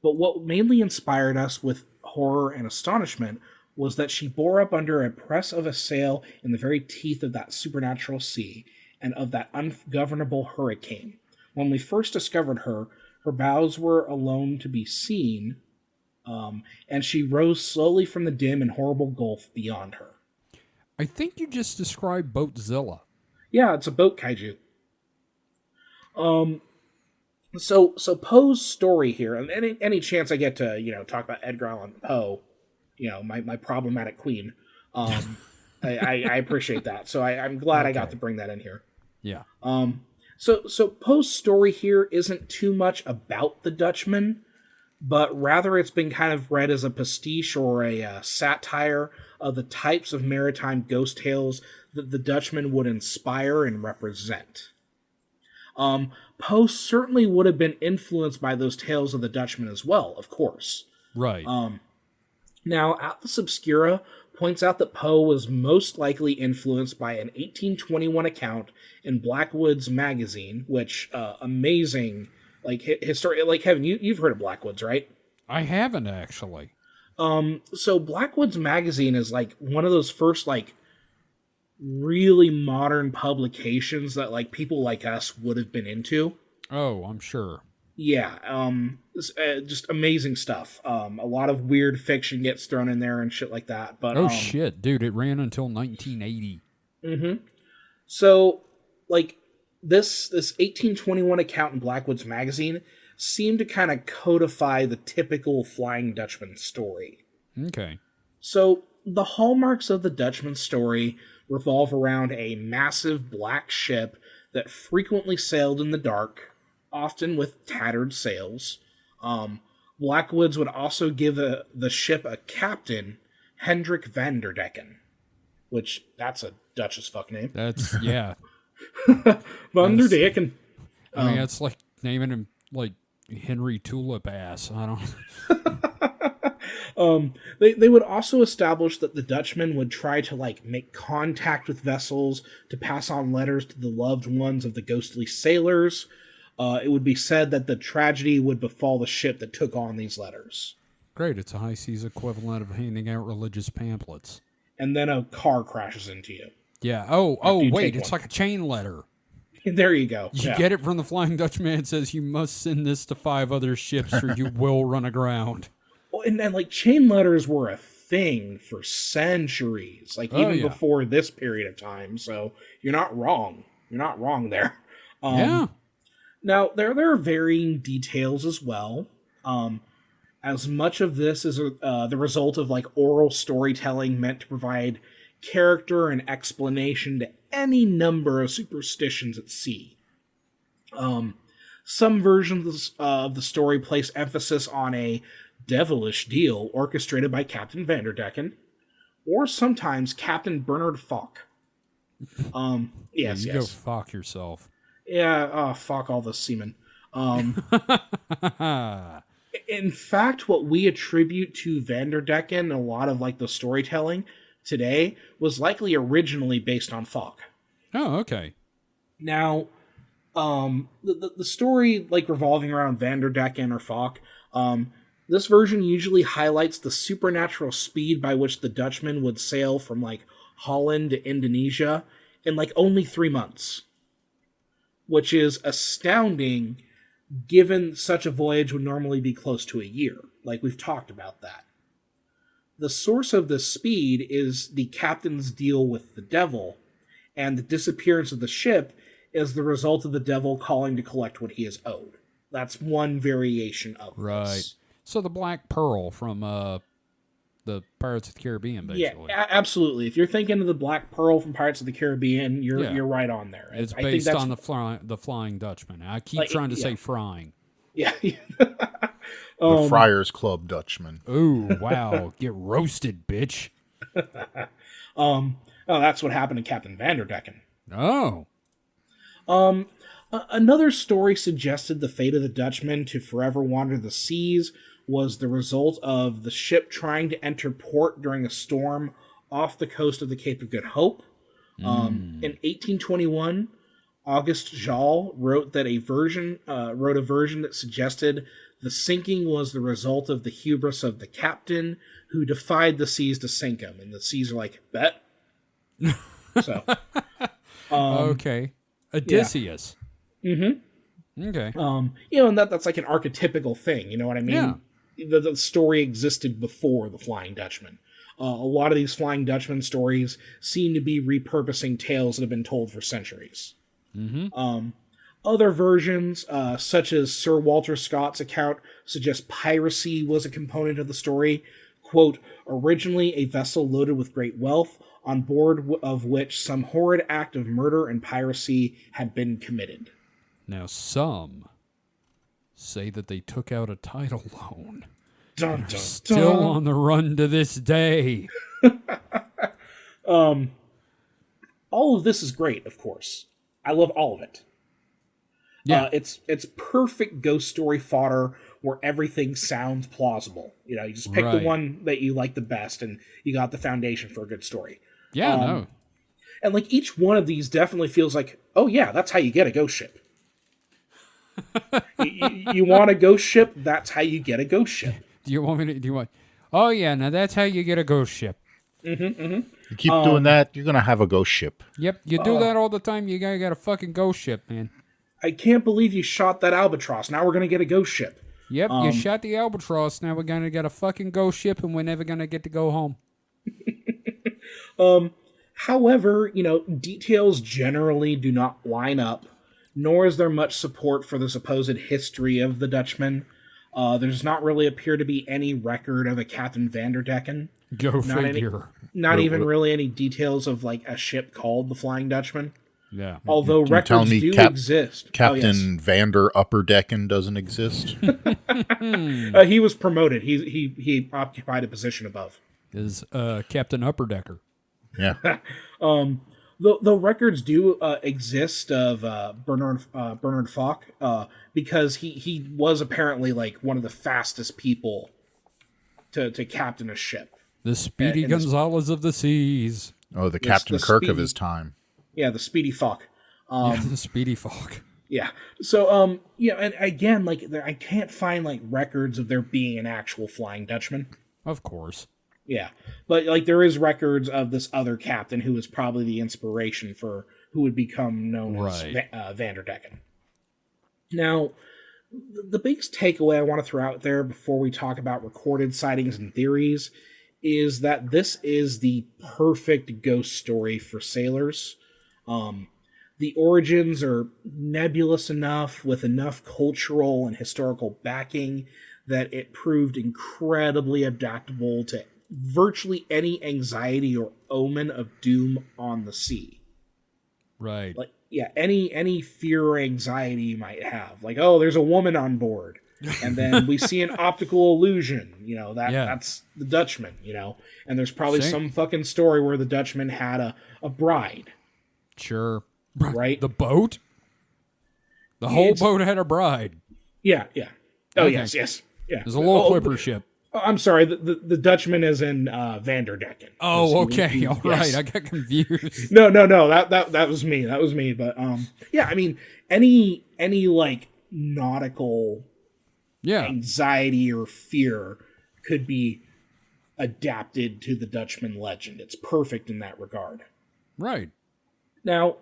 Speaker 3: But what mainly inspired us with horror and astonishment was that she bore up under a press of a sail in the very teeth of that supernatural sea and of that ungovernable hurricane. When we first discovered her, her bows were alone to be seen, and she rose slowly from the dim and horrible gulf beyond her.
Speaker 1: I think you just described Boatzilla.
Speaker 3: Yeah, it's a boat kaiju. So Poe's story here, and any chance I get to, talk about Edgar Allan Poe, my problematic queen, I appreciate that. So I'm glad I got to bring that in here.
Speaker 1: Yeah.
Speaker 3: So Poe's story here isn't too much about the Dutchman, but rather it's been kind of read as a pastiche or a satire of the types of maritime ghost tales that the Dutchman would inspire and represent. Poe certainly would have been influenced by those tales of the Dutchman as well, of course.
Speaker 1: Right.
Speaker 3: Now, Atlas Obscura points out that Poe was most likely influenced by an 1821 account in Blackwood's magazine, which, amazing, Kevin, you've heard of Blackwood's, right?
Speaker 1: I haven't, actually.
Speaker 3: So Blackwood's magazine is, one of those first, really modern publications that, people like us would have been into.
Speaker 1: Oh, I'm sure.
Speaker 3: Yeah, just amazing stuff. A lot of weird fiction gets thrown in there and shit like that. But
Speaker 1: shit, dude! It ran until 1980.
Speaker 3: So, this 1821 account in Blackwood's magazine seemed to kind of codify the typical Flying Dutchman story.
Speaker 1: Okay.
Speaker 3: So the hallmarks of the Dutchman story revolve around a massive black ship that frequently sailed in the dark, often with tattered sails. Blackwoods would also give the ship a captain, Hendrik Vanderdecken, which that's a Dutch as fuck name.
Speaker 1: That's, yeah.
Speaker 3: Vanderdecken.
Speaker 1: I mean, it's like naming him like Henry Tulip ass. I don't.
Speaker 3: They would also establish that the Dutchman would try to like make contact with vessels to pass on letters to the loved ones of the ghostly sailors. It would be said that the tragedy would befall the ship that took on these letters.
Speaker 1: Great, it's a high seas equivalent of handing out religious pamphlets.
Speaker 3: And then a car crashes into you.
Speaker 1: Yeah. Oh, wait, it's like a chain letter.
Speaker 3: There you go.
Speaker 1: You get it from the Flying Dutchman. It says you must send this to 5 other ships or you will run aground.
Speaker 3: Well, and then like chain letters were a thing for centuries, like even before this period of time. So you're not wrong. You're not wrong there.
Speaker 1: Yeah.
Speaker 3: Now there are varying details as well. As much of this is the result of like oral storytelling meant to provide character and explanation to any number of superstitions at sea. Some versions of the story place emphasis on a devilish deal orchestrated by Captain Vanderdecken, or sometimes Captain Bernard Falk. Yes.
Speaker 1: Go fuck yourself.
Speaker 3: Yeah, fuck all the seamen. In fact, what we attribute to Vanderdecken, a lot of like the storytelling today, was likely originally based on Falk.
Speaker 1: Oh, okay.
Speaker 3: Now, the story like revolving around Vanderdecken or Falk, this version usually highlights the supernatural speed by which the Dutchman would sail from like Holland to Indonesia in like only 3 months, which is astounding given such a voyage would normally be close to a year. Like we've talked about that. The source of this speed is the captain's deal with the devil, and the disappearance of the ship is the result of the devil calling to collect what he is owed. That's one variation of this.
Speaker 1: So the Black Pearl from the Pirates of the Caribbean, basically.
Speaker 3: Yeah, absolutely. If you're thinking of the Black Pearl from Pirates of the Caribbean, you're right on there.
Speaker 1: It's based on the Flying Dutchman. I keep trying to say frying.
Speaker 3: Yeah.
Speaker 2: The Friars Club Dutchman.
Speaker 1: Ooh, wow. Get roasted, bitch.
Speaker 3: That's what happened to Captain Vanderdecken.
Speaker 1: Oh.
Speaker 3: Another story suggested the fate of the Dutchman to forever wander the seas was the result of the ship trying to enter port during a storm off the coast of the Cape of Good Hope. In 1821, August Jal wrote a version that suggested the sinking was the result of the hubris of the captain, who defied the seas to sink him. And the seas are like, bet. So,
Speaker 1: okay, Odysseus.
Speaker 3: Yeah. Mm-hmm.
Speaker 1: Okay.
Speaker 3: And that's like an archetypical thing. You know what I mean?
Speaker 1: Yeah.
Speaker 3: The story existed before the Flying Dutchman. A lot of these Flying Dutchman stories seem to be repurposing tales that have been told for centuries.
Speaker 1: Mm-hmm.
Speaker 3: Other versions, such as Sir Walter Scott's account, suggest piracy was a component of the story. Quote, originally a vessel loaded with great wealth, on board of which some horrid act of murder and piracy had been committed.
Speaker 1: Now some say that they took out a title loan.
Speaker 3: Dun, dun,
Speaker 1: still
Speaker 3: dun.
Speaker 1: on the run to this day.
Speaker 3: All of this is great, of course. I love all of it.
Speaker 1: Yeah.
Speaker 3: It's perfect ghost story fodder where everything sounds plausible. You know, you just pick the one that you like the best and you got the foundation for a good story.
Speaker 1: Yeah, no.
Speaker 3: And like each one of these definitely feels like, oh yeah, that's how you get a ghost ship. you want a ghost ship? That's how you get a ghost ship.
Speaker 1: Oh yeah, now that's how you get a ghost ship.
Speaker 3: Mm-hmm, mm-hmm.
Speaker 2: You keep doing that, you're gonna have a ghost ship.
Speaker 1: Yep, you do that all the time. You gotta get a fucking ghost ship, man.
Speaker 3: I can't believe you shot that albatross. Now we're gonna get a ghost ship.
Speaker 1: Yep, you shot the albatross. Now we're gonna get a fucking ghost ship, and we're never gonna get to go home.
Speaker 3: However, details generally do not line up. nor is there much support for the supposed history of the Dutchman. There does not really appear to be any record of a Captain Vanderdecken.
Speaker 1: Go figure.
Speaker 3: Not even really any details of like a ship called the Flying Dutchman.
Speaker 1: Yeah.
Speaker 3: Although records do exist.
Speaker 2: Captain Vander Upperdecken doesn't exist.
Speaker 3: He was promoted. He occupied a position above.
Speaker 1: Is Captain Upperdecker.
Speaker 2: Yeah.
Speaker 3: The records do exist of Bernard Falk because he was apparently like one of the fastest people to captain a ship.
Speaker 1: The Speedy Gonzales of the seas.
Speaker 2: Oh, the Captain Kirk of his time.
Speaker 3: Yeah, the Speedy Falk.
Speaker 1: The Speedy Falk.
Speaker 3: Yeah. So, and again, like, I can't find, like, records of there being an actual Flying Dutchman.
Speaker 1: Of course.
Speaker 3: Yeah. But, like, there is records of this other captain who was probably the inspiration for who would become known as Vanderdecken. Now, the biggest takeaway I want to throw out there before we talk about recorded sightings and theories is that this is the perfect ghost story for sailors. The origins are nebulous enough with enough cultural and historical backing that it proved incredibly adaptable to virtually any anxiety or omen of doom on the sea.
Speaker 1: Right.
Speaker 3: Like, yeah, any fear or anxiety you might have. Like, oh, there's a woman on board. And then we see an optical illusion, that's the Dutchman, and there's probably some fucking story where the Dutchman had a bride.
Speaker 1: Sure.
Speaker 3: Right?
Speaker 1: The boat? The whole boat had a bride.
Speaker 3: Yeah. Oh,
Speaker 1: Okay.
Speaker 3: yes. Yeah.
Speaker 1: There's a little clipper ship.
Speaker 3: I'm sorry, the Dutchman is in Vanderdecken.
Speaker 1: Oh, okay. All right. I got confused.
Speaker 3: No. That was me. That was me. But yeah, I mean, any like nautical anxiety or fear could be adapted to the Dutchman legend. It's perfect in that regard.
Speaker 1: Right.
Speaker 3: Now,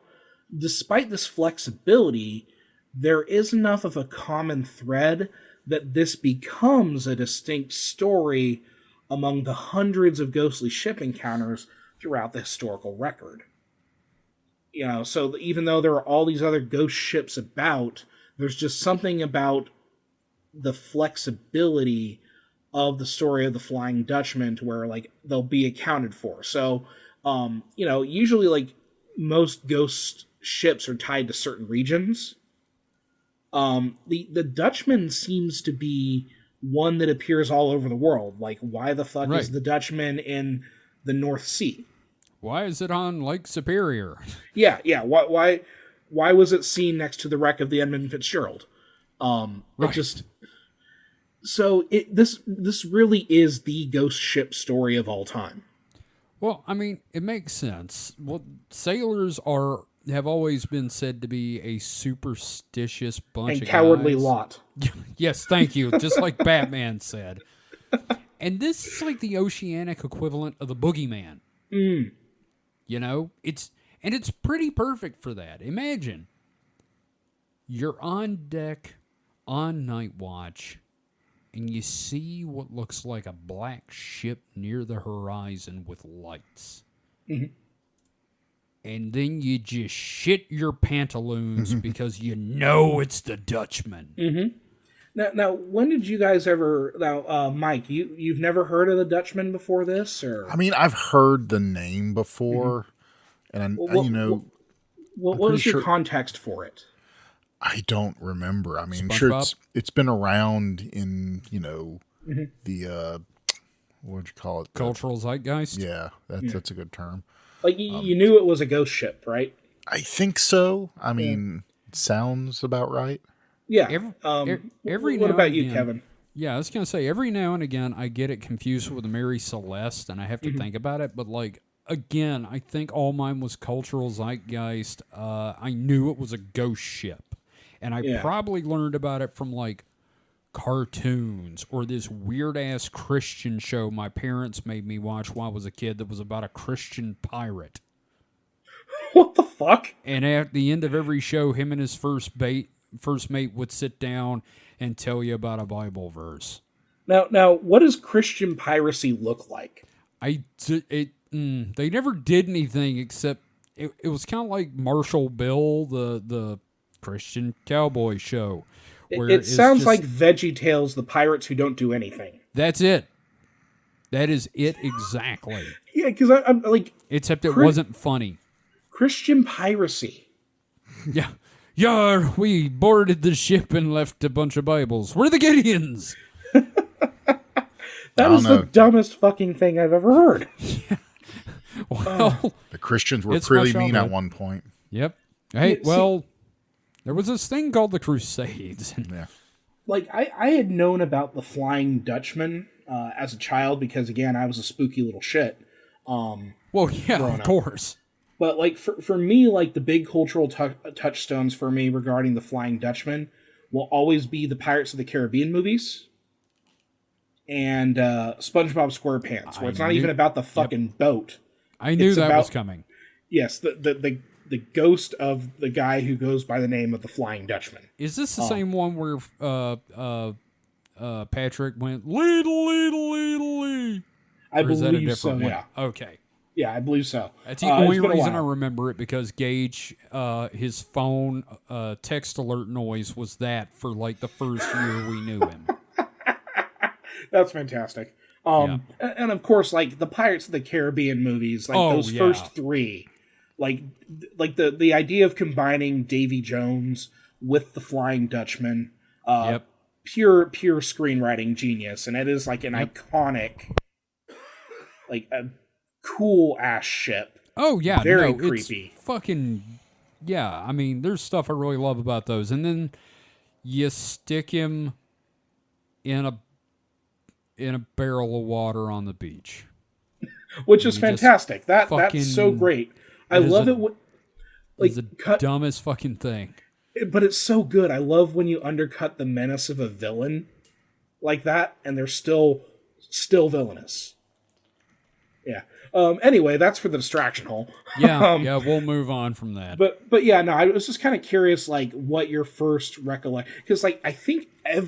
Speaker 3: despite this flexibility, there is enough of a common thread that this becomes a distinct story among the hundreds of ghostly ship encounters throughout the historical record. So even though there are all these other ghost ships about, there's just something about the flexibility of the story of the Flying Dutchman to where, like, they'll be accounted for. So, usually, like, most ghost ships are tied to certain regions. The Dutchman seems to be one that appears all over the world. Like, why the fuck is the Dutchman in the North Sea?
Speaker 1: Why is it on Lake Superior?
Speaker 3: Yeah. Why was it seen next to the wreck of the Edmund Fitzgerald? This really is the ghost ship story of all time.
Speaker 1: Well, I mean, it makes sense. Well, sailors have always been said to be a superstitious bunch
Speaker 3: and
Speaker 1: of
Speaker 3: cowardly
Speaker 1: guys.
Speaker 3: lot.
Speaker 1: Yes, thank you. Just like Batman said. And this is like the oceanic equivalent of the boogieman. It's pretty perfect for that. Imagine you're on deck on night watch and you see what looks like a black ship near the horizon with lights. Mm-hmm. And then you just shit your pantaloons because it's the Dutchman.
Speaker 3: Mm-hmm. Now, when did you guys ever... Now, Mike, you've never heard of the Dutchman before this? Or?
Speaker 2: I mean, I've heard the name before, and
Speaker 3: what was your context for it?
Speaker 2: I don't remember. I mean,
Speaker 1: SpongeBob?
Speaker 2: sure, it's been around in, the, what'd you call it?
Speaker 1: Cultural zeitgeist?
Speaker 2: Yeah, that's a good term.
Speaker 3: Like, you knew it was a ghost ship, right?
Speaker 2: I think so. I mean, it sounds about right.
Speaker 3: Yeah.
Speaker 1: What
Speaker 3: about you, Kevin?
Speaker 1: Yeah, I was going to say, every now and again, I get it confused with Mary Celeste, and I have to think about it. But, like, again, I think all mine was cultural zeitgeist. I knew it was a ghost ship. And I probably learned about it from, like, cartoons or this weird-ass Christian show my parents made me watch while I was a kid that was about a Christian pirate.
Speaker 3: What the fuck?
Speaker 1: And at the end of every show, him and his first mate would sit down and tell you about a Bible verse.
Speaker 3: Now, what does Christian piracy look like?
Speaker 1: They never did anything except it was kind of like Marshall Bill, the Christian cowboy show.
Speaker 3: It sounds like VeggieTales, the pirates who don't do anything.
Speaker 1: That's it. That is it exactly.
Speaker 3: Yeah, because I'm like...
Speaker 1: Except it wasn't funny.
Speaker 3: Christian piracy.
Speaker 1: Yeah. Yar, we boarded the ship and left a bunch of Bibles. We're the Gideons.
Speaker 3: That was the dumbest fucking thing I've ever heard.
Speaker 1: Yeah. Well,
Speaker 2: the Christians were pretty mean at one point.
Speaker 1: Yep. Hey, well, there was this thing called the Crusades.
Speaker 2: Yeah.
Speaker 3: Like, I had known about the Flying Dutchman as a child because, again, I was a spooky little shit.
Speaker 1: Well, yeah, of course.
Speaker 3: But, like, for me, like, the big cultural touchstones for me regarding the Flying Dutchman will always be the Pirates of the Caribbean movies and SpongeBob SquarePants, where it's not even about the fucking boat.
Speaker 1: I knew that was coming.
Speaker 3: Yes, the ghost of the guy who goes by the name of the Flying Dutchman.
Speaker 1: Is this the same one where Patrick went, lee?
Speaker 3: I believe so,
Speaker 1: one?
Speaker 3: Yeah.
Speaker 1: Okay.
Speaker 3: Yeah, I believe so.
Speaker 1: That's the only reason I remember it, because Gage, his phone text alert noise was that for like the first year we knew him.
Speaker 3: That's fantastic. And of course, like the Pirates of the Caribbean movies, like those first three, like the idea of combining Davy Jones with the Flying Dutchman, pure screenwriting genius, and it is like an iconic, like a cool ass ship.
Speaker 1: Oh yeah,
Speaker 3: very creepy.
Speaker 1: It's fucking yeah. I mean, there's stuff I really love about those, and then you stick him in a barrel of water on the beach,
Speaker 3: which is fantastic. That's so great. I love it. Like
Speaker 1: the dumbest fucking thing,
Speaker 3: but it's so good. I love when you undercut the menace of a villain like that, and they're still villainous. Yeah. Anyway, that's for the distraction hole.
Speaker 1: Yeah, we'll move on from that.
Speaker 3: But yeah, no, I was just kind of curious, like, what your first recollection, because like I think I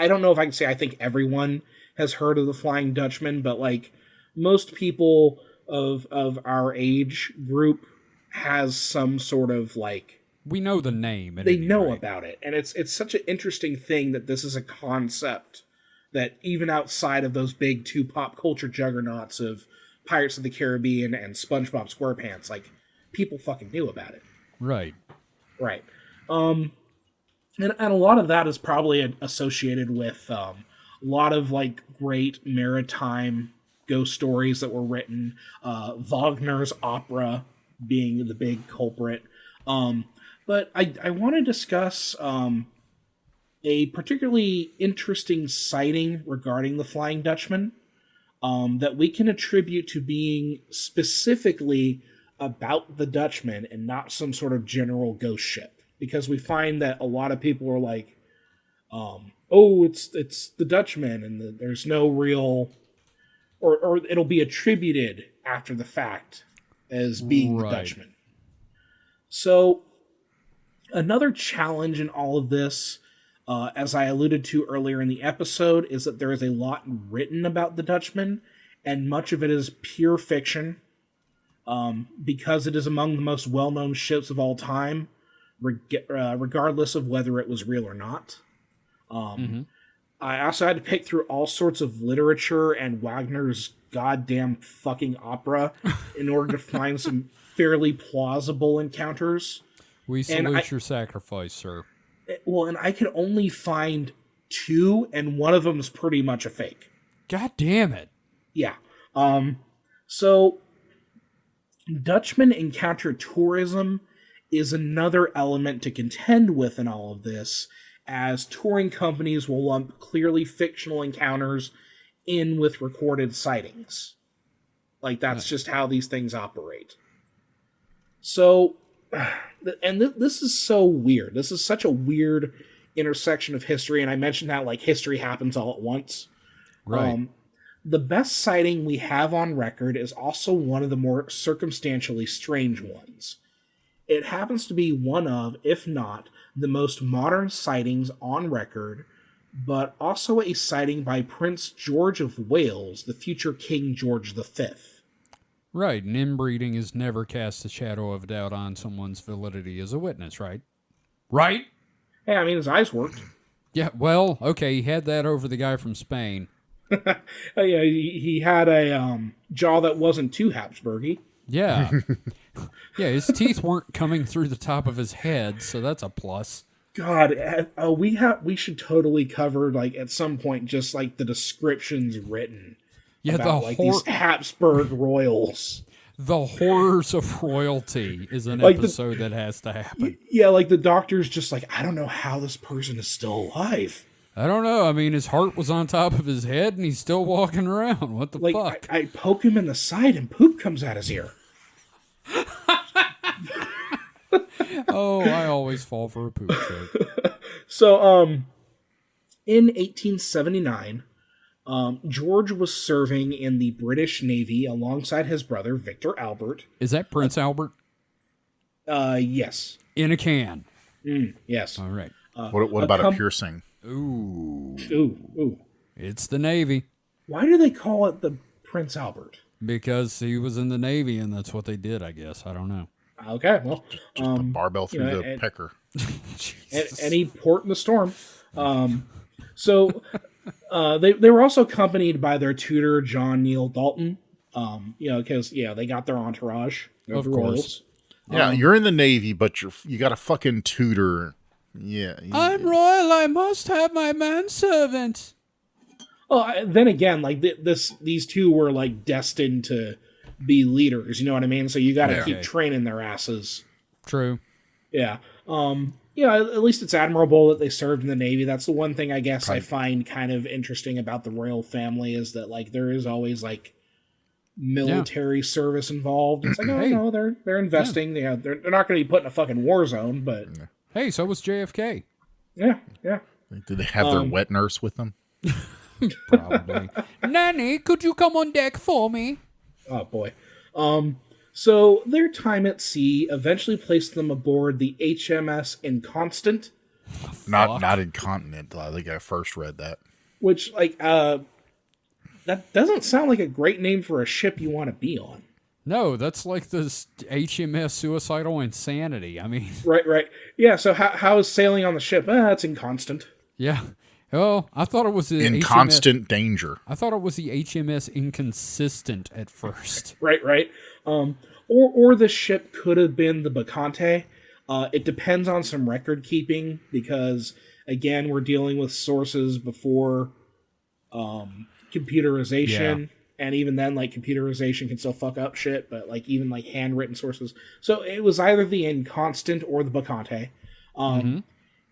Speaker 3: don't know if I can say I think everyone has heard of the Flying Dutchman, but like most people of our age group has some sort of like,
Speaker 1: we know the name.
Speaker 3: They know about it, and it's such an interesting thing that this is a concept that even outside of those big two pop culture juggernauts of Pirates of the Caribbean and SpongeBob SquarePants, like, people fucking knew about it.
Speaker 1: Right.
Speaker 3: Right. And a lot of that is probably associated with a lot of, like, great maritime ghost stories that were written. Wagner's opera being the big culprit. But I want to discuss a particularly interesting sighting regarding the Flying Dutchman that we can attribute to being specifically about the Dutchman and not some sort of general ghost ship. Because we find that a lot of people are like, oh, it's the Dutchman, and there's no real... Or it'll be attributed after the fact as being the Dutchman. So, another challenge in all of this, as I alluded to earlier in the episode, is that there is a lot written about the Dutchman, and much of it is pure fiction, because it is among the most well-known ships of all time, regardless of whether it was real or not. I also had to pick through all sorts of literature and Wagner's goddamn fucking opera in order to find some fairly plausible encounters.
Speaker 1: We salute your sacrifice, sir.
Speaker 3: Well, and I could only find 2, and one of them is pretty much a fake.
Speaker 1: God damn it.
Speaker 3: Yeah. So, Dutchman encounter tourism is another element to contend with in all of this, as touring companies will lump clearly fictional encounters in with recorded sightings. Like, that's just how these things operate. So, and this is so weird. This is such a weird intersection of history, and I mentioned how, like, history happens all at once.
Speaker 1: Right.
Speaker 3: The best sighting we have on record is also one of the more circumstantially strange ones. It happens to be one of, if not, the most modern sightings on record, but also a sighting by Prince George of Wales, the future King George V.
Speaker 1: Right, and inbreeding has never cast a shadow of doubt on someone's validity as a witness, right? Right?
Speaker 3: Hey, I mean, his eyes worked.
Speaker 1: Yeah, well, okay, he had that over the guy from Spain.
Speaker 3: Yeah, he had a jaw that wasn't too Habsburgy.
Speaker 1: Yeah. Yeah, his teeth weren't coming through the top of his head, so that's a plus.
Speaker 3: God, we should totally cover, like, at some point, just like the descriptions written about these Habsburg royals.
Speaker 1: The horrors of royalty is an
Speaker 3: Like
Speaker 1: episode that has to happen.
Speaker 3: Yeah, like the doctor's just like, I don't know how this person is still alive.
Speaker 1: I don't know. I mean, his heart was on top of his head, and he's still walking around. What the fuck?
Speaker 3: I poke him in the side, and poop comes out his ear.
Speaker 1: Oh, I always fall for a poop joke.
Speaker 3: So, in 1879, George was serving in the British Navy alongside his brother, Victor Albert.
Speaker 1: Is that Prince Albert?
Speaker 3: Yes.
Speaker 1: In a can.
Speaker 3: Yes.
Speaker 1: All right.
Speaker 2: What about a piercing?
Speaker 1: Ooh.
Speaker 3: Ooh.
Speaker 1: It's the Navy.
Speaker 3: Why do they call it the Prince Albert?
Speaker 1: Because he was in the Navy, and that's what they did, I guess. I don't know.
Speaker 3: Okay, well.
Speaker 2: Just a barbell through the pecker.
Speaker 3: Any port in the storm. So they were also accompanied by their tutor, John Neil Dalton. Because, they got their entourage.
Speaker 1: Of
Speaker 3: the
Speaker 1: course.
Speaker 3: royals.
Speaker 2: Yeah, you're in the Navy, but you got a fucking tutor. Yeah.
Speaker 1: I'm royal. I must have my manservant.
Speaker 3: Well, then again, like these two were like destined to be leaders. You know what I mean? So you got to keep training their asses.
Speaker 1: True.
Speaker 3: Yeah. At least it's admirable that they served in the Navy. That's the one thing I guess I find kind of interesting about the royal family is that like there is always like military service involved. It's like, no, they're investing. Yeah, they're not going to be put in a fucking war zone, but
Speaker 1: hey, so was JFK.
Speaker 3: Yeah.
Speaker 2: Did they have their wet nurse with them?
Speaker 1: Probably. Nanny, could you come on deck for me?
Speaker 3: Oh boy. So their time at sea eventually placed them aboard the HMS Inconstant.
Speaker 2: Not Incontinent. I think I first read that.
Speaker 3: Which, like, that doesn't sound like a great name for a ship you want to be on.
Speaker 1: No, that's like this HMS Suicidal Insanity. I mean...
Speaker 3: Right. Yeah, so how is sailing on the ship? It's inconstant.
Speaker 1: Yeah. Oh, I thought it was the
Speaker 2: in constant danger.
Speaker 1: I thought it was the HMS Inconsistent at first.
Speaker 3: Right. Or the ship could have been the Bacante. It depends on some record keeping because, again, we're dealing with sources before computerization. Yeah. And even then, like, computerization can still fuck up shit, but, like, even, like, handwritten sources. So it was either the Inconstant or the Bacante.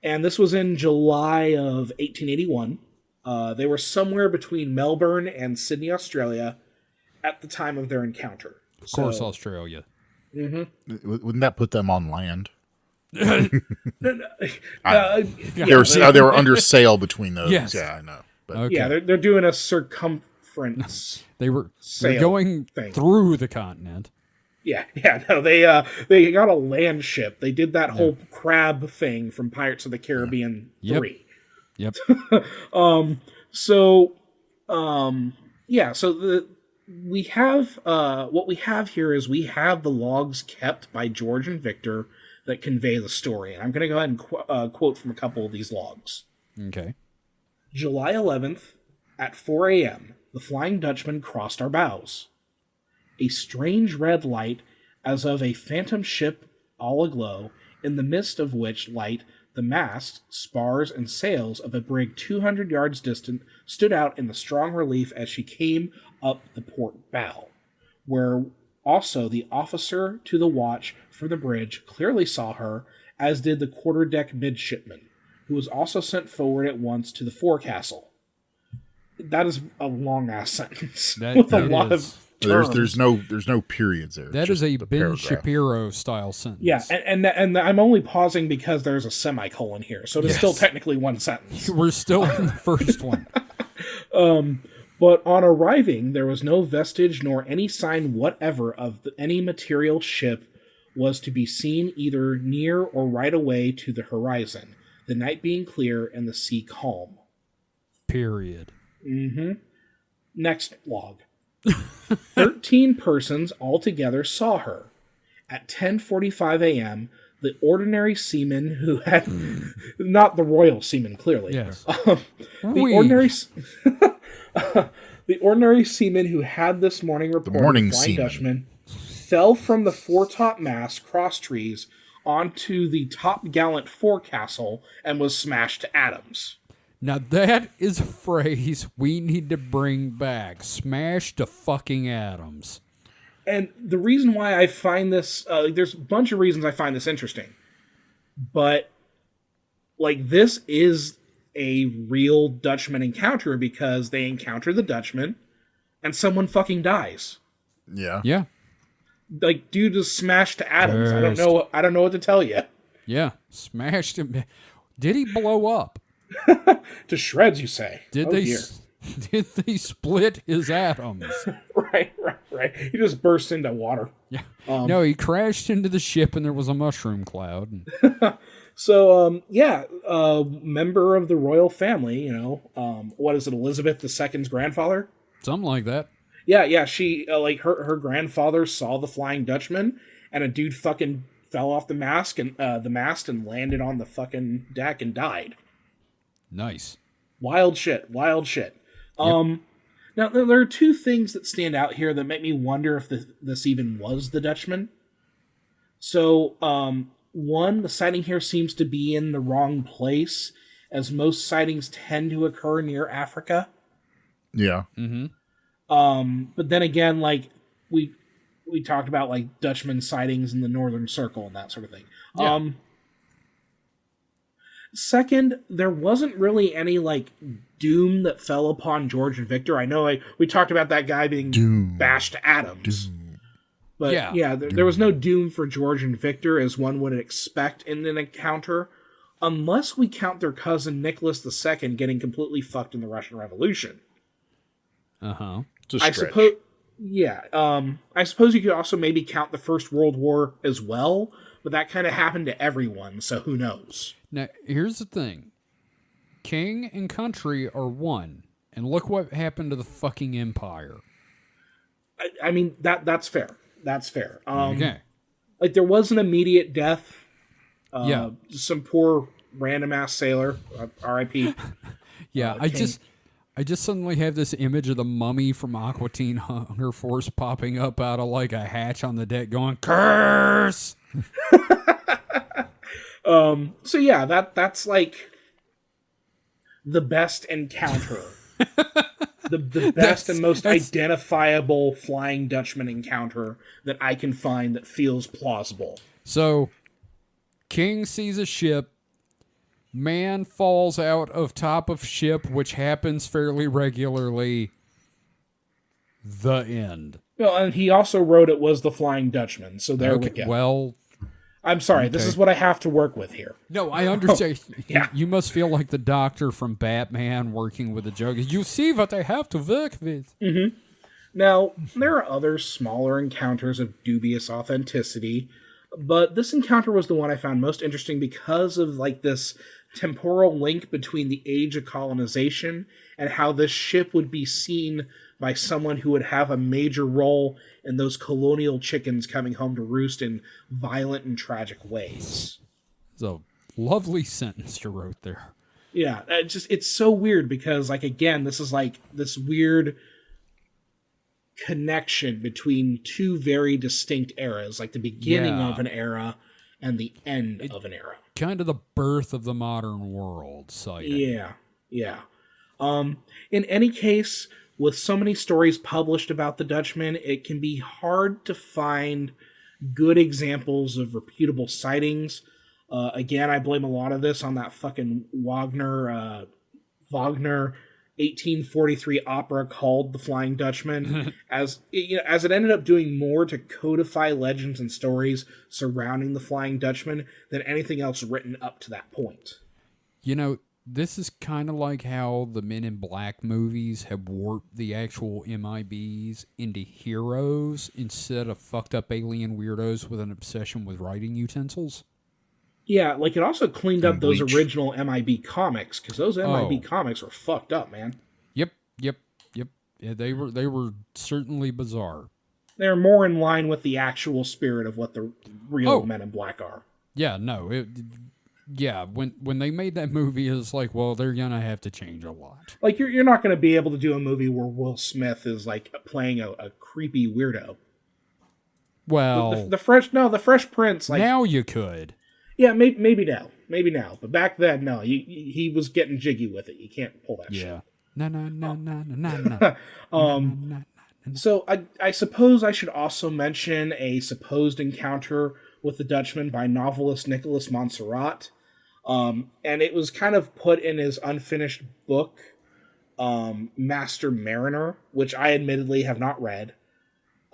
Speaker 3: And this was in July of 1881. They were somewhere between Melbourne and Sydney, Australia at the time of their encounter.
Speaker 1: Of course, Australia.
Speaker 2: Mm-hmm. Wouldn't that put them on land?
Speaker 3: They
Speaker 2: were under sail between those.
Speaker 1: Yes.
Speaker 2: Yeah, I know. But
Speaker 1: okay.
Speaker 3: Yeah, they're doing a circumference.
Speaker 1: They're going through the continent.
Speaker 3: Yeah, no, they got a land ship. They did that whole crab thing from Pirates of the Caribbean 3.
Speaker 1: Yep.
Speaker 3: So we have what we have here is we have the logs kept by George and Victor that convey the story. And I'm going to go ahead and quote from a couple of these logs.
Speaker 1: Okay.
Speaker 3: July 11th at 4 a.m., the Flying Dutchman crossed our bows. A strange red light as of a phantom ship all aglow, in the midst of which light the masts, spars, and sails of a brig 200 yards distant stood out in the strong relief as she came up the port bow, where also the officer to the watch for the bridge clearly saw her, as did the quarterdeck midshipman, who was also sent forward at once to the forecastle. That is a long-ass sentence. With a lot of terms.
Speaker 2: There's no periods there.
Speaker 1: That is a Ben Shapiro style sentence.
Speaker 3: Yeah, and I'm only pausing because there's a semicolon here, so it's still technically one sentence.
Speaker 1: We're still in the first one.
Speaker 3: But on arriving, there was no vestige nor any sign whatever of any material ship was to be seen either near or right away to the horizon, the night being clear and the sea calm.
Speaker 1: Period.
Speaker 3: Mm-hmm. Next log. 13 persons altogether saw her. At 10:45 a.m., the ordinary seaman who had... not the royal seaman, clearly.
Speaker 1: Yes.
Speaker 3: The ordinary seaman who had this morning reported
Speaker 2: morning
Speaker 3: Flying
Speaker 2: seaman.
Speaker 3: Dutchman fell from the foretop mast cross trees onto the top gallant forecastle and was smashed to atoms.
Speaker 1: Now that is a phrase we need to bring back. Smash to fucking atoms.
Speaker 3: And the reason why I find this, there's a bunch of reasons I find this interesting. But, like, this is a real Dutchman encounter because they encounter the Dutchman and someone fucking dies.
Speaker 2: Yeah.
Speaker 1: Yeah.
Speaker 3: Like, dude is smashed to atoms.
Speaker 1: Cursed.
Speaker 3: I don't know what to tell you.
Speaker 1: Yeah. Smashed him. Did he blow up?
Speaker 3: To shreds, you say?
Speaker 1: Did they split his atoms?
Speaker 3: Right. He just burst into water.
Speaker 1: Yeah. No, he crashed into the ship and there was a mushroom cloud.
Speaker 3: So, member of the royal family, what is it, Elizabeth II's grandfather?
Speaker 1: Something like that.
Speaker 3: Yeah, she, her grandfather saw the Flying Dutchman, and a dude fucking fell off the mast and landed on the fucking deck and died.
Speaker 1: Nice.
Speaker 3: Wild shit.
Speaker 1: Yep.
Speaker 3: Now, there are two things that stand out here that make me wonder if this even was the Dutchman. So, one, the sighting here seems to be in the wrong place, as most sightings tend to occur near Africa.
Speaker 2: Yeah.
Speaker 1: Mm-hmm.
Speaker 3: But then again, like, we talked about, like, Dutchman sightings in the Northern Circle and that sort of thing.
Speaker 1: Yeah.
Speaker 3: Second, there wasn't really any, like, doom that fell upon George and Victor. I know we talked about that guy being bashed to atoms. But there was no doom for George and Victor as one would expect in an encounter, unless we count their cousin Nicholas II getting completely fucked in the Russian Revolution.
Speaker 1: Uh-huh.
Speaker 3: I suppose you could also maybe count the First World War as well, but that kind of happened to everyone, so who knows?
Speaker 1: Now, here's the thing. King and country are one, and look what happened to the fucking empire.
Speaker 3: I mean, that's fair. That's fair.
Speaker 1: Okay.
Speaker 3: Like, there was an immediate death.
Speaker 1: Yeah.
Speaker 3: Some poor random-ass sailor, R.I.P.
Speaker 1: Yeah, I just suddenly have this image of the mummy from Aqua Teen Hunger Force popping up out of, like, a hatch on the deck going, curse!
Speaker 3: So yeah, that's like the best encounter. the best and most identifiable Flying Dutchman encounter that I can find that feels plausible.
Speaker 1: So, King sees a ship, man falls out of top of ship, which happens fairly regularly. The end.
Speaker 3: Well, and he also wrote it was the Flying Dutchman, so there we go.
Speaker 1: Well,
Speaker 3: I'm sorry, this is what I have to work with here.
Speaker 1: no, I understand.
Speaker 3: Yeah.
Speaker 1: You must feel like the doctor from Batman working with the Joker. You see what I have to work with.
Speaker 3: Mm-hmm. Now, there are other smaller encounters of dubious authenticity, but this encounter was the one I found most interesting because of, like, this temporal link between the age of colonization and how this ship would be seen by someone who would have a major role in those colonial chickens coming home to roost in violent and tragic ways.
Speaker 1: It's a lovely sentence you wrote there.
Speaker 3: Yeah, it's so weird because, like, again, this is like this weird connection between two very distinct eras, like the beginning of an era and the end of an era.
Speaker 1: Kind of the birth of the modern world sighting.
Speaker 3: Yeah. In any case, with so many stories published about the Dutchman, it can be hard to find good examples of reputable sightings. Again, I blame a lot of this on that fucking Wagner 1843 opera called The Flying Dutchman, as it ended up doing more to codify legends and stories surrounding the Flying Dutchman than anything else written up to that point.
Speaker 1: You know, this is kind of like how the Men in Black movies have warped the actual MIBs into heroes instead of fucked up alien weirdos with an obsession with writing utensils.
Speaker 3: Yeah, like it also cleaned up those original MIB comics, because those MIB comics were fucked up, man.
Speaker 1: Yep. Yeah, they were certainly bizarre.
Speaker 3: They're more in line with the actual spirit of what the real Men in Black are.
Speaker 1: Yeah, no. When they made that movie, it's like, well, they're going to have to change a lot.
Speaker 3: Like, you're not going to be able to do a movie where Will Smith is, like, playing a creepy weirdo.
Speaker 1: Well...
Speaker 3: The Fresh Prince, like...
Speaker 1: Now you could.
Speaker 3: Yeah, maybe now. Maybe now. But back then, no. He was getting jiggy with it. You can't pull that shit.
Speaker 1: Yeah.
Speaker 3: So I suppose I should also mention a supposed encounter with the Dutchman by novelist Nicholas Montserrat. And it was kind of put in his unfinished book, Master Mariner, which I admittedly have not read.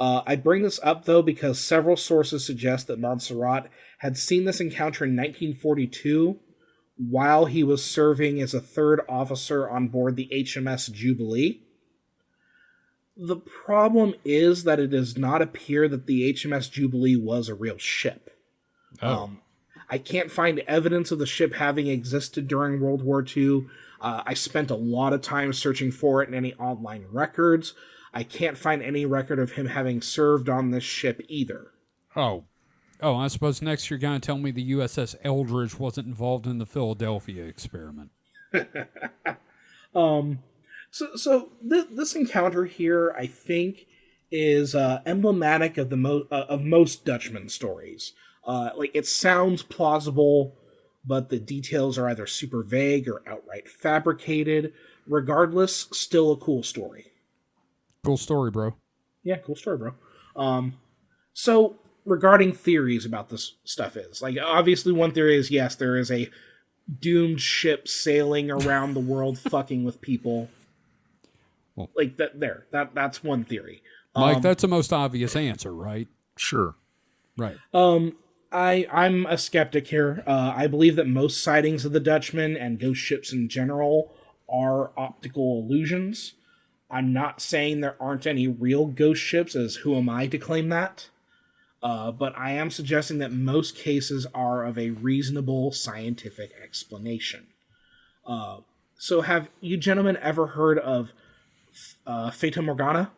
Speaker 3: I bring this up, though, because several sources suggest that Montserrat had seen this encounter in 1942 while he was serving as a third officer on board the HMS Jubilee. The problem is that it does not appear that the HMS Jubilee was a real ship. I can't find evidence of the ship having existed during World War II. I spent a lot of time searching for it in any online records. I can't find any record of him having served on this ship either.
Speaker 1: Oh, I suppose next you're going to tell me the USS Eldridge wasn't involved in the Philadelphia experiment.
Speaker 3: So this encounter here, I think, is emblematic of of most Dutchman stories. Like, it sounds plausible, but the details are either super vague or outright fabricated. Regardless, still a cool story.
Speaker 1: Cool story, bro.
Speaker 3: Yeah, cool story, bro. So regarding theories about this stuff is, like, obviously one theory is, yes, there is a doomed ship sailing around the world fucking with people. Well, like, that's one theory.
Speaker 1: Mike, that's the most obvious answer, right?
Speaker 2: Sure.
Speaker 1: Right.
Speaker 3: I'm a skeptic here. I believe that most sightings of the Dutchman and ghost ships in general are optical illusions. I'm not saying there aren't any real ghost ships, as who am I to claim that? But I am suggesting that most cases are of a reasonable scientific explanation. So have you gentlemen ever heard of Fata Morgana?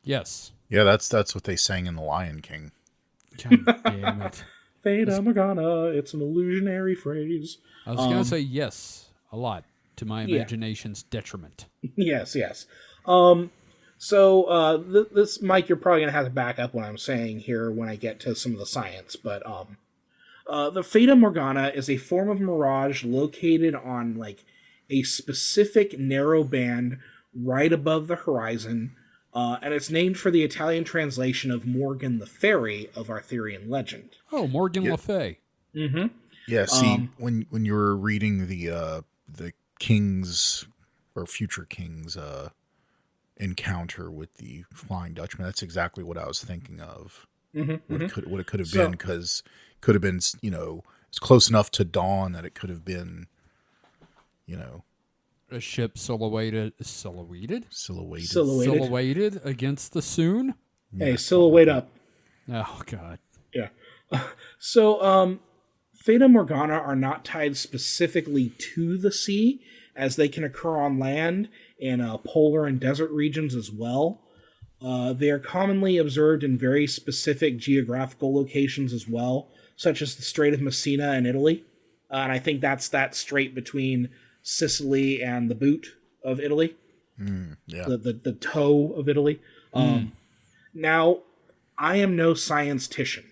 Speaker 1: Yes.
Speaker 2: Yeah, that's what they sang in The Lion King.
Speaker 1: God damn it.
Speaker 3: Fata Morgana, it's an illusionary phrase.
Speaker 1: I was going to say yes a lot, to my imagination's detriment.
Speaker 3: Yes. This, Mike, you're probably going to have to back up what I'm saying here when I get to some of the science, but the Fata Morgana is a form of mirage located on, like, a specific narrow band right above the horizon, and it's named for the Italian translation of Morgan the Fairy of Arthurian legend.
Speaker 1: Oh, Morgan Le Fay.
Speaker 3: Mm-hmm.
Speaker 2: Yeah, see, when you were reading the king's or future king's encounter with the Flying Dutchman, that's exactly what I was thinking of. What it could have been, because could have been, it's close enough to dawn that it could have been,
Speaker 1: a ship silhouetted against the Soon.
Speaker 3: Hey, silhouette up.
Speaker 1: Oh God.
Speaker 3: Yeah. So, Fata Morgana are not tied specifically to the sea, as they can occur on land in polar and desert regions as well. They are commonly observed in very specific geographical locations as well, such as the Strait of Messina in Italy. And I think that's that strait between Sicily and the boot of Italy. The toe of Italy. Now, I am no science-tician.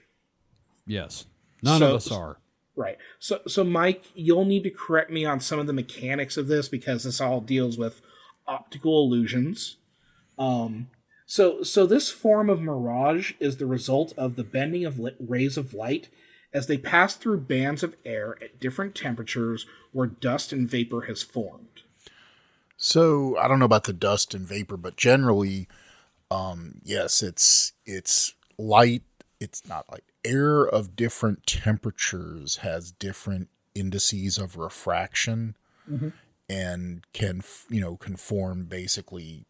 Speaker 1: Yes. None of us are.
Speaker 3: Right. So Mike, you'll need to correct me on some of the mechanics of this, because this all deals with optical illusions. So this form of mirage is the result of the bending of rays of light as they pass through bands of air at different temperatures where dust and vapor has formed.
Speaker 2: So I don't know about the dust and vapor, but generally, yes, it's light. It's not light. Air of different temperatures has different indices of refraction, and can form basically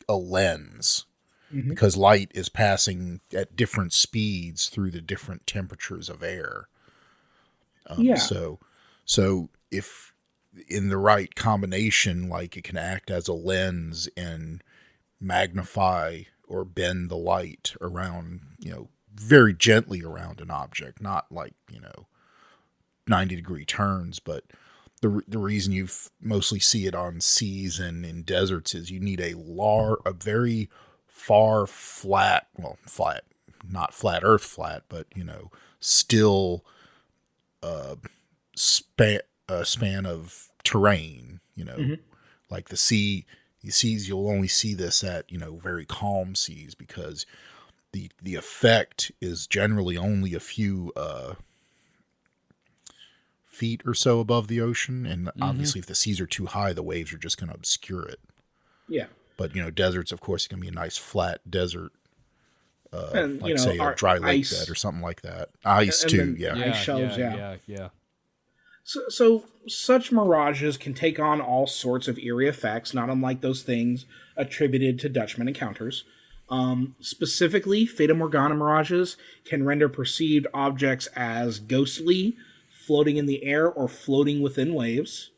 Speaker 2: a lens, because light is passing at different speeds through the different temperatures of air. So if in the right combination, like, it can act as a lens and magnify or bend the light around, very gently around an object, not like, 90-degree turns, but the reason you mostly see it on seas and in deserts is you need a very far flat, not flat earth flat, but, still span of terrain, like the seas, you'll only see this at, very calm seas because the effect is generally only a few feet or so above the ocean, and obviously if the seas are too high, the waves are just going to obscure it.
Speaker 3: Yeah.
Speaker 2: But, deserts, of course, can be a nice flat desert,
Speaker 3: and,
Speaker 2: like, say, a dry lake
Speaker 3: ice,
Speaker 2: bed or something like that. Ice, too, yeah.
Speaker 3: Ice shelves,
Speaker 1: yeah.
Speaker 3: So such mirages can take on all sorts of eerie effects, not unlike those things attributed to Dutchman encounters. Specifically, Fata Morgana mirages can render perceived objects as ghostly, floating in the air, or floating within waves.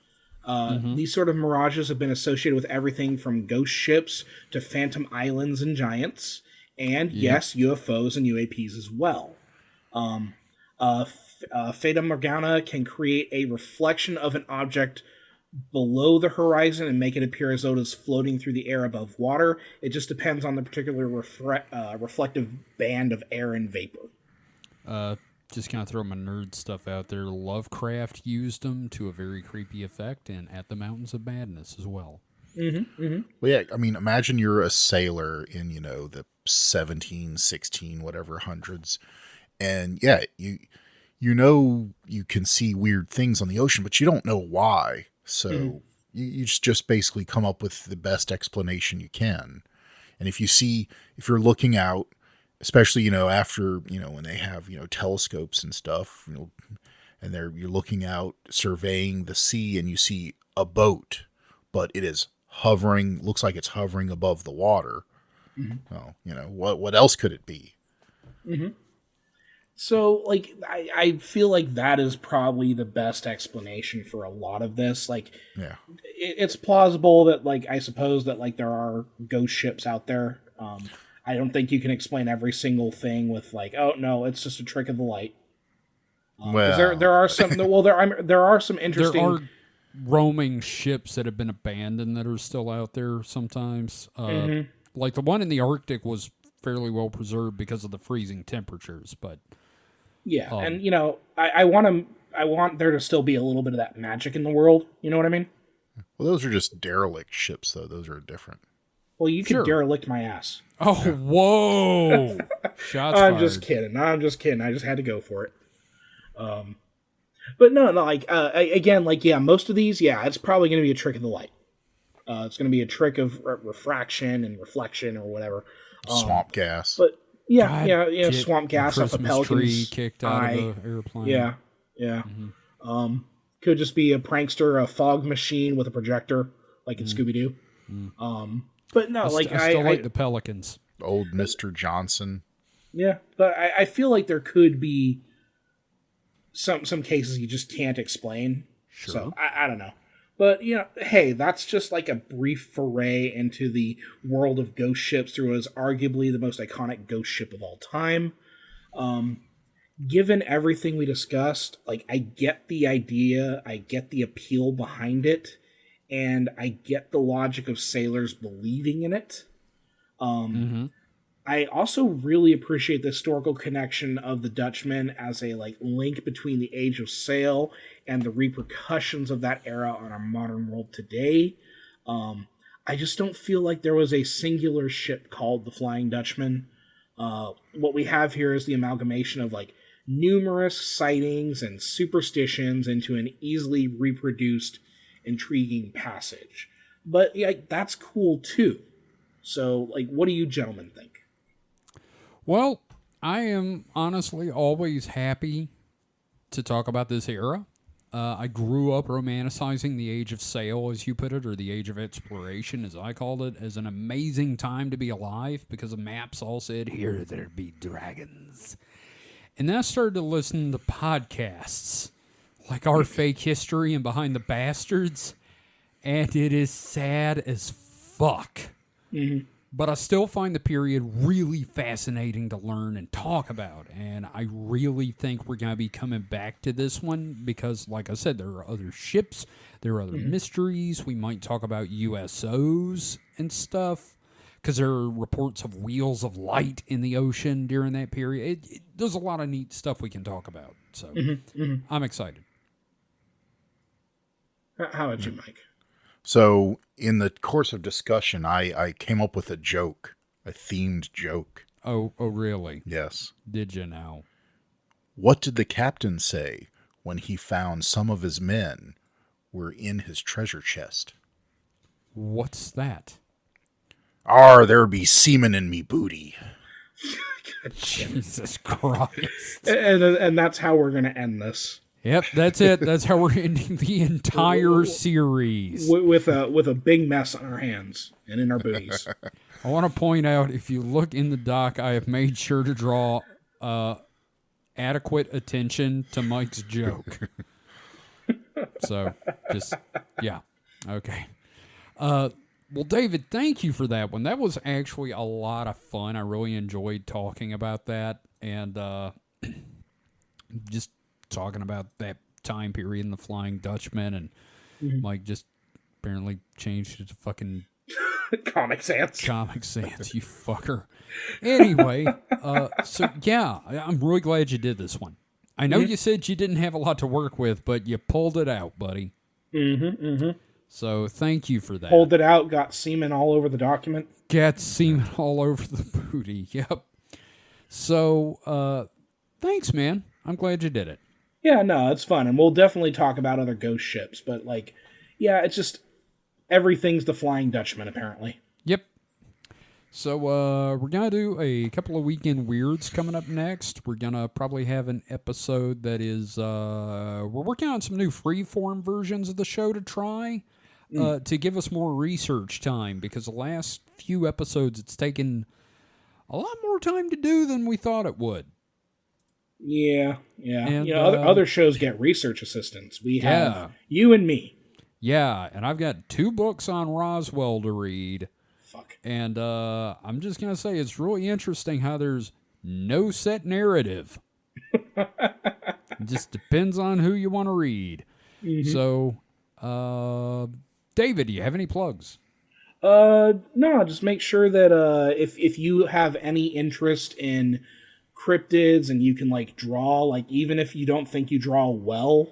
Speaker 3: These sort of mirages have been associated with everything from ghost ships to phantom islands and giants, and yes, UFOs and UAPs as well. Fata Morgana can create a reflection of an object below the horizon and make it appear as though it is floating through the air above water. It just depends on the particular reflective band of air and vapor.
Speaker 1: Just kind of throw my nerd stuff out there. Lovecraft used them to a very creepy effect, and At the Mountains of Madness as well.
Speaker 2: Well, yeah, I mean, imagine you're a sailor in, the 17, 16, whatever hundreds, and yeah, you can see weird things on the ocean, but you don't know why. So you just basically come up with the best explanation you can. And if you're looking out, especially, after, when they have, telescopes and stuff, and you're looking out, surveying the sea, and you see a boat, but it is hovering, looks like it's hovering above the water. Well, what else could it be?
Speaker 3: So, like, I feel like that is probably the best explanation for a lot of this. Like,
Speaker 2: yeah,
Speaker 3: it's plausible that, like, I suppose that, like, there are ghost ships out there. I don't think you can explain every single thing with, like, oh no, it's just a trick of the light.
Speaker 2: Well,
Speaker 3: there are some. Well, there are some interesting.
Speaker 1: There are roaming ships that have been abandoned that are still out there sometimes. Like the one in the Arctic was fairly well preserved because of the freezing temperatures, but.
Speaker 3: Yeah, and I want there to still be a little bit of that magic in the world. You know what I mean?
Speaker 2: Well, those are just derelict ships, though. Those are different.
Speaker 3: Well, you could derelict my ass.
Speaker 1: Oh, whoa! Shots fired.
Speaker 3: I'm just kidding. I just had to go for it. But no, like again, like most of these, it's probably going to be a trick of the light. It's going to be a trick of refraction and reflection or whatever.
Speaker 2: Swamp gas.
Speaker 3: But swamp gas off a pelican's
Speaker 1: tree kicked out of the airplane.
Speaker 3: Yeah. Could just be a prankster, a fog machine with a projector, like in Scooby-Doo. But no, I
Speaker 1: still like the pelicans.
Speaker 2: Old Mr. Johnson.
Speaker 3: Yeah, but I feel like there could be some cases you just can't explain.
Speaker 1: Sure.
Speaker 3: So I don't know. But, hey, that's just like a brief foray into the world of ghost ships through what is arguably the most iconic ghost ship of all time. Given everything we discussed, like, I get the idea, I get the appeal behind it, and I get the logic of sailors believing in it. I also really appreciate the historical connection of the Dutchman as a link between the age of sail and the repercussions of that era on our modern world today. I just don't feel like there was a singular ship called the Flying Dutchman. What we have here is the amalgamation of numerous sightings and superstitions into an easily reproduced, intriguing passage. But that's cool too. So, what do you gentlemen think?
Speaker 1: Well, I am honestly always happy to talk about this era. I grew up romanticizing the age of sail, as you put it, or the age of exploration, as I called it, as an amazing time to be alive because the maps all said, here there be dragons. And then I started to listen to podcasts like Our Fake History and Behind the Bastards, and it is sad as fuck But I still find the period really fascinating to learn and talk about. And I really think we're going to be coming back to this one because, like I said, there are other ships, there are other mysteries. We might talk about USOs and stuff because there are reports of wheels of light in the ocean during that period. There's a lot of neat stuff we can talk about. So I'm excited.
Speaker 3: How about you, Mike?
Speaker 2: So, in the course of discussion, I came up with a joke, a themed joke.
Speaker 1: Oh, really?
Speaker 2: Yes.
Speaker 1: Did you now?
Speaker 2: What did the captain say when he found some of his men were in his treasure chest?
Speaker 1: What's that?
Speaker 2: There be seaman in me booty.
Speaker 1: Jesus Christ.
Speaker 3: And that's how we're going to end this.
Speaker 1: Yep, that's it. That's how we're ending the entire series.
Speaker 3: With a big mess on our hands and in our booties.
Speaker 1: I want to point out, if you look in the doc, I have made sure to draw adequate attention to Mike's joke. So, yeah. Okay. Well, David, thank you for that one. That was actually a lot of fun. I really enjoyed talking about that. And just talking about that time period in the Flying Dutchman, and Mike just apparently changed it to fucking
Speaker 3: Comic Sans,
Speaker 1: you fucker. Anyway, so yeah, I'm really glad you did this one. I know you said you didn't have a lot to work with, but you pulled it out, buddy. So thank you for that.
Speaker 3: Pulled it out, got semen all over the document.
Speaker 1: Got semen all over the booty, yep. So, thanks, man. I'm glad you did it.
Speaker 3: Yeah, no, it's fun, and we'll definitely talk about other ghost ships, but, it's just everything's the Flying Dutchman, apparently.
Speaker 1: Yep. So, we're going to do a couple of Weekend Weirds coming up next. We're going to probably have an episode that is, we're working on some new freeform versions of the show to try, to give us more research time, because the last few episodes, it's taken a lot more time to do than we thought it would.
Speaker 3: Yeah.
Speaker 1: And,
Speaker 3: other shows get research assistants. We have you and me.
Speaker 1: Yeah, and I've got 2 books on Roswell to read.
Speaker 3: Fuck.
Speaker 1: And I'm just going to say it's really interesting how there's no set narrative. It just depends on who you want to read. So, David, do you have any plugs?
Speaker 3: No, just make sure that if you have any interest in cryptids and you can draw, even if you don't think you draw well,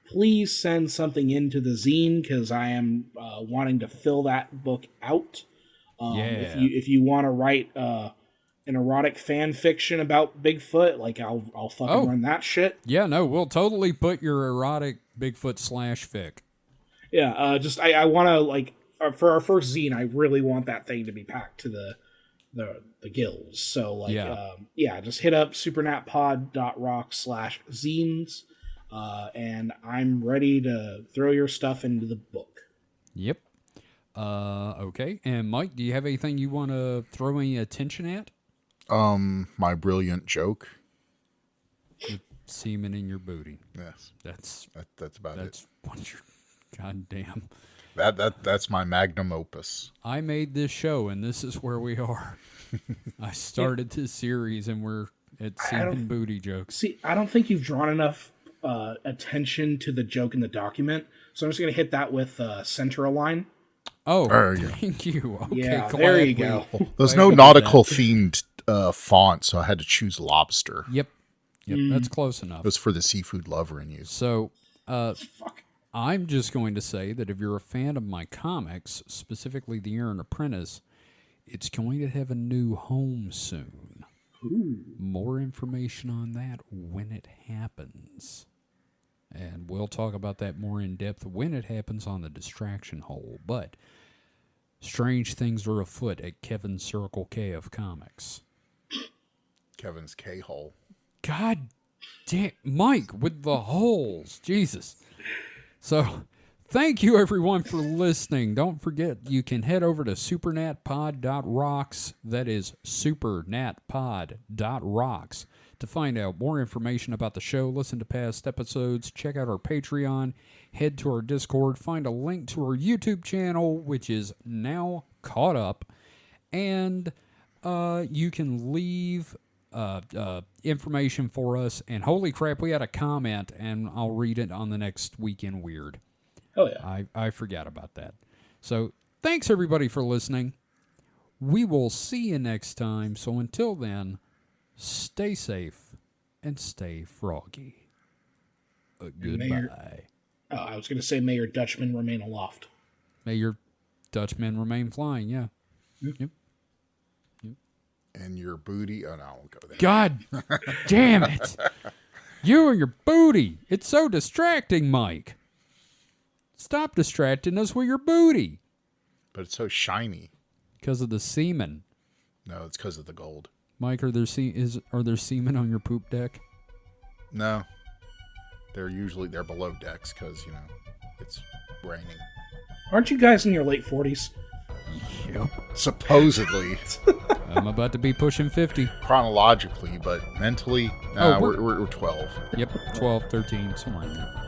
Speaker 3: please send something into the zine, because I am wanting to fill that book out. If you want to write an erotic fan fiction about Bigfoot, I'll fucking run that shit.
Speaker 1: Yeah, no, we'll totally put your erotic Bigfoot /fic. Yeah,
Speaker 3: I want to for our first zine, I really want that thing to be packed to the gills. So just hit up supernatpod.rock/zines, and I'm ready to throw your stuff into the book.
Speaker 1: Yep. Okay. And Mike, do you have anything you want to throw any attention at?
Speaker 2: My brilliant joke.
Speaker 1: The semen in your booty.
Speaker 2: Yes.
Speaker 1: That's
Speaker 2: about it.
Speaker 1: That's what you're. Goddamn.
Speaker 2: That's my magnum opus.
Speaker 1: I made this show, and this is where we are. I started this series, and we're at semen booty jokes.
Speaker 3: See, I don't think you've drawn enough attention to the joke in the document, so I'm just going to hit that with center align.
Speaker 1: Oh, thank you. Okay,
Speaker 3: yeah, there you go.
Speaker 2: There's no nautical themed font, so I had to choose lobster.
Speaker 1: Yep, that's close enough.
Speaker 2: It was for the seafood lover in you.
Speaker 1: So, I'm just going to say that if you're a fan of my comics, specifically The Aaron Apprentice, it's going to have a new home soon.
Speaker 3: Ooh.
Speaker 1: More information on that when it happens. And we'll talk about that more in depth when it happens on the Distraction Hole. But strange things are afoot at Kevin's Circle K of Comics.
Speaker 2: Kevin's K-hole.
Speaker 1: God damn, Mike with the holes. Jesus. So, thank you everyone for listening. Don't forget, you can head over to supernatpod.rocks. That is supernatpod.rocks to find out more information about the show, listen to past episodes, check out our Patreon, head to our Discord, find a link to our YouTube channel, which is now caught up, And you can leave information for us. And holy crap, we had a comment, and I'll read it on the next Weekend Weird.
Speaker 3: Oh, yeah.
Speaker 1: I forgot about that. So thanks, everybody, for listening. We will see you next time. So until then, stay safe and stay froggy. Goodbye.
Speaker 3: I was going to say, may your Dutchman remain aloft.
Speaker 1: May your Dutchman remain flying, yeah. Yep.
Speaker 2: And your booty. Oh, no, I won't go there.
Speaker 1: God damn it. You and your booty. It's so distracting, Mike. Stop distracting us with your booty.
Speaker 2: But it's so shiny.
Speaker 1: Because of the seaman.
Speaker 2: No, it's because of the gold.
Speaker 1: Mike, are there seamen on your poop deck?
Speaker 2: No. They're below decks because, it's raining.
Speaker 3: Aren't you guys in your late 40s?
Speaker 1: Yep.
Speaker 2: Supposedly.
Speaker 1: I'm about to be pushing 50.
Speaker 2: Chronologically, but mentally, we're 12.
Speaker 1: Yep, 12, 13, somewhere in there.